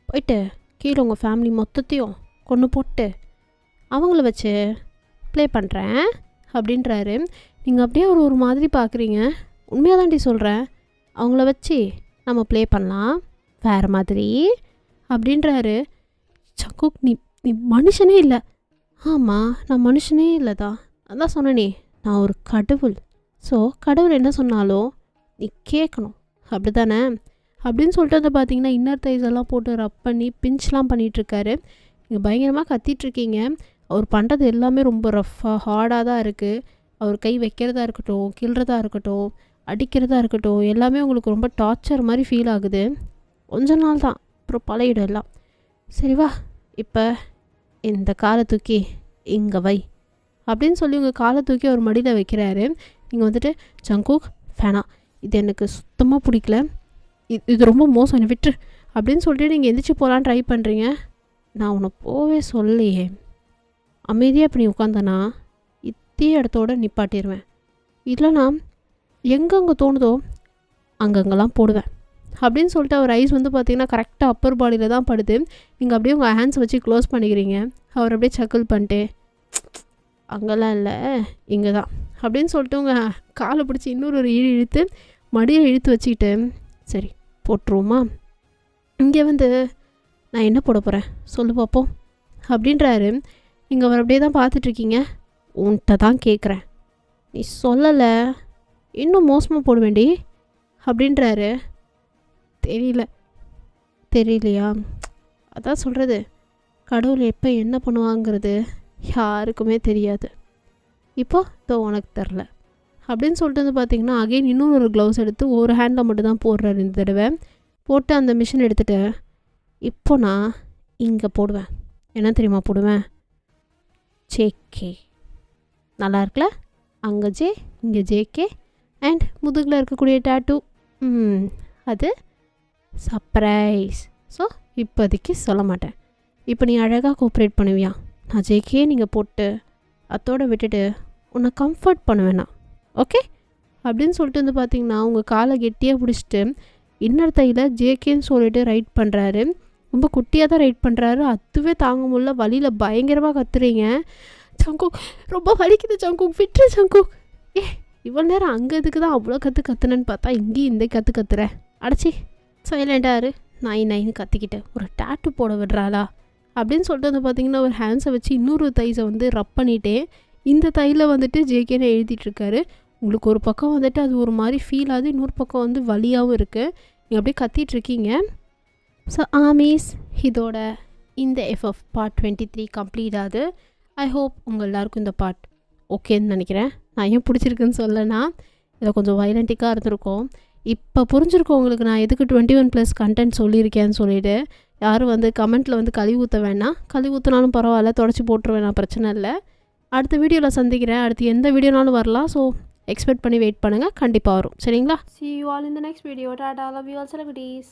போயிட்டு கீழே உங்கள் ஃபேமிலி மொத்தத்தையும் கொண்டு போட்டு அவங்கள வச்சு ப்ளே பண்ணுறேன் அப்படின்றாரு. நீங்கள் அப்படியே ஒரு மாதிரி பார்க்குறீங்க. உண்மையாக தாண்டி சொல்கிறேன், அவங்கள வச்சு நம்ம ப்ளே பண்ணலாம் வேறு மாதிரி அப்படின்றாரு. ஜங்குக் நீ நீ மனுஷனே இல்லை. ஆமாம் நான் மனுஷனே இல்லை தான், அதான் சொன்னனே நான் ஒரு கடவுள். ஸோ கடவுள் என்ன சொன்னாலும் நீ கேட்கணும் அப்படி தானே அப்படின்னு சொல்லிட்டு வந்து பார்த்தீங்கன்னா இன்னர் தைஸ் எல்லாம் போட்டு ரப் பண்ணி பிஞ்ச்லாம் பண்ணிகிட்ருக்காரு. நீங்கள் பயங்கரமாக கத்திட்ருக்கீங்க. அவர் பண்ணுறது எல்லாமே ரொம்ப ரஃப்பாக ஹார்டாக தான் இருக்குது. அவர் கை வைக்கிறதா இருக்கட்டும், கிள்றதா இருக்கட்டும், அடிக்கிறதா இருக்கட்டும், எல்லாமே உங்களுக்கு ரொம்ப டார்ச்சர் மாதிரி ஃபீல் ஆகுது. கொஞ்ச நாள் தான் அப்புறம் பழகிடும் எல்லாம். சரி வா இப்போ இந்த காலை தூக்கி இங்கே வை அப்படின்னு சொல்லி உங்கள் காலை தூக்கி அவர் மடியில் வைக்கிறாரு. நீங்கள் வந்துட்டு ஜங்குக் வேணாம் இது எனக்கு சுத்தமாக பிடிக்கல, இது ரொம்ப மோசம், என்னை விட்டு அப்படின்னு சொல்லிட்டு நீங்கள் எந்திரிச்சு போகலான்னு ட்ரை பண்ணுறீங்க. நான் உன்னை போவே சொல்லையே, அமைதியாக இப்படி உட்காந்தனா இதே இடத்தோட நிப்பாட்டிடுவேன், இல்லைனா எங்கெங்கே தோணுதோ அங்கங்கெல்லாம் போடுவேன் அப்படின்னு சொல்லிட்டு அவர் ஐஸ் வந்து பார்த்திங்கன்னா கரெக்டாக அப்பர் பாடியில் தான் படுது. நீங்கள் அப்படியே உங்கள் ஹேண்ட்ஸ் வச்சு க்ளோஸ் பண்ணிக்கிறீங்க. அவர் அப்படியே சக்கிள் பண்ணிட்டு அங்கெல்லாம் இல்லை, இங்கே தான் அப்படின்னு சொல்லிட்டு உங்க காலை பிடிச்சி இன்னொரு ஒரு இழுத்து மடியை இழுத்து வச்சுக்கிட்டு, சரி போட்டுருவோமா, இங்கே வந்து நான் என்ன போட போகிறேன் சொல்லு பார்ப்போம் அப்படின்றாரு. நீங்கள் அவர் அப்படியே தான் பார்த்துட்ருக்கீங்க. உன்கிட்ட தான் கேட்குறேன், நீ சொல்லலை இன்னும் மோசமாக போட வேண்டி அப்படின்றாரு. தெரியலையா, அதான் சொல்கிறது, கடவுள் எப்போ என்ன பண்ணுவாங்கிறது யாருக்குமே தெரியாது. இப்போ உனக்கு தெரில அப்படின்னு சொல்லிட்டு வந்து பார்த்திங்கன்னா அகைன் இன்னொரு ஒரு க்ளவுஸ் எடுத்து ஒரு ஹேண்டில் மட்டும் தான் போடுறாரு இந்த தடவை. போட்டு அந்த மிஷின் எடுத்துகிட்டு, இப்போ நான் இங்கே போடுவேன். என்ன தெரியுமா போடுவேன்? ஜேகே. நல்லா இருக்குல்ல? அங்கே ஜே, இங்கே ஜேகே, அண்ட் முதுகில் இருக்கக்கூடிய டேட்டூ, அது சர்ப்ரைஸ். ஸோ இப்போதைக்கு சொல்ல மாட்டேன். இப்போ நீ அழகாக கோஆப்ரேட் பண்ணுவியா? நான் ஜேகே நீங்கள் போட்டு அத்தோடு விட்டுட்டு உன்னை கம்ஃபர்ட் பண்ணுவேண்ணா, ஓகே அப்படின்னு சொல்லிட்டு வந்து பார்த்திங்கன்னா உங்கள் காலை கெட்டியாக பிடிச்சிட்டு இன்னொரு தையில் ஜேகேன்னு சொல்லிட்டு ரைட் பண்ணுறாரு. ரொம்ப குட்டியாக தான் ரைட் பண்ணுறாரு. அதுவே தாங்க முடியல, வலியில் பயங்கரமாக கத்துறீங்க. ஜங்குக் ரொம்ப வலிக்குது, ஜங்குக் விட்டுரு ஜங்குக். இவ்வளோ நேரம் அங்கே இதுக்கு தான் அவ்வளோ கற்றுனேன்னு பார்த்தா இங்கேயும் இந்த கற்றுறேன். அடைச்சி சைலண்டாரு, நைன்னு கத்திக்கிட்டு ஒரு டேட்டு போட விடுறாளா அப்படின்னு சொல்லிட்டு வந்து பார்த்திங்கன்னா ஒரு ஹேண்ட்ஸை வச்சு இன்னொரு தைஸை வந்து ரப் பண்ணிட்டேன். இந்த தையில் வந்துட்டு ஜேகேன்னு எழுதிட்டுருக்காரு. உங்களுக்கு ஒரு பக்கம் வந்துட்டு அது ஒரு மாதிரி ஃபீல் ஆகுது, இன்னொரு பக்கம் வந்து வலியாகவும் இருக்குது. நீங்கள் அப்படியே கத்திகிட்ருக்கீங்க. ஸோ ஆமீஸ், இதோட இந்த எஃப்எஃப் பார்ட் 23 கம்ப்ளீட் ஆகுது. ஐ ஹோப் உங்கள் எல்லாருக்கும் இந்த பார்ட் ஓகேன்னு நினைக்கிறேன். நான் ஏன் பிடிச்சிருக்குன்னு சொல்லனா, இதில் கொஞ்சம் வைலண்டிக்காக இருந்திருக்கும். இப்போ புரிஞ்சிருக்கோம் உங்களுக்கு நான் எதுக்கு 21+ கண்டென்ட் சொல்லியிருக்கேன்னு சொல்லிவிட்டு. யாரும் வந்து கமெண்ட்டில் வந்து கழுவி ஊற்ற வேணாம், கழுவி ஊற்றினாலும் பரவாயில்ல, தொடச்சி போட்டுருவேன், நான் பிரச்சனை இல்லை. அடுத்த வீடியோவில் சந்திக்கிறேன். அடுத்து எந்த வீடியோனாலும் வரலாம். ஸோ எக்ஸ்பெக்ட் பண்ணி வெயிட் பண்ணுங்கள், கண்டிப்பாக வரும். சரிங்களா? See you all in the next video. Tata, love you all celebrities.